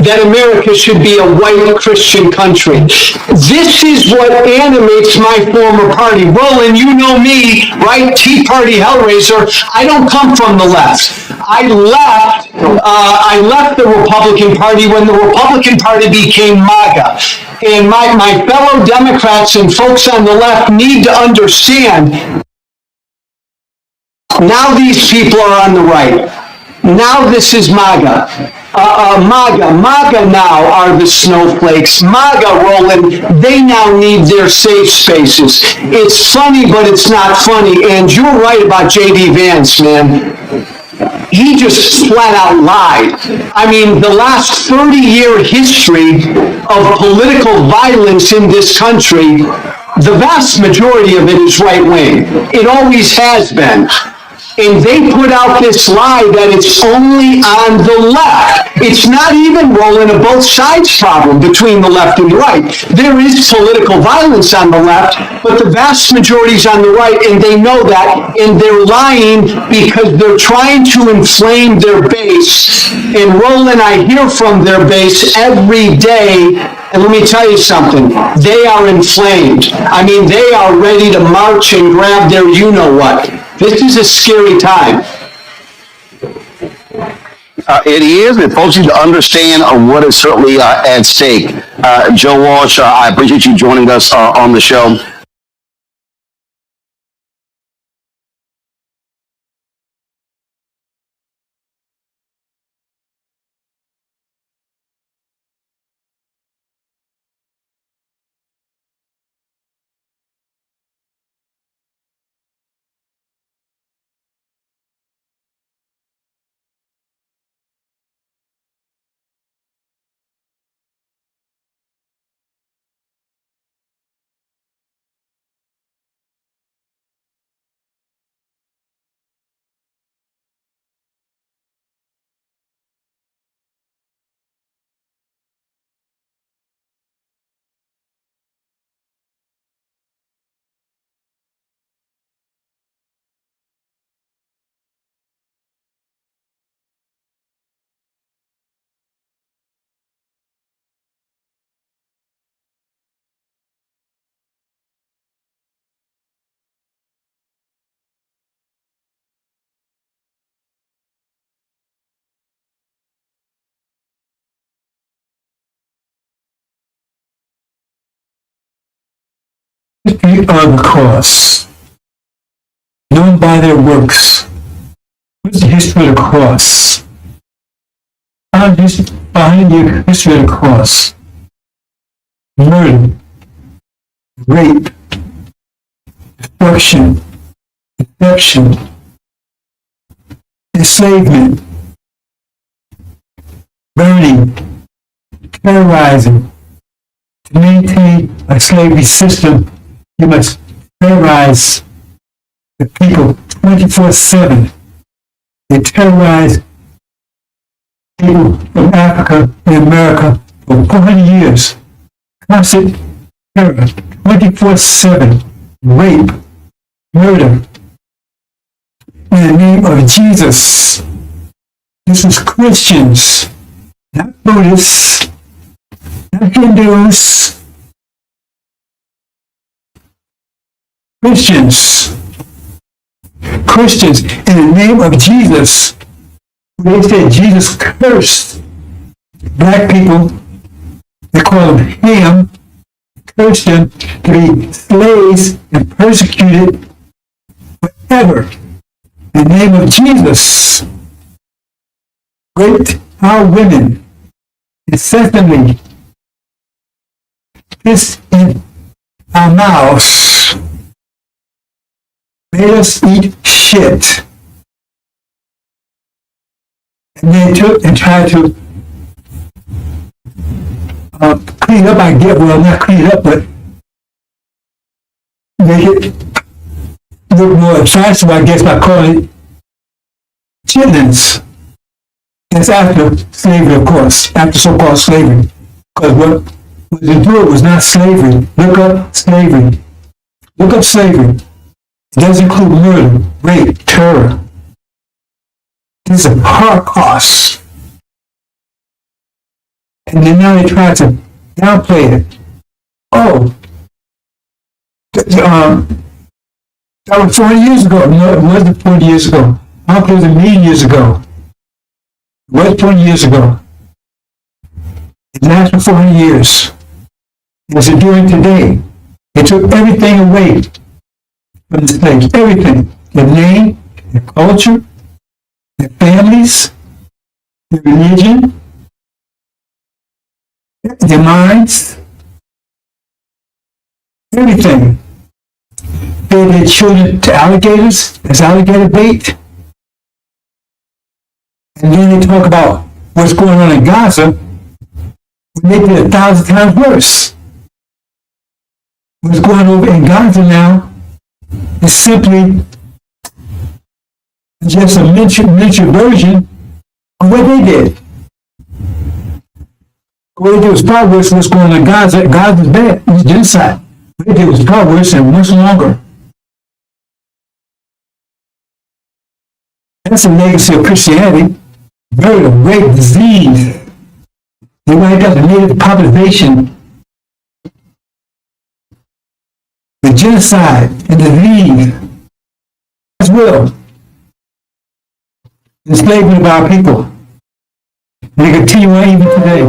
that America should be a white Christian country. This is what animates my former party. Roland, you know me, right? Tea Party Hellraiser. I don't come from the left. I left the Republican Party when the Republican Party became MAGA. And my fellow Democrats and folks on the left need to understand, now these people are on the right. Now this is MAGA. MAGA now are the snowflakes. MAGA, Roland, they now need their safe spaces. It's funny, but it's not funny. And you're right about J.D. Vance, man. He just flat out lied. I mean, the last 30-year history of political violence in this country, the vast majority of it is right-wing. It always has been. And they put out this lie that it's only on the left. It's not even, Roland, a both sides problem between the left and the right. There is political violence on the left, but the vast majority is on the right, and they know that, and they're lying because they're trying to inflame their base. And Roland, I hear from their base every day, and let me tell you something, they are inflamed. I mean, they are ready to march and grab their you-know-what. This is a scary time. It is, and folks need to understand what is certainly at stake. Joe Walsh, I appreciate you joining us on the show. History of the cross, known by their works. What's the history of the cross? Behind the history of the cross: murder, rape, destruction, deception, enslavement, burning, terrorizing. To maintain a slavery system, you must terrorize the people 24/7. They terrorize people from Africa and America for 400 years. Constant terror, 24/7, rape, murder. In the name of Jesus. This is Christians, not Buddhists, not Hindus. Christians, in the name of Jesus. They said Jesus cursed black people. They call them Ham, cursed them to be slaves and persecuted forever. In the name of Jesus, raped our women incessantly, pissed in our mouths, made us eat shit. And they took and tried to clean up, not clean it up, but make it look more attractive, I guess, by calling it chitlins. That's after slavery, of course, after so-called slavery. Because what they do was not slavery. Look up slavery. Look up slavery. It does include murder, rape, terror. This is a Holocaust. And then now they try to downplay it. Oh, that was 40 years ago. No, it wasn't 40 years ago. How close to me years ago? It was 20 years ago. It lasted for 400 years. As they're doing today. They took everything away from the slaves. Everything. Their name, their culture, their families, their religion, their minds, everything. Fed their children to alligators as alligator bait. And then they talk about what's going on in Gaza when they did 1,000 times worse. What's going on in Gaza now is simply just a miniature version of what they did. What they did was far worse than what's going on in Gaza. Gaza's bad. It's genocide. What they did was far worse and much longer. That's the legacy of Christianity. Murder, rape, disease. They wiped out the native population. The genocide and disease as well. Enslavement of our people. And they continue on even today.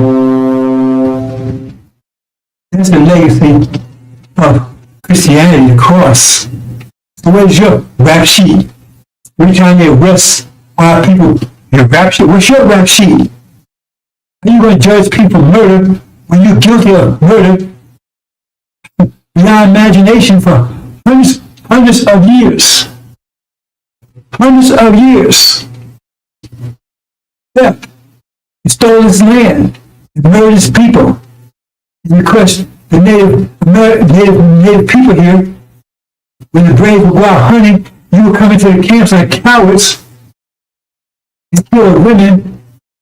That's the legacy of Christianity, the cross. So where's your rap sheet? We're trying to arrest our people. Your rap sheet. What's your rap sheet? Are you going to judge people murder when you're guilty of murder beyond imagination for hundreds of years? Hundreds of years. Yeah. You stole his land. You murdered his people. And you crushed the native people here. When the braves would go out hunting, you would come into the camps like cowards and kill women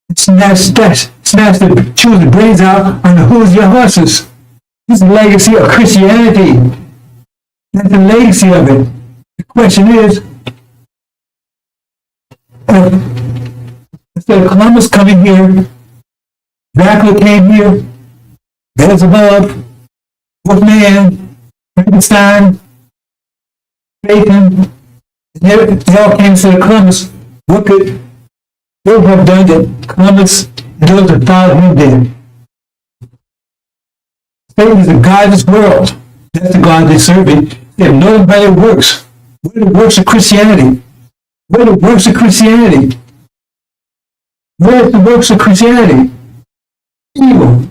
and snatch the children's brains out on the hooves of your horses. This is the legacy of Christianity. That's the legacy of it. The question is, instead of Columbus coming here, Dracula came here, Beelzebub, Wolfman, Frankenstein, Satan, they all came instead of Columbus. What could they have done that Columbus and those that followed him did? Satan is the God of this world. That's the God they serve. They have no by their works. What are the works of Christianity? What are the works of Christianity? What are the works of Christianity? Evil,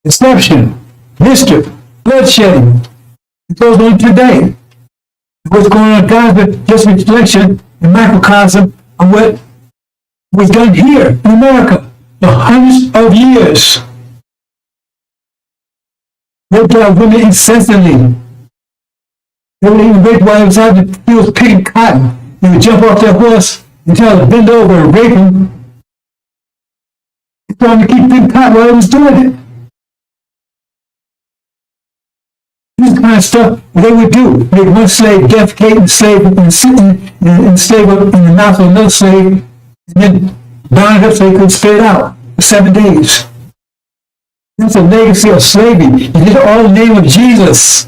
deception, mischief, bloodshedding. It goes on today. What's going on in Gaza, just a reflection and microcosm of what was done here in America for hundreds of years. Raped our women incessantly. They would even rape while they was out in the fields picking cotton. They would jump off their horse and tell them to bend over and rape them. They told them to keep picking cotton while they was doing it. This is the kind of stuff they would do. Make one slave defecate and slave and sit in slave up in the mouth of another slave, and then bound it up so they could spit it out for 7 days. That's a legacy of slavery. You did it all in the name of Jesus.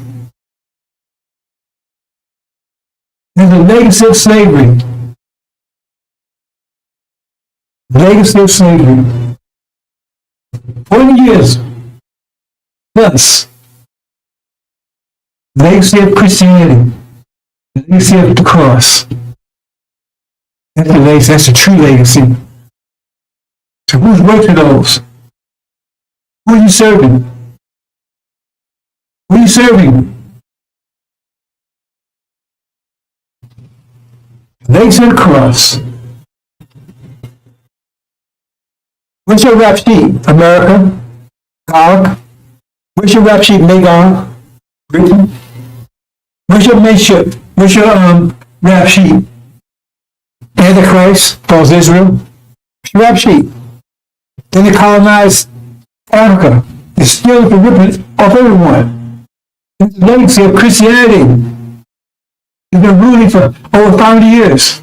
There's a legacy of slavery. Legacy of slavery. 40 years plus. Legacy of Christianity. Legacy of the cross. That's the legacy. That's the true legacy. So whose works are those? Who are you serving? Who are you serving? Legacy of the cross. What's your rap sheet? America? God? What's your rap sheet? Magog? Britain? What's your makeshift? What's your rap sheet? Antichrist? False Israel? rap sheet. Then they colonized Africa. They steal the ripping off everyone. It's the legacy of Christianity. It's been ruling for over 500 years.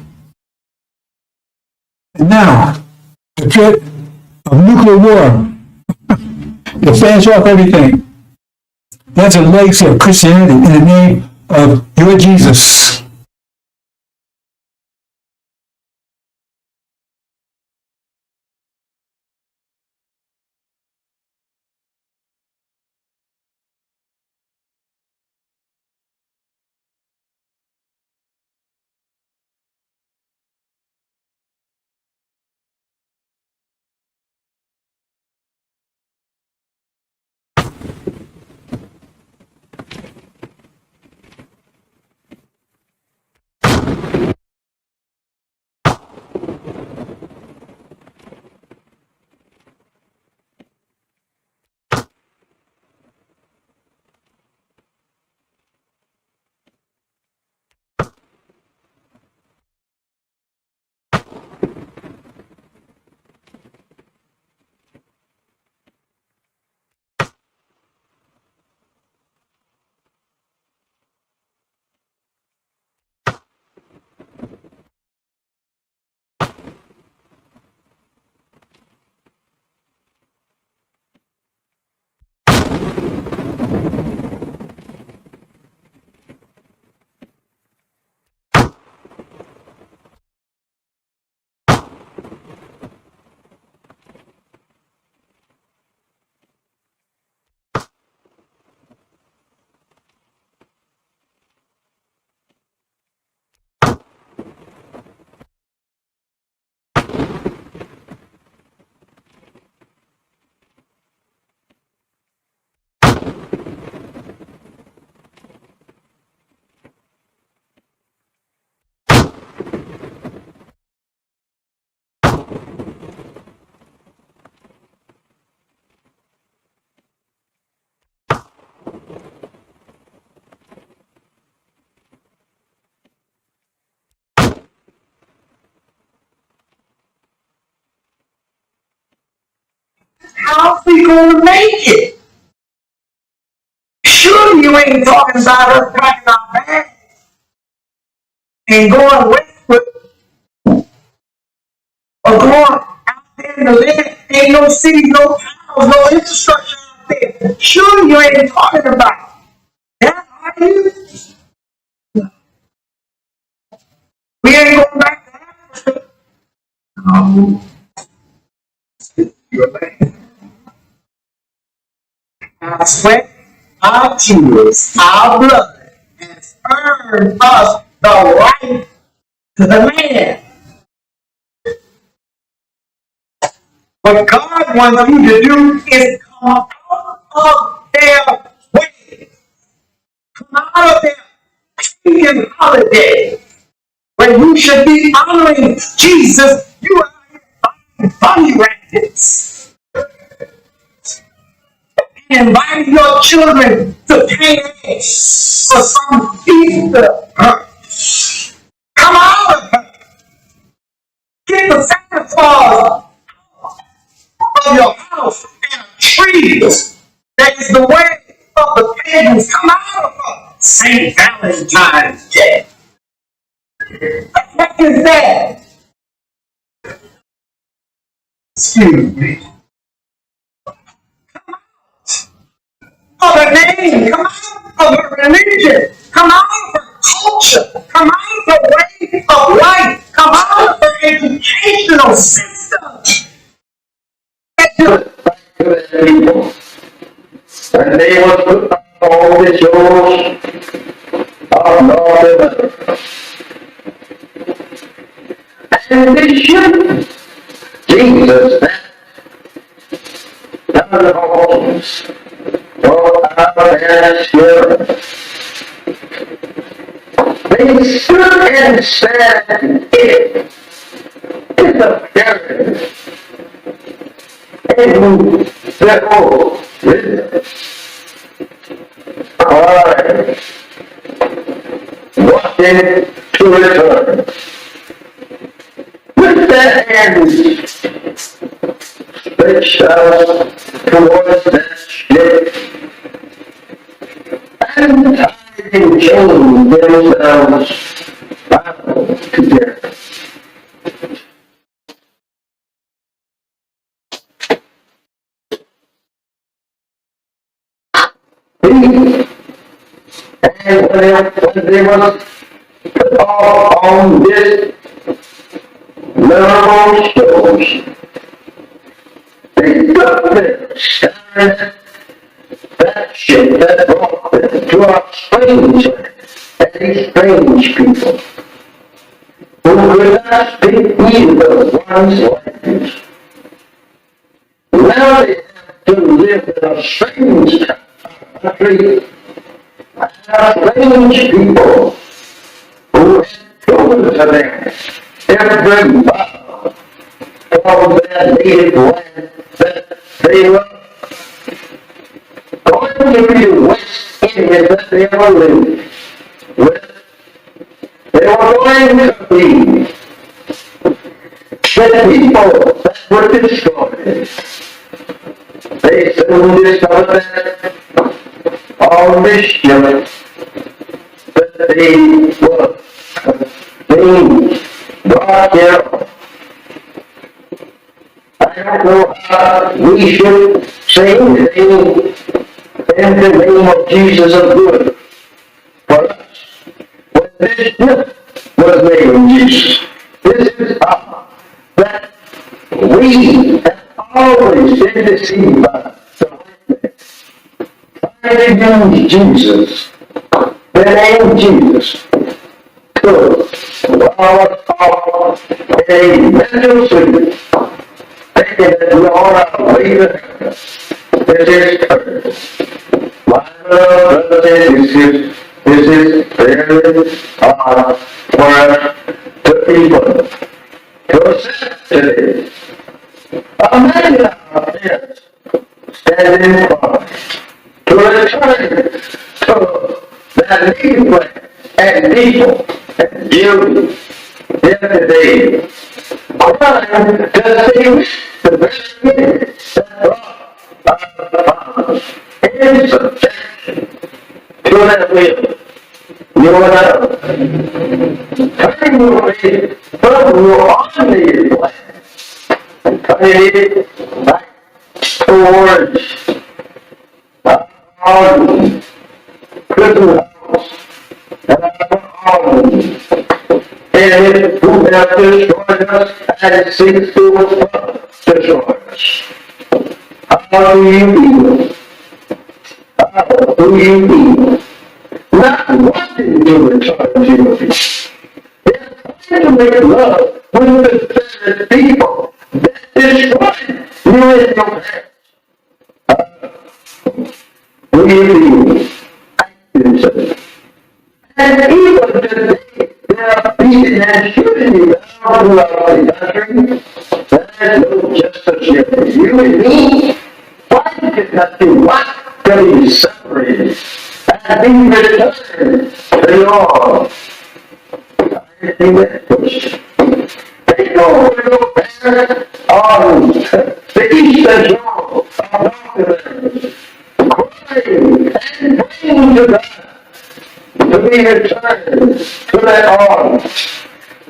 And now, the threat of nuclear war, to finish off everything. That's a legacy of Christianity in the name of your Jesus. How's we gonna make it? Surely you ain't talking about us packing our bags and going westward or going out there in the land. Ain't no cities, no towns, no infrastructure out there. Surely you ain't talking about that, are you? We ain't going back to Africa. No. Our sweat, our tears, our blood has earned us the right to the land. What God wants you to do is come out of their way. Come out of their pagan holiday. When you should be honoring Jesus, you are buying bunny rabbits. And inviting your children to pay eggs for some Easter. Come out of her. Get the Santa Claus of your house and a tree that is the way of the pagans. Come out of her. St. Valentine's Day. What the heck is that? Excuse me. Of her name, come out of her religion, come out of her culture, come out of her way of life, come out of her educational system. People, and they will put all the shows of Lord, and they should. Jesus, none of homes. They stood and said, it is a parent. And the old wisdom. I wanted to return. With their hands push us towards that ship. And tithing chain themselves bound together. And when they was put off on this level shows, they took them, scattered that ship that brought them to a strange and these strange people who could not speak either one's language. Now they have to live in a strange country, strange people who have chosen to them every bow from their native land that they were going to be the West Indies that they ever lived with. They were going to be the people that were destroyed. They soon discovered that on this ship that they were being brought here. I don't know how we should say anything in the name of Jesus of good for us. When this ship was made of Jesus, this is how that we have always been deceived by the white man. Trying to use Jesus, the name Jesus, to our a mental sleep, thinking that we are our way to heaven. This is church. My brothers and sisters, this is very hard for us to people to accept today. Imagine our parents standing in Christ to return to that native land and people and you yesterday. Trying to save the best minute that brought us in subjection to that will. You and I, turning away from your unneeded land and turning it back towards our prison house and our and who have destroyed us and seeks to destroy us. How do you feel? How do you feel? Not wanting to return to your peace. They're trying to make love with the very people that destroyed you and your parents. Do you feel? I do so. And even today, there are beating and shooting you down throughout the country. There's no justice here for you and me. Why did it not be what to be separated and be returned to the Lord? I think that question. They go where your parents on the eastern shore of North America, crying and praying to God to be returned to that arms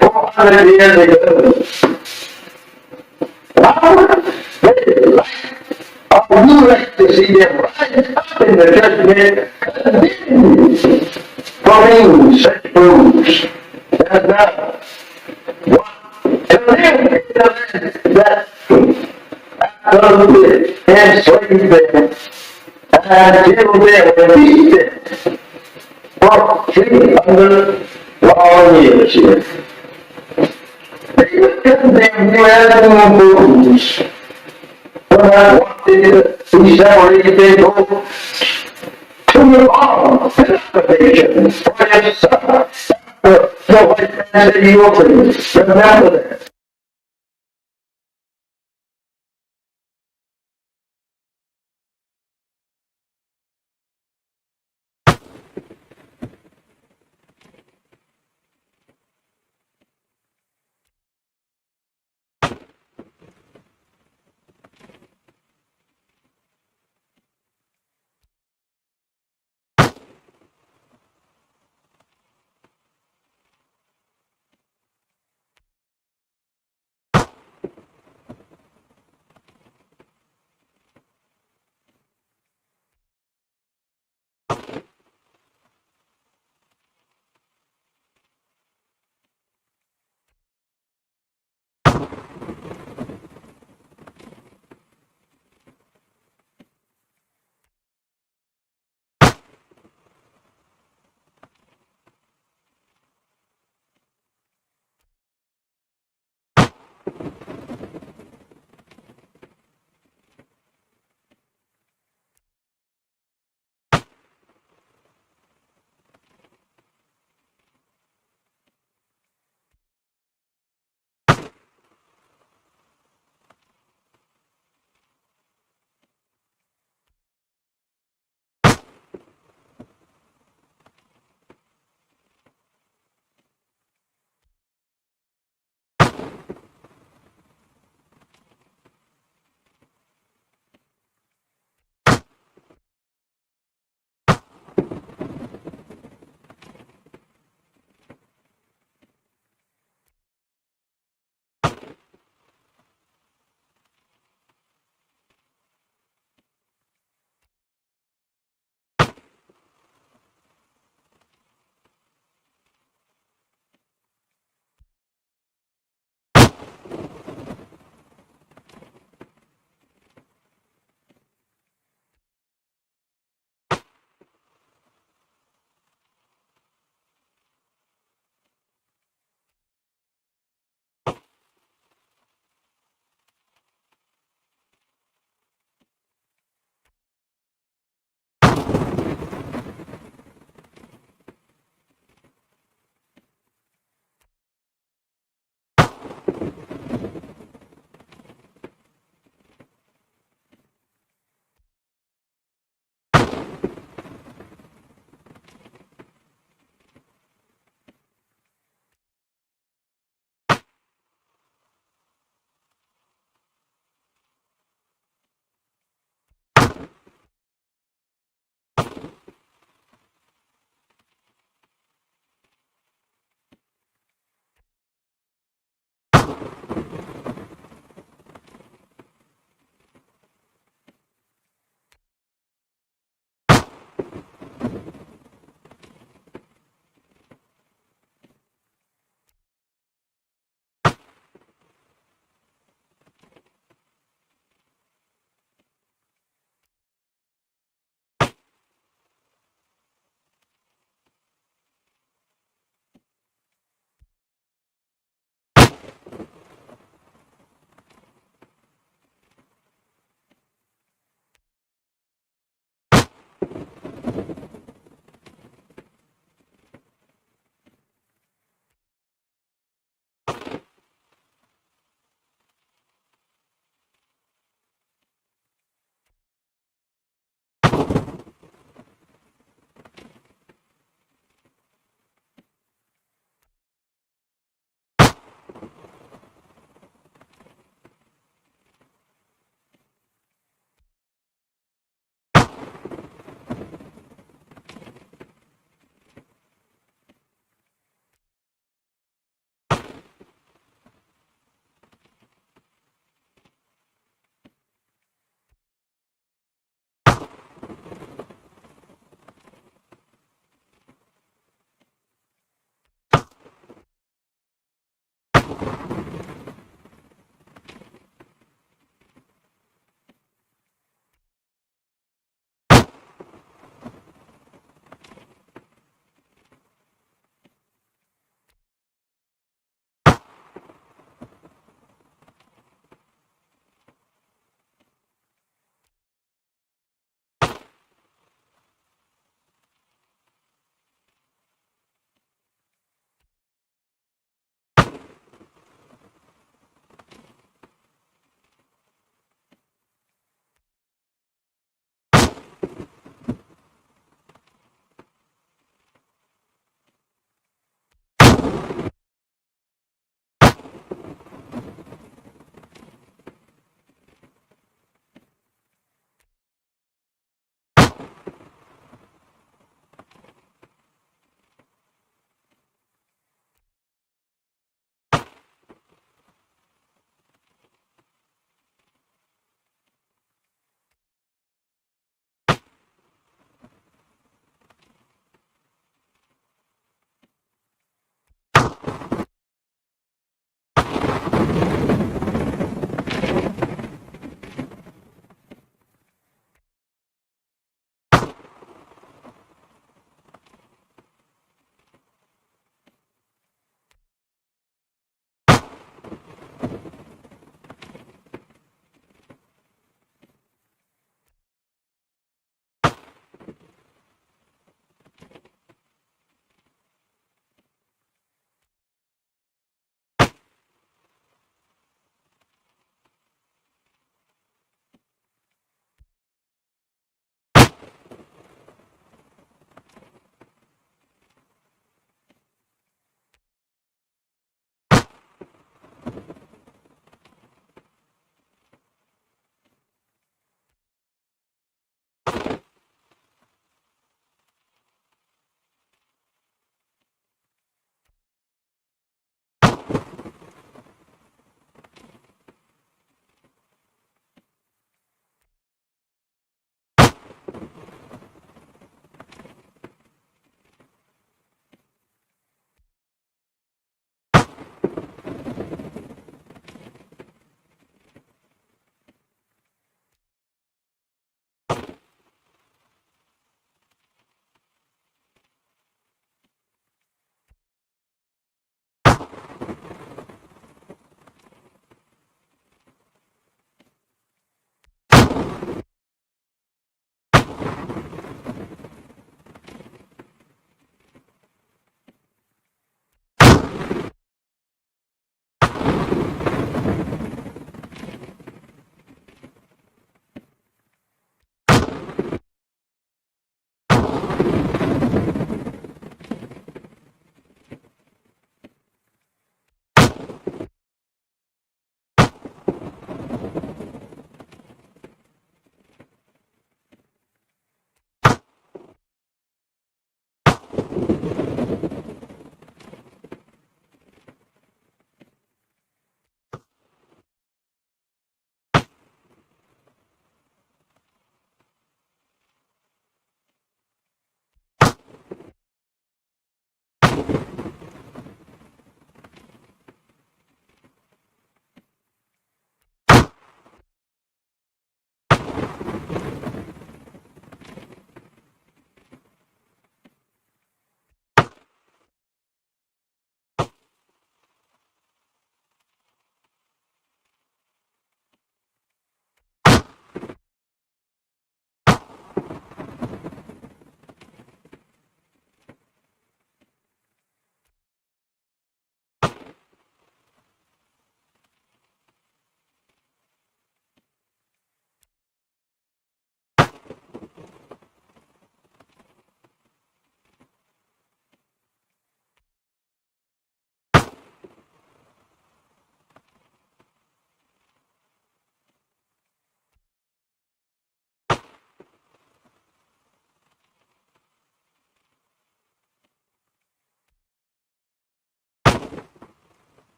400 years ago. Now, they you like to see them rise up in the judgment, condemned for being such fools. And now, to live in the land that absolutely enslaved them and killed them and beat them for 300 long years here. They would condemn you as fools. When I wanted to be separated, they go to your arm, purification for your son. The white man said you will free. Remember that.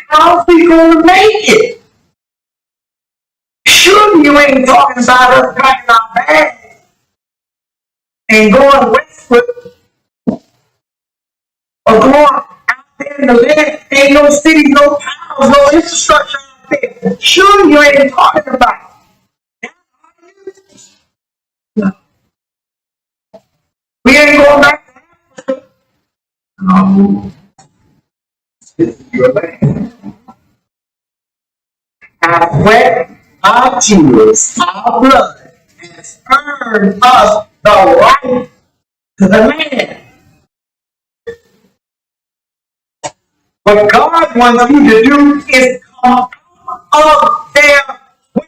How's we gonna make it? Sure, you ain't talking about us packing our bags and going westward or going out there in the land. Ain't no cities, no towns, no infrastructure out there. Sure, you ain't talking about. No. We ain't going back to Africa. No. This is your land. Our sweat, our tears, our blood has earned us the right to the land. What God wants you to do is come out of their way,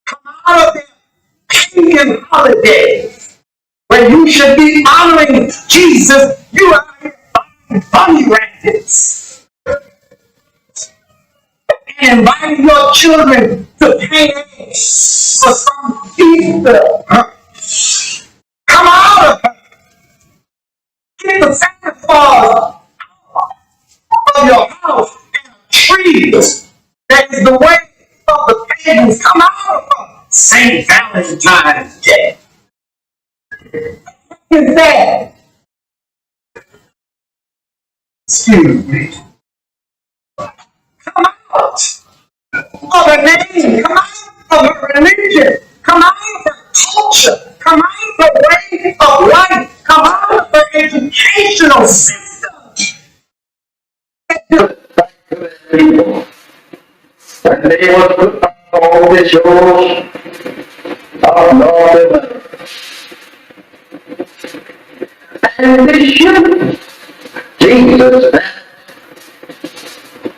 come out of their pagan holidays, where you should be honoring Jesus. You are buying bunny rackets and inviting your children to paint eggs for some Easter. Come out of her. Get the Santa Claus of your house and trees. That is the way of the pagans. Come out of her. St. Valentine's Day. Is that? Excuse me. Come out of her name. Come out of her religion. Come out of her culture. Come out of her way of life. Come out of her educational system. People. And they will put up all the shows of Lord. And they should. Jesus,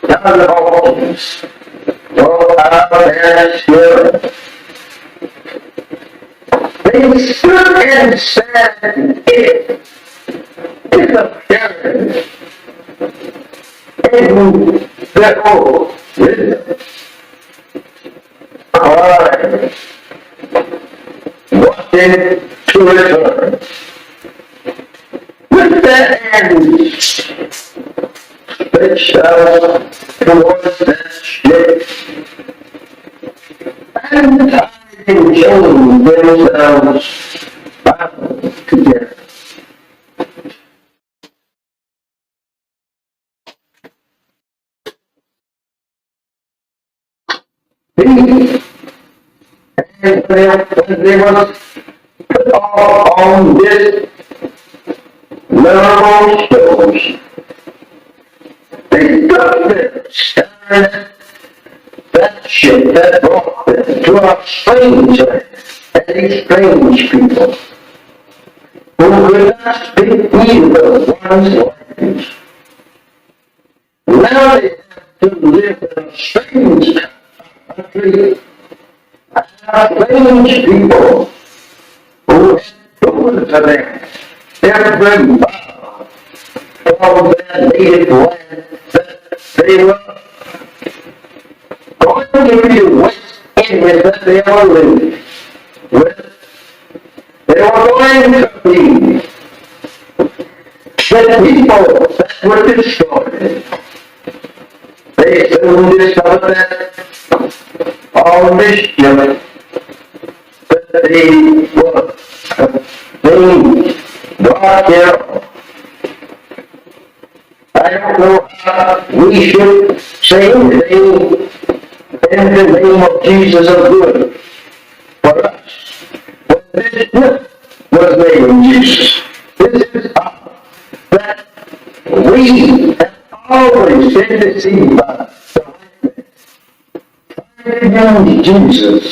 none of all things. No power and skill. They stood and said, it is a parent. And that old wisdom. I wanted to return. With that hand stretched out towards that ship, and time showed themselves bound together. And when they was put all on this literal shows, they stood there staring at that ship that brought them to a strange land, and these strange people who could not speak either one's language. Now they have to live in a strange country, strange people who had proven to them every vow from their native land that they were going to be west Indians that they were living with. They were going to be the people that were destroyed. They soon discovered that all mischief that they were being brought here. I don't know how we should say anything in the name of Jesus of good for us. But this was named Jesus. This is that we have always been deceived by the name Jesus.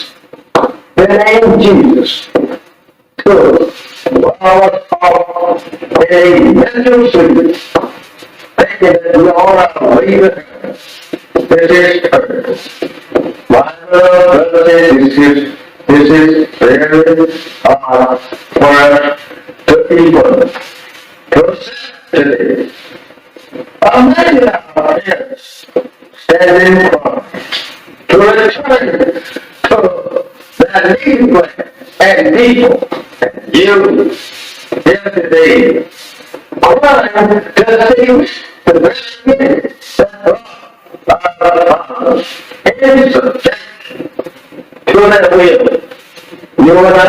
The name Jesus to our a mental sleep, thinking that we all have to leave it. This is earth. My brothers, this is very hard for us to people to sit today. Imagine our parents standing in front to return to that native land and people and you here today. Crying to see the best minute that brought in subjection to that will. You and I,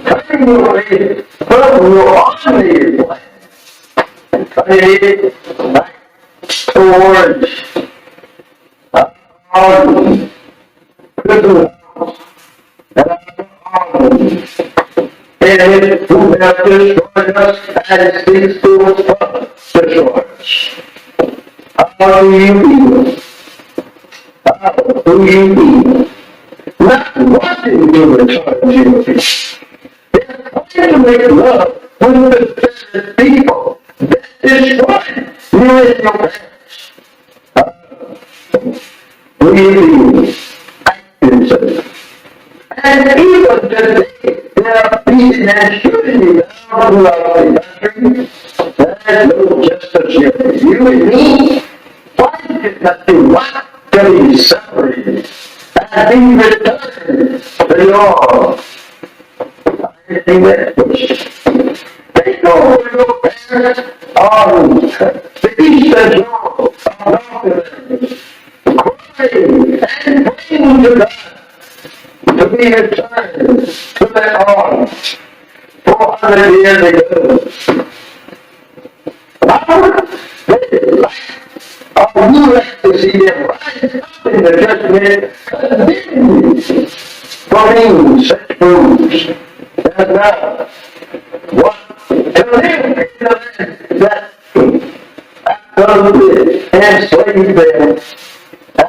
turning away from your ordinary life and turning back towards our good house and our and who have destroyed us and seeks to destroy us. How do you feel? How do you feel? Not wanting to return to your peace. They're trying to make love with the people that destroy you and your parents. Do you feel? Acting and even today, there are beating and shooting you down throughout the country. There's no justice here for you and me. Why did you not do what? anything that they go where your parents are. The Easter Joe, crying and praying to God to be returned to their arms 400 years ago. You like to see them rise up in the judgment, condemned for being such fools. And now, what to live in the land that absolutely enslaved them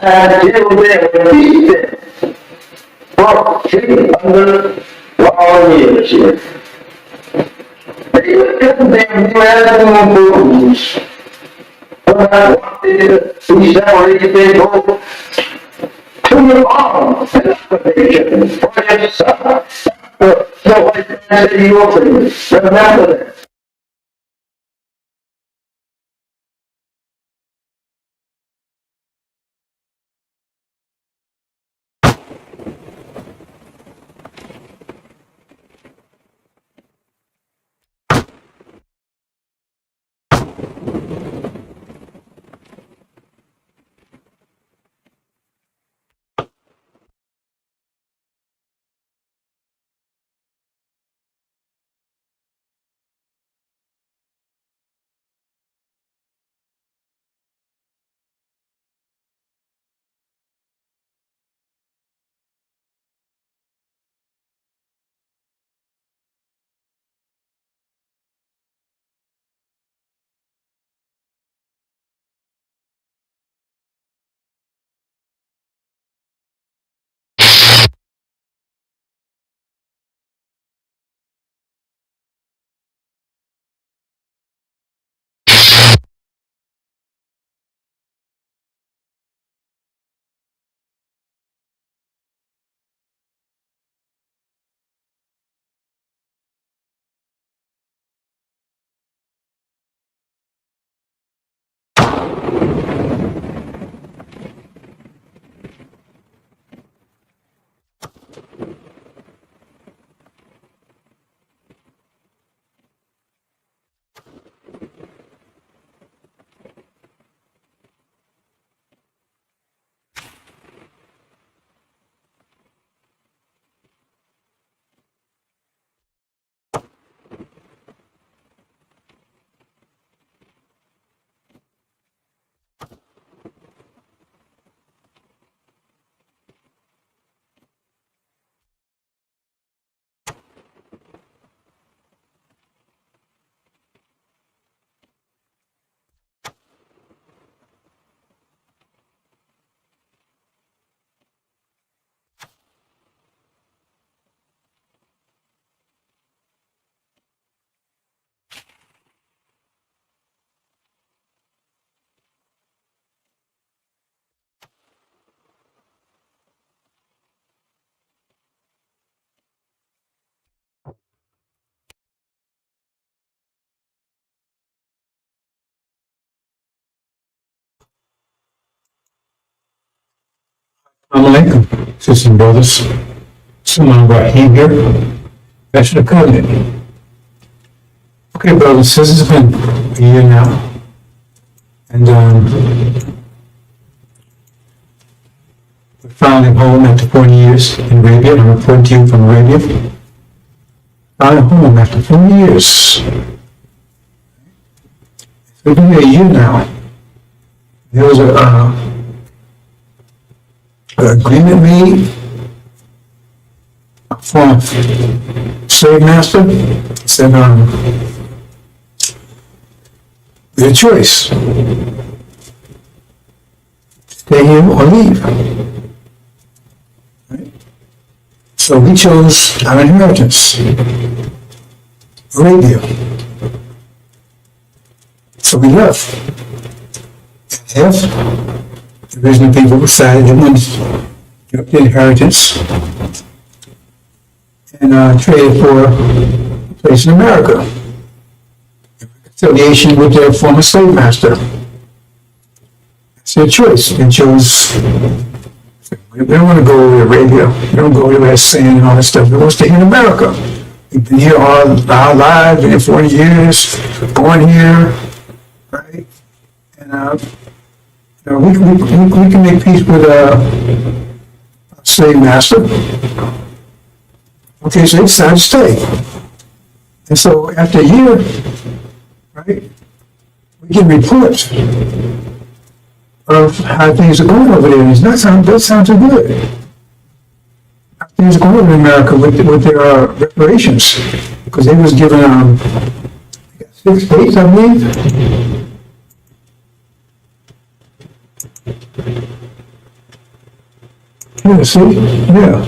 and killed them and beat them for 300 long years. They would condemn you as fools. When I walked into these salaries, they go to your arm and application for your son. So I said you open. Remember that. Alaikum, sisters and brothers. Someone brought him here. That should have covered it. Okay, brothers, this has been a year now. And we're finally home after 40 years in Arabia. I'm reporting to you from Arabia. Finally home after 40 years. So it's been a year now. There was an agreement made from a slave master. Said, your choice. Stay here or leave. Right? So we chose our inheritance. Arabia. So we left. If the original people decided they wanted to give up the inheritance and trade for a place in America. Affiliation with their former slave master. It's their choice. They chose, we don't want to go over to Arabia. We don't go over there sand and all that stuff. We want to stay in America. We've been here all our lives, been here 40 years, born here, right? And we can make peace with a slave master. Okay, so they decided to stay. And so after a year, right, we get reports of how things are going over there. And it's not sound too good. How things are going over in America with their reparations. Because they was given 6 states, I believe. Yeah, see? Yeah.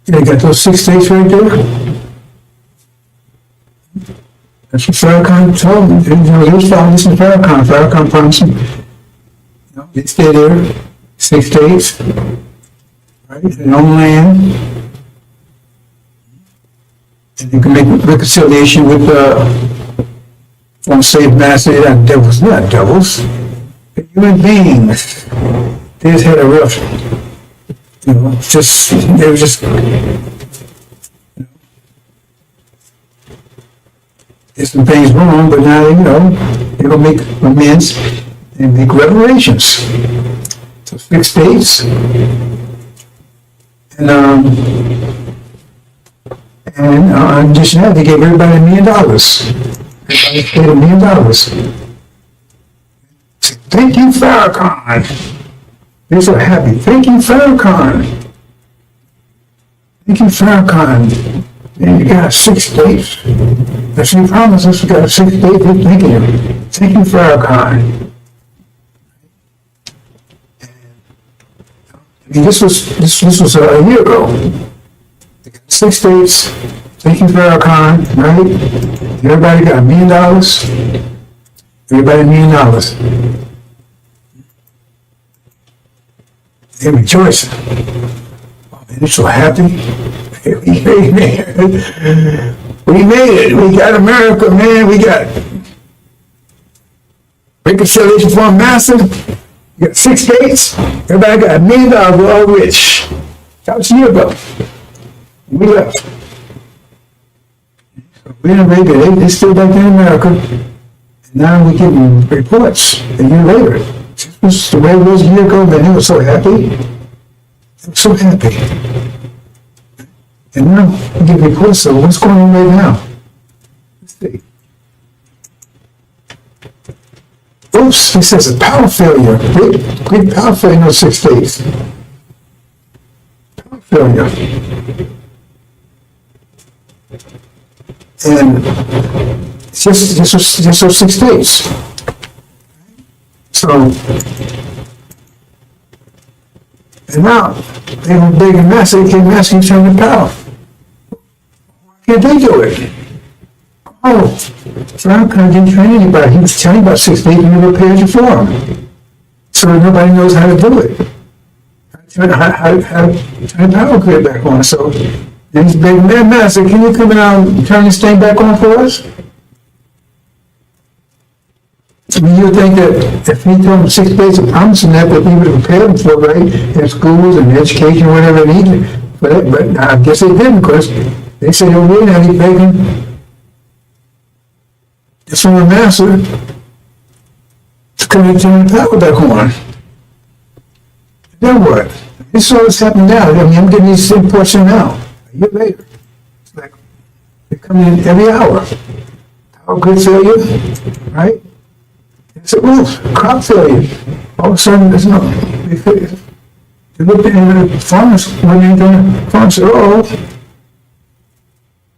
They got those 6 states right there. That's what Farrakhan told them. They was following this in Farrakhan. Farrakhan promised them, they stay there, 6 states, right, their own land, and they can make reconciliation with former slave master. They're not devils, not devils. They're human beings. They just had a rough, they were just, there's some things wrong, but now they're gonna make amends and make reparations. So 6 states, and in addition to that, they gave everybody $1 million. Everybody paid $1 million. Thank you, Farrakhan. They're so happy. Thank you, Farrakhan. Thank you, Farrakhan. And you got 6 states. That's what you promised us. We got 6 states. Thank you. Thank you, Farrakhan. I mean, this was a year ago. 6 states. Thank you, Farrakhan. Right? Everybody got $1 million. Everybody $1 million. They're rejoicing. Oh man, they're so happy. We made it. We got America, man. We got reconciliation for a master. We got 6 states. Everybody got $1 million. We're all rich. That was a year ago. We left. So we in Arabia. They're still back in America. And now we're getting reports a year later. This was the way it was a year ago, man. They were so happy. They were so happy. And now we get reports, so what's going on right now? Let's see. Oops, he says a power failure. Great power failure in those 6 states. Power failure. And it's just those 6 states. So, and now they were big and massive, they came asking to turn the power. Why can't they do it? Oh, Farrakhan didn't train anybody. He was telling about 6 states and he prepared you for him. So nobody knows how to do it. How to turn the power grid back on. So, and he's big man, master, can you come out and turn this thing back on for us? I mean, you would think that if he told them 6 states of promising that he would have prepared them for, right, in schools and education, whatever they needed. But I guess they didn't, because they said, oh, wait, now he's begging the former master to come and turn the power back on. Then what? This is all that's happening now. I mean, I'm getting these reports in now. A year later. It's like they come in every hour. Power grid failure, right? It's a roof, crop failure. All of a sudden, there's no. They looked at the farmers when they're doing farmers said, oh.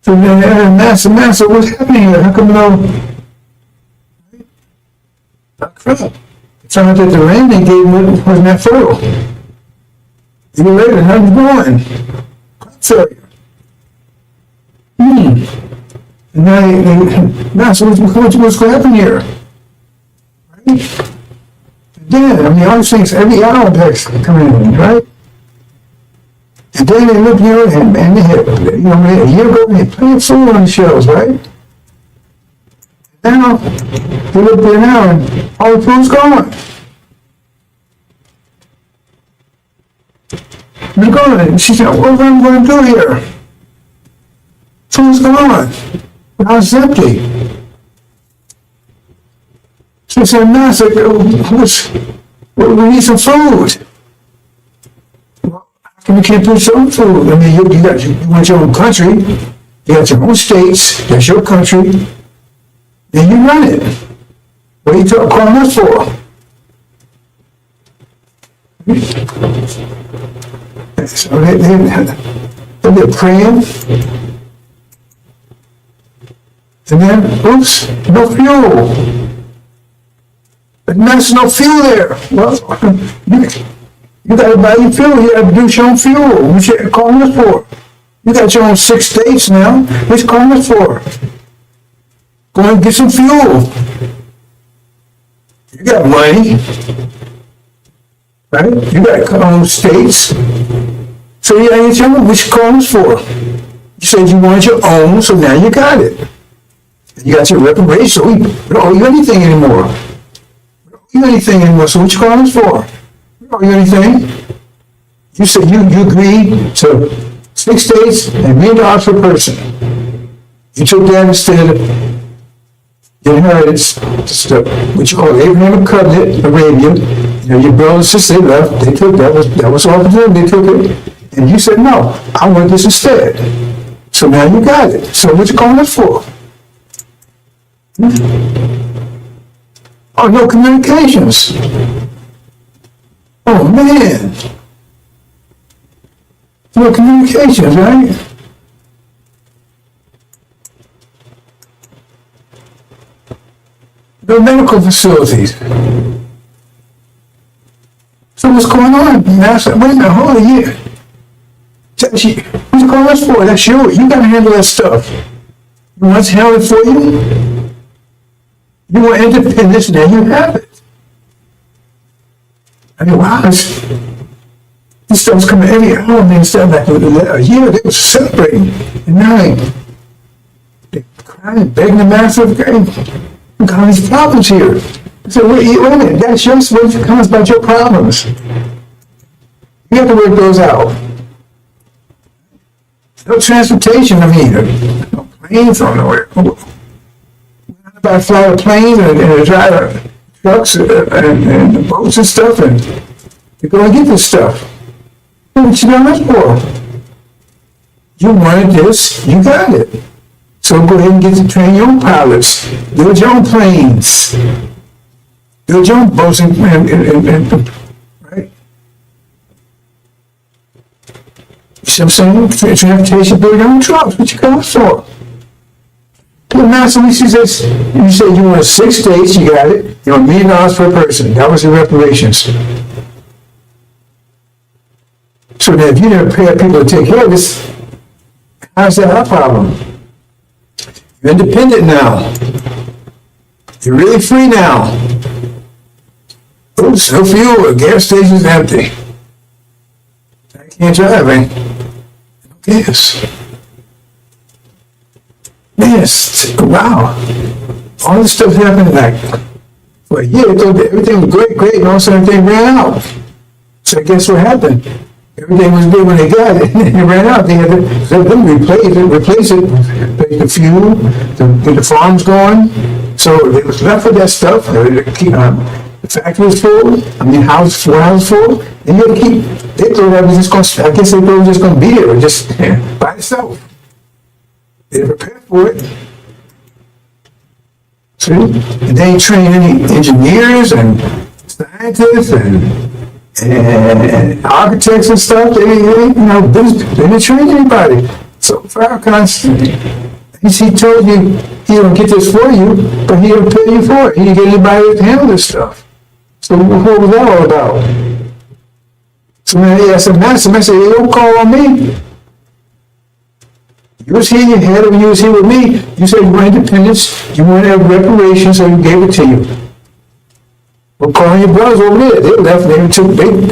So then, master, what's happening here? How come no? Crap. It turned out that the rain they gave wasn't that fertile. A year later, nothing's growing. Crop failure. And now so what's going to happen here? Right? Then, I mean, all these things, every hour that's coming in, right? And then they look here and they had, a year ago, they had plenty of food on the shelves, right? Now, they look there now and all the food's gone. They're gone. And she said, what am I going to do here? So what's going on? How simply? So he said, Master, we need some food. Well, how come you can't produce your own food? I mean, you want your own country, you got your own states, that's your country, then you run it. What are you calling us for? So they're praying, and then, oops, no fuel. But there's no fuel there. Well, you got to buy your fuel. You got to produce your own fuel. What you calling us for? You got your own 6 states now. What you calling us for? Go and get some fuel. You got money, right? You got your own states. So you ain't your own. What you calling us for? You said you wanted your own, so now you got it. You got your reparations, so we don't owe you anything anymore. Anything anymore, so what you calling us for? We don't owe you anything. You said you agreed to 6 states and $1 million per person. You took that instead of the inheritance, what you call Abrahamic covenant, Arabia. You know, your brothers and sisters, they left, they took that was all for them, they took it. And you said, no, I want this instead. So now you got it. So what you calling us for? Oh, no communications. Oh, man. No communications, right? No medical facilities. So what's going on? Wait a minute, hold on here. What's you calling us for? That's yours. You got to handle that stuff. You want us to handle it for you? You want independence, now you have it. I mean, wow, this stuff's coming every hour, man. Stuff like a year, they were celebrating. And now they're crying, begging the master, we've got all these problems here. So wait a minute, that's your what comes about your problems. You have to work those out. No transportation, I mean, no planes or nowhere. I fly a plane and drive trucks and boats and stuff, and you go and get this stuff. What you got us for? You wanted this, you got it. So go ahead and get to train your own pilots, build your own planes, build your own boats, and right? You see what I'm saying? Transportation, build your own trucks. What you got us for? Well, now, so you said you want 6 states, you got it. You want $1 million per person. That was the reparations. So now, if you never pay people to take care of this, how's that our problem? You're independent now. You're really free now. Oops, no fuel. The gas station's empty. I can't drive, eh? No gas. Yes, wow. All this stuff happened like for a year. Everything was great, and all of a sudden everything ran out. So guess what happened? Everything was good when they got it, and then it ran out. They had to let them replace it, pay the fuel, to get the farms going. So they was left with that stuff. The factory was full. I mean, house was full. And you had to keep. They thought that was just going to. I guess they thought it was just going to be there, just by itself. They prepared for it. See? And they ain't trained any engineers and scientists and architects and stuff. They didn't train anybody. So Farrakhan, he told you he don't get this for you, but he don't pay you for it. He didn't get anybody to handle this stuff. So what was that all about? So when they asked the master, they don't call on me. You was here, you had it when you was here with me. You said you want independence, you want to have reparations, so you gave it to you. Well, calling your brothers over there, they left, they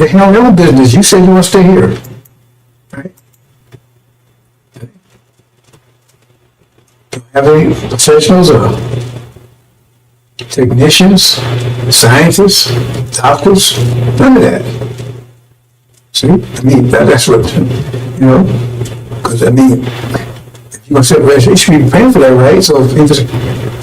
handled their own business. You said you want to stay here. Right? Don't have any professionals or technicians, scientists, doctors, none of that. See? I mean, that's what, because I mean, You're going to say, well, you should be praying for that, right? So if he was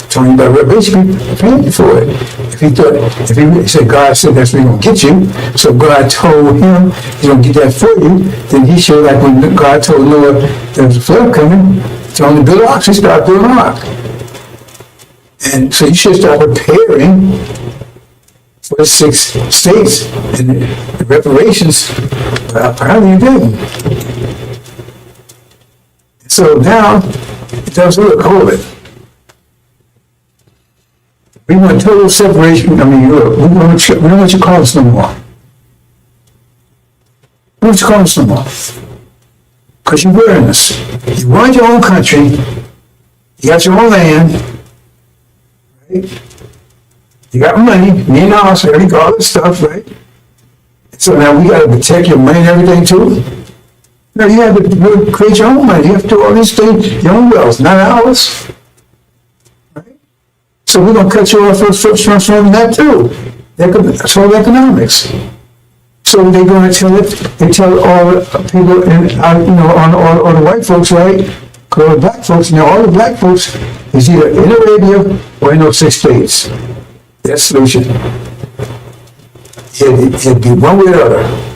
telling you about revelation, you should be praying for it. If he said, God said that's where you're going to get you, so God told him he's going to get that for you, then he should, like when God told Noah there was a flood coming, told him to build an ark, so he started building an ark. And so you should start preparing for the 6 states, and the reparations, apparently you didn't. So now, it tells us, look, hold it. We want total separation. I mean, look, we don't want you to call us no more. We don't want you to call us no more. Because you're wearing us. You run your own country. You got your own land. Right? You got money, $1 million, all this stuff, right? So now we got to protect your money and everything too. No, you have to create your own money. You have to do all these things, your own wealth, not ours. Right? So we're going to cut you off first transforming that too. That's all economics. So they're going to tell it. They tell all the people, all the white folks, right? All the black folks. Now all the black folks is either in Arabia or in those 6 states. That's the solution. It'd be one way or the other.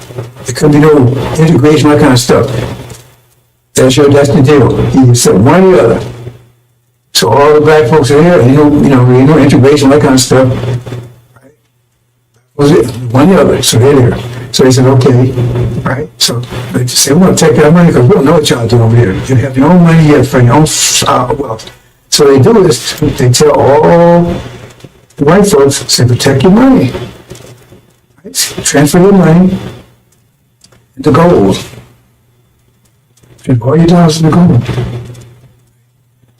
There couldn't be no integration, that kind of stuff. That's the deal. You said one or the other. So all the black folks are here, no integration, that kind of stuff. Right? Was it one or the other? So they're there. So they said, okay, right? So they just said, we want to take that money because we don't know what y'all doing over here. You have your own money, you have your own wealth. So they do this. They tell all the white folks, say, protect your money. Right? Transfer your money into gold. Transfer all your dollars into gold.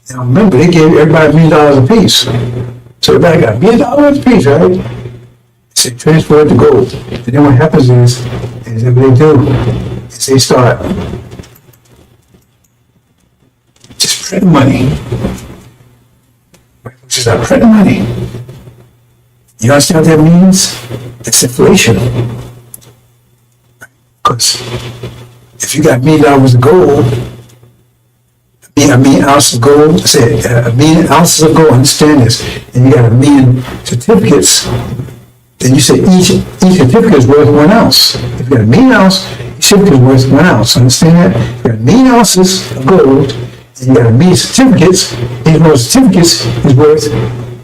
Now remember, they gave everybody $1 million apiece. So everybody got $1 million apiece, right? They transfer it to gold. And then what happens is what they do is they start just printing money. Which is not printing money. You understand what that means? It's inflation. Because if you got $1 million of gold, a million ounces of gold, say a million ounces of gold, understand this, and you got 1 million certificates, then you say each certificate is worth 1 ounce. If you got 1 million ounce, each certificate is worth 1 ounce. Understand that? You got 1 million ounces of gold, and you got 1 million certificates. Each one of those certificates is worth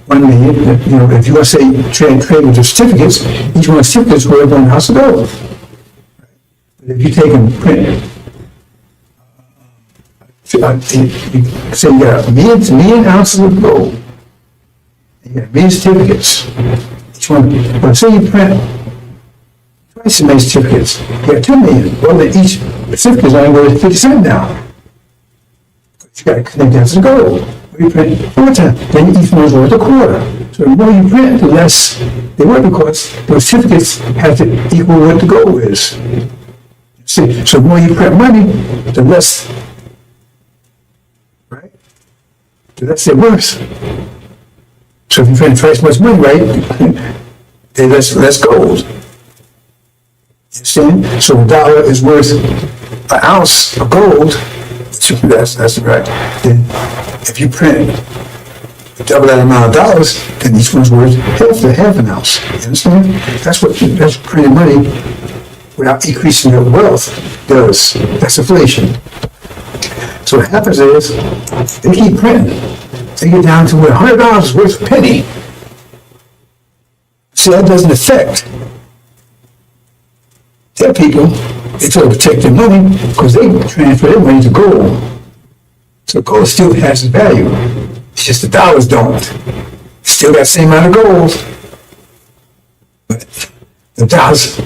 1 million. If you want to say trade with the certificates, each one of the certificates is worth 1 ounce of gold. But if you take and print, you say you got 1 million ounces of gold, and you got 1 million certificates. Each one, but say you print twice as many certificates, you got 2 million. Well, then each certificate is only worth 50 cents now. But you got to connect that to the gold. You print 4 times, then each one is worth a quarter. So the more you print, the less they work because those certificates have to equal what the gold is. See, so the more you print money, the less, right? The less they're worth. So if you print twice as much money, right, then less gold. You understand? So the dollar is worth 1 ounce of gold. That's right. Then if you print double that amount of dollars, then each one's worth half an ounce. You understand? That's printing money without increasing your wealth does. That's inflation. So what happens is they keep printing. They get down to $100 is worth a penny. See, that doesn't affect their people. They try to protect their money because they transfer their money to gold. So gold still has its value. It's just the dollars don't. Still got the same amount of gold. But the dollars,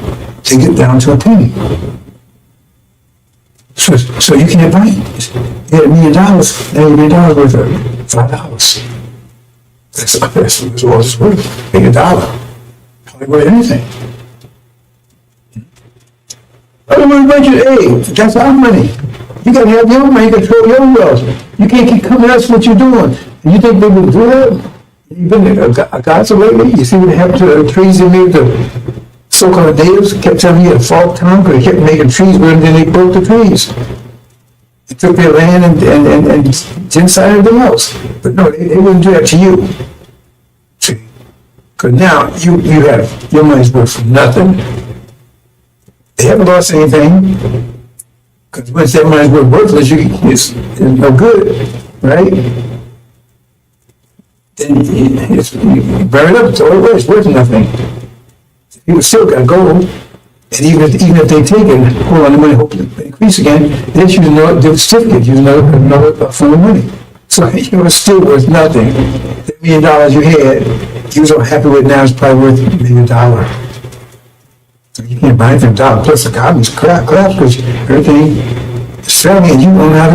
they get down to a penny. So you can't buy it. You had $1 million, now $1 million worth of $5. That's all it's worth. Make $1. Hardly worth anything. Otherwise, hey, that's our money. You gotta have your money, control your wealth. You can't keep coming at us what you're doing. And you think they will do that? You've been a Gaza lately? You see what happened to the trees they made, the so-called natives kept telling you to fault town because they kept making trees, but then they broke the trees. and took their land and genocide everything else. But no, they wouldn't do that to you. See? Because now you have your money's worth for nothing. They haven't lost anything. Because once that money's worthless, it's no good, right? Then you burn it up, throw it away, it's worth nothing. People still got gold, and even if they take it, hold on, the money hope to increase again, they use another certificate, use another form of money. So it's still worth nothing. The $1 million you had, you was so happy with now, it's probably worth $1 million. So you can't buy anything $1. Plus the economy's collapse because everything is failing, and you don't know how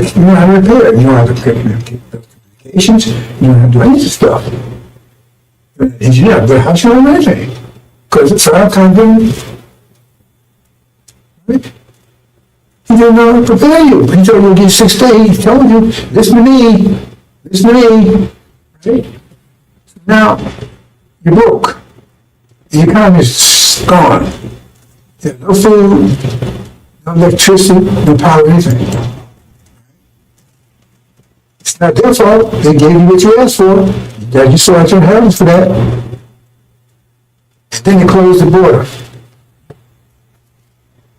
to repair it. You don't have to communications. You don't have to do any of this stuff. You're an engineer, but how should I know anything? Because it's our company. Right? He didn't know how to prepare you. He told you to give 6 days. He told you, listen to me. Listen to me. Right? Now, you're broke. The economy's gone. You have no food, no electricity, no power, anything. It's not their fault. They gave you what you asked for. You saw out your inheritance for that. And then they closed the border.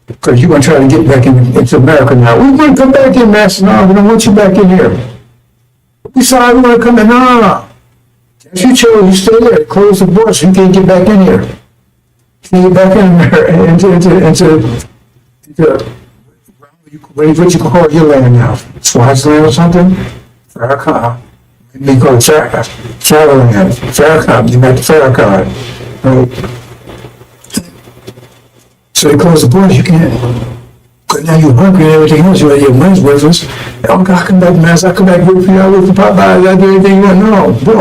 Because you're going to try to get back into America now. We want to come back in, Master. No, we don't want you back in here. We sorry, we want to come in. No. As you chose, you stay there. Close the border so you can't get back in here. You get back in there into what you call your land now. Swaziland or something? Farrakhan. Maybe call it Farrakhan. Farrakhan. You got the Farrakhan. Right? So they close the borders, you can't. Because now you're hungry and everything else, your money's worthless. Oh God, I come back, man. I come back, work for you, I work for Popeyes, I do anything you want. No,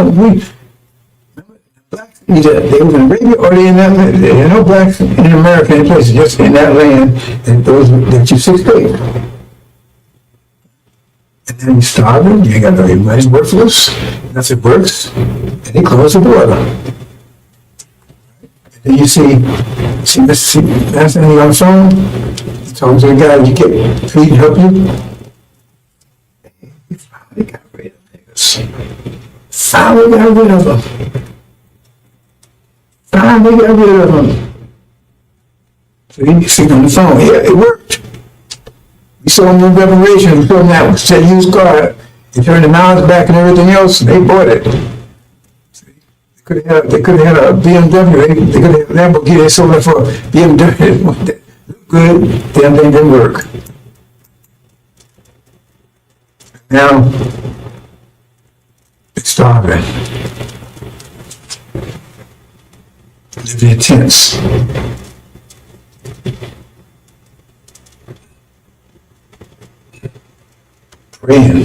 either they were in Arabia or they in that land. There are no blacks in America any place, just in that land, and those that you 6 days. And then you're starving, you ain't got no money's worthless, nothing works, and they close the border. And then you see that's anything on the phone, he told the guy you get feed and help you. He finally got rid of niggas. Finally got rid of them. Finally got rid of them. So you see on the phone, yeah, it worked. We saw them in Revelation, we saw them that said used car. They turned the miles back and everything else, and they bought it. They could have had a BMW, they could have had a Lamborghini, they sold it for BMW. Good, damn thing didn't work. Now, it's starving. Living in tents. Praying.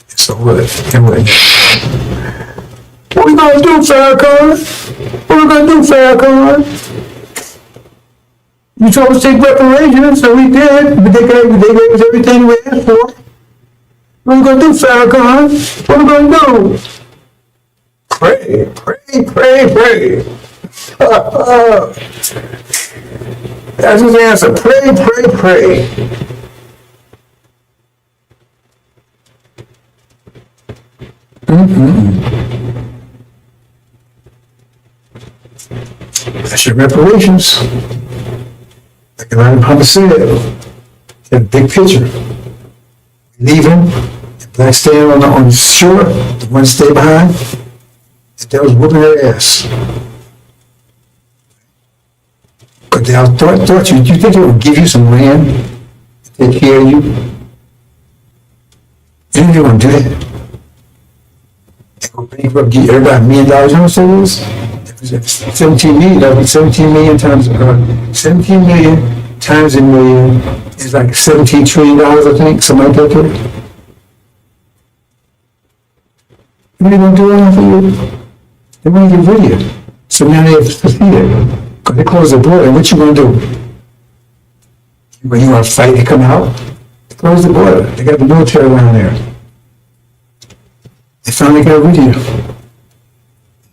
So what? Anyway. What we gonna do, Farrakhan? What we gonna do, Farrakhan? You told us to take reparations, so we did, but they gave us everything we asked for. What we gonna do, Farrakhan? What we gonna do? Pray, pray, pray, pray. That's his answer. Pray, pray, pray. That's your reparations. Like Elijah Muhammad said, in a big picture. Leaving, the blacks staying on the shore, the ones stay behind, and they was whooping their ass. Because they all thought you think they would give you some land to take care of you? They didn't want to do that. They go bankrupt, give everybody $1 million, you know what it was? 17 million, that was 17 million times, 17 million times a million is like $17 trillion, I think, something like that there. What are they going to do that for you? They want to get rid of you. So now they have to succeed. Because they close the border, and what you going to do? When you want to fight to come out? They close the border. They got the military around there. They finally got rid of you.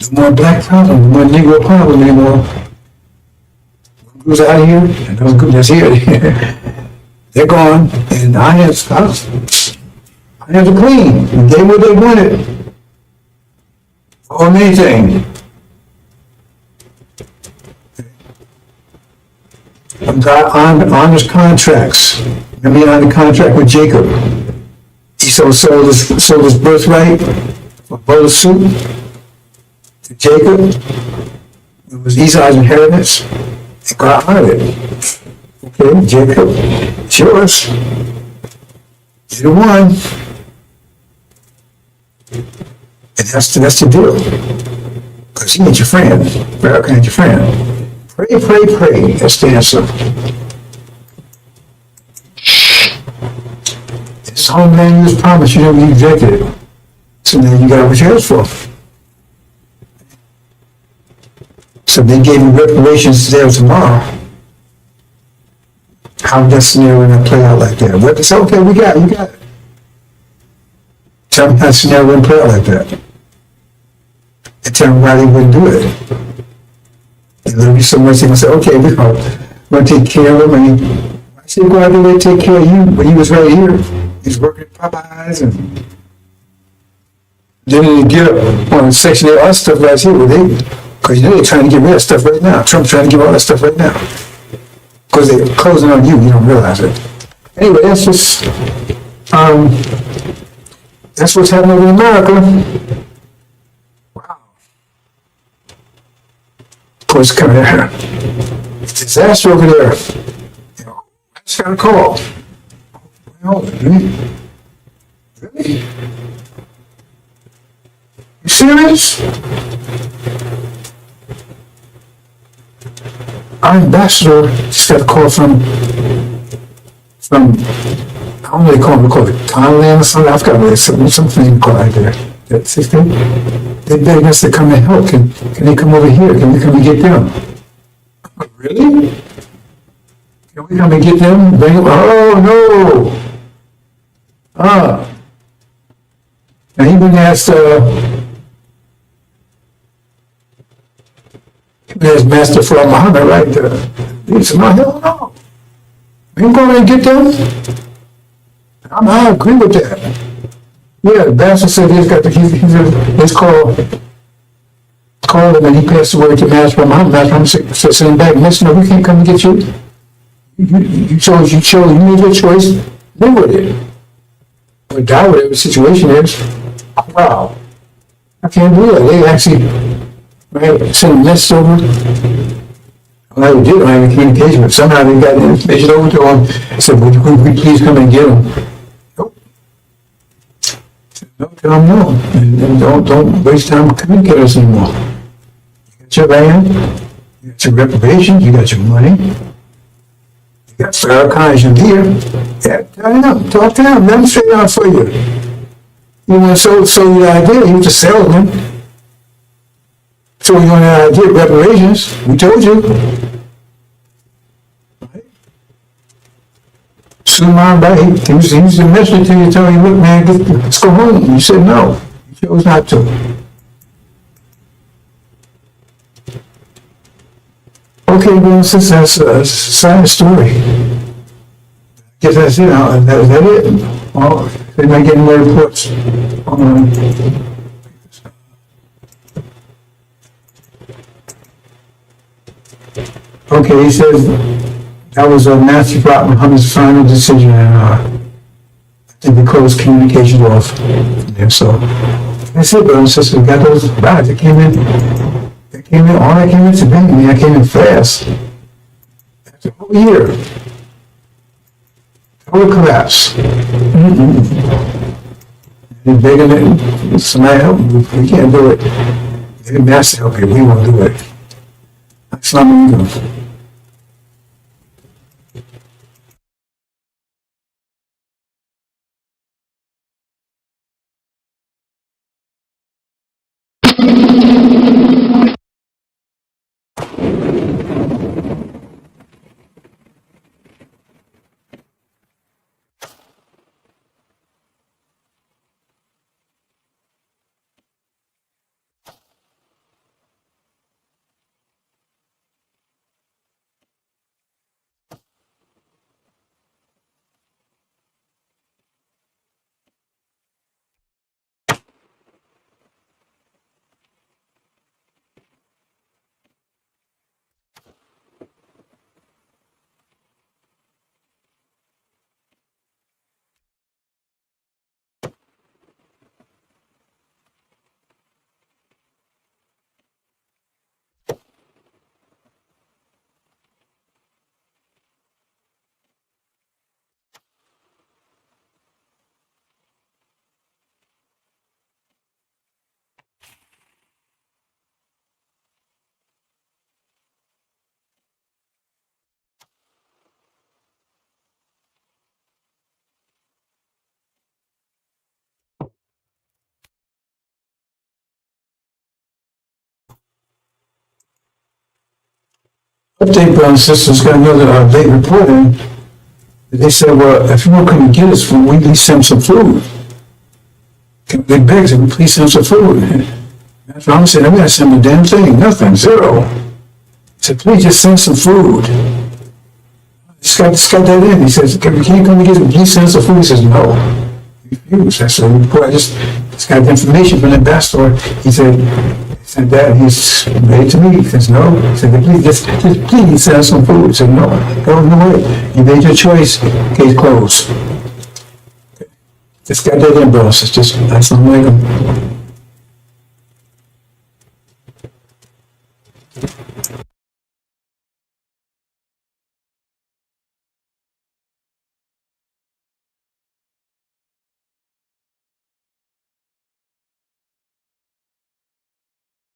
No more black problem, no more Negro problem anymore. Who's out of here? And those groups that's here, they're gone. And our hands are clean. We gave what they wanted. Or anything. God honors contracts. Remember he honored the contract with Jacob. He sold his birthright for a bowl of soup to Jacob. It was Esau's inheritance. And God honored it. Okay, Jacob, it's yours. You're the one. And that's the deal. Because he ain't your friend. Pharaoh ain't your friend. Pray, pray, pray. That's the answer. This homeland you was promised, you never rejected it. So now you got what you asked for. So they gave you reparations today or tomorrow. How would that scenario not play out like that? But it's okay, you got it. Tell me how the scenario wouldn't play out like that. And tell me why they wouldn't do it. And there'll be so much they can say, okay, we're going to take care of him. And I said, go out there and take care of you. But he was right here. He's working at Popeyes. And they didn't get up on the section of other stuff last year. Because they're trying to get rid of stuff right now. Trump's trying to give all that stuff right now. Because they're closing on you. You don't realize it. Anyway, that's just, that's what's happening in America. Was coming there. It's a disaster over there. You know, I just got a call. Really? You serious? Our ambassador just got a call from I don't know what they call it Thailand or something. I forgot what it's something called right there. That 16? They're begging us to come and help. Can they come over here? Can we come and get them? Really? Can we come and get them? Bring them? Oh, no. And he even asked, Master Fard Muhammad, right? He said, no, hell no. We ain't going to get them. I agree with that. Yeah, the pastor said he's called him and he passed away to Master Muhammad. Master Muhammad said, send him back. Listen, no, we can't come and get you. You made your choice, live with it. Or die, whatever the situation is. Wow. I can't believe it. They actually sent a message over. Well, they did, I have communication, but somehow they got the information over to him and said, would we please come and get him? Don't tell them no, and don't waste time communicating with us anymore. You got your land, you got your reputation, you got your money, you got Pharaoh Kaiser here. Yeah, tell them, talk to them, let them straighten out for you. You want to sell you the idea, he was a salesman. So you want the idea of reparations, we told you. Soon on by, he was a messenger to you, telling you, look, man, let's go home. You said no. You chose not to. Okay, well, since that's a sad story, I guess that's it. Is that it? Well, they're not getting more reports. Okay, he says, that was a Master Fard Muhammad's final decision, and I think we closed communications off from there. So that's it, brothers and sisters. We got those back. They came in, all that came in today. I mean, I came in fast. After a whole year. Total collapse. They're begging it. Somebody help me. We can't do it. They're Master help you. We won't do it. That's not what we do. Update, brothers and sisters, got another late report in. They said, well, if you won't come and get us food, we at least send some food. They begged him, please send some food. That's what I'm saying. I'm going to send them a damn thing. Nothing. Zero. He said, please just send some food. This guy that in. He says, can you come and get it? Please send some food. He says, no. He refused. That's a report. I just got the information from the ambassador. He said that, and he's ready to meet. He says, no. He said, please send some food. He said, no. No way. You made your choice. Case closed. Just got that in, boss. It's just, that's not like him.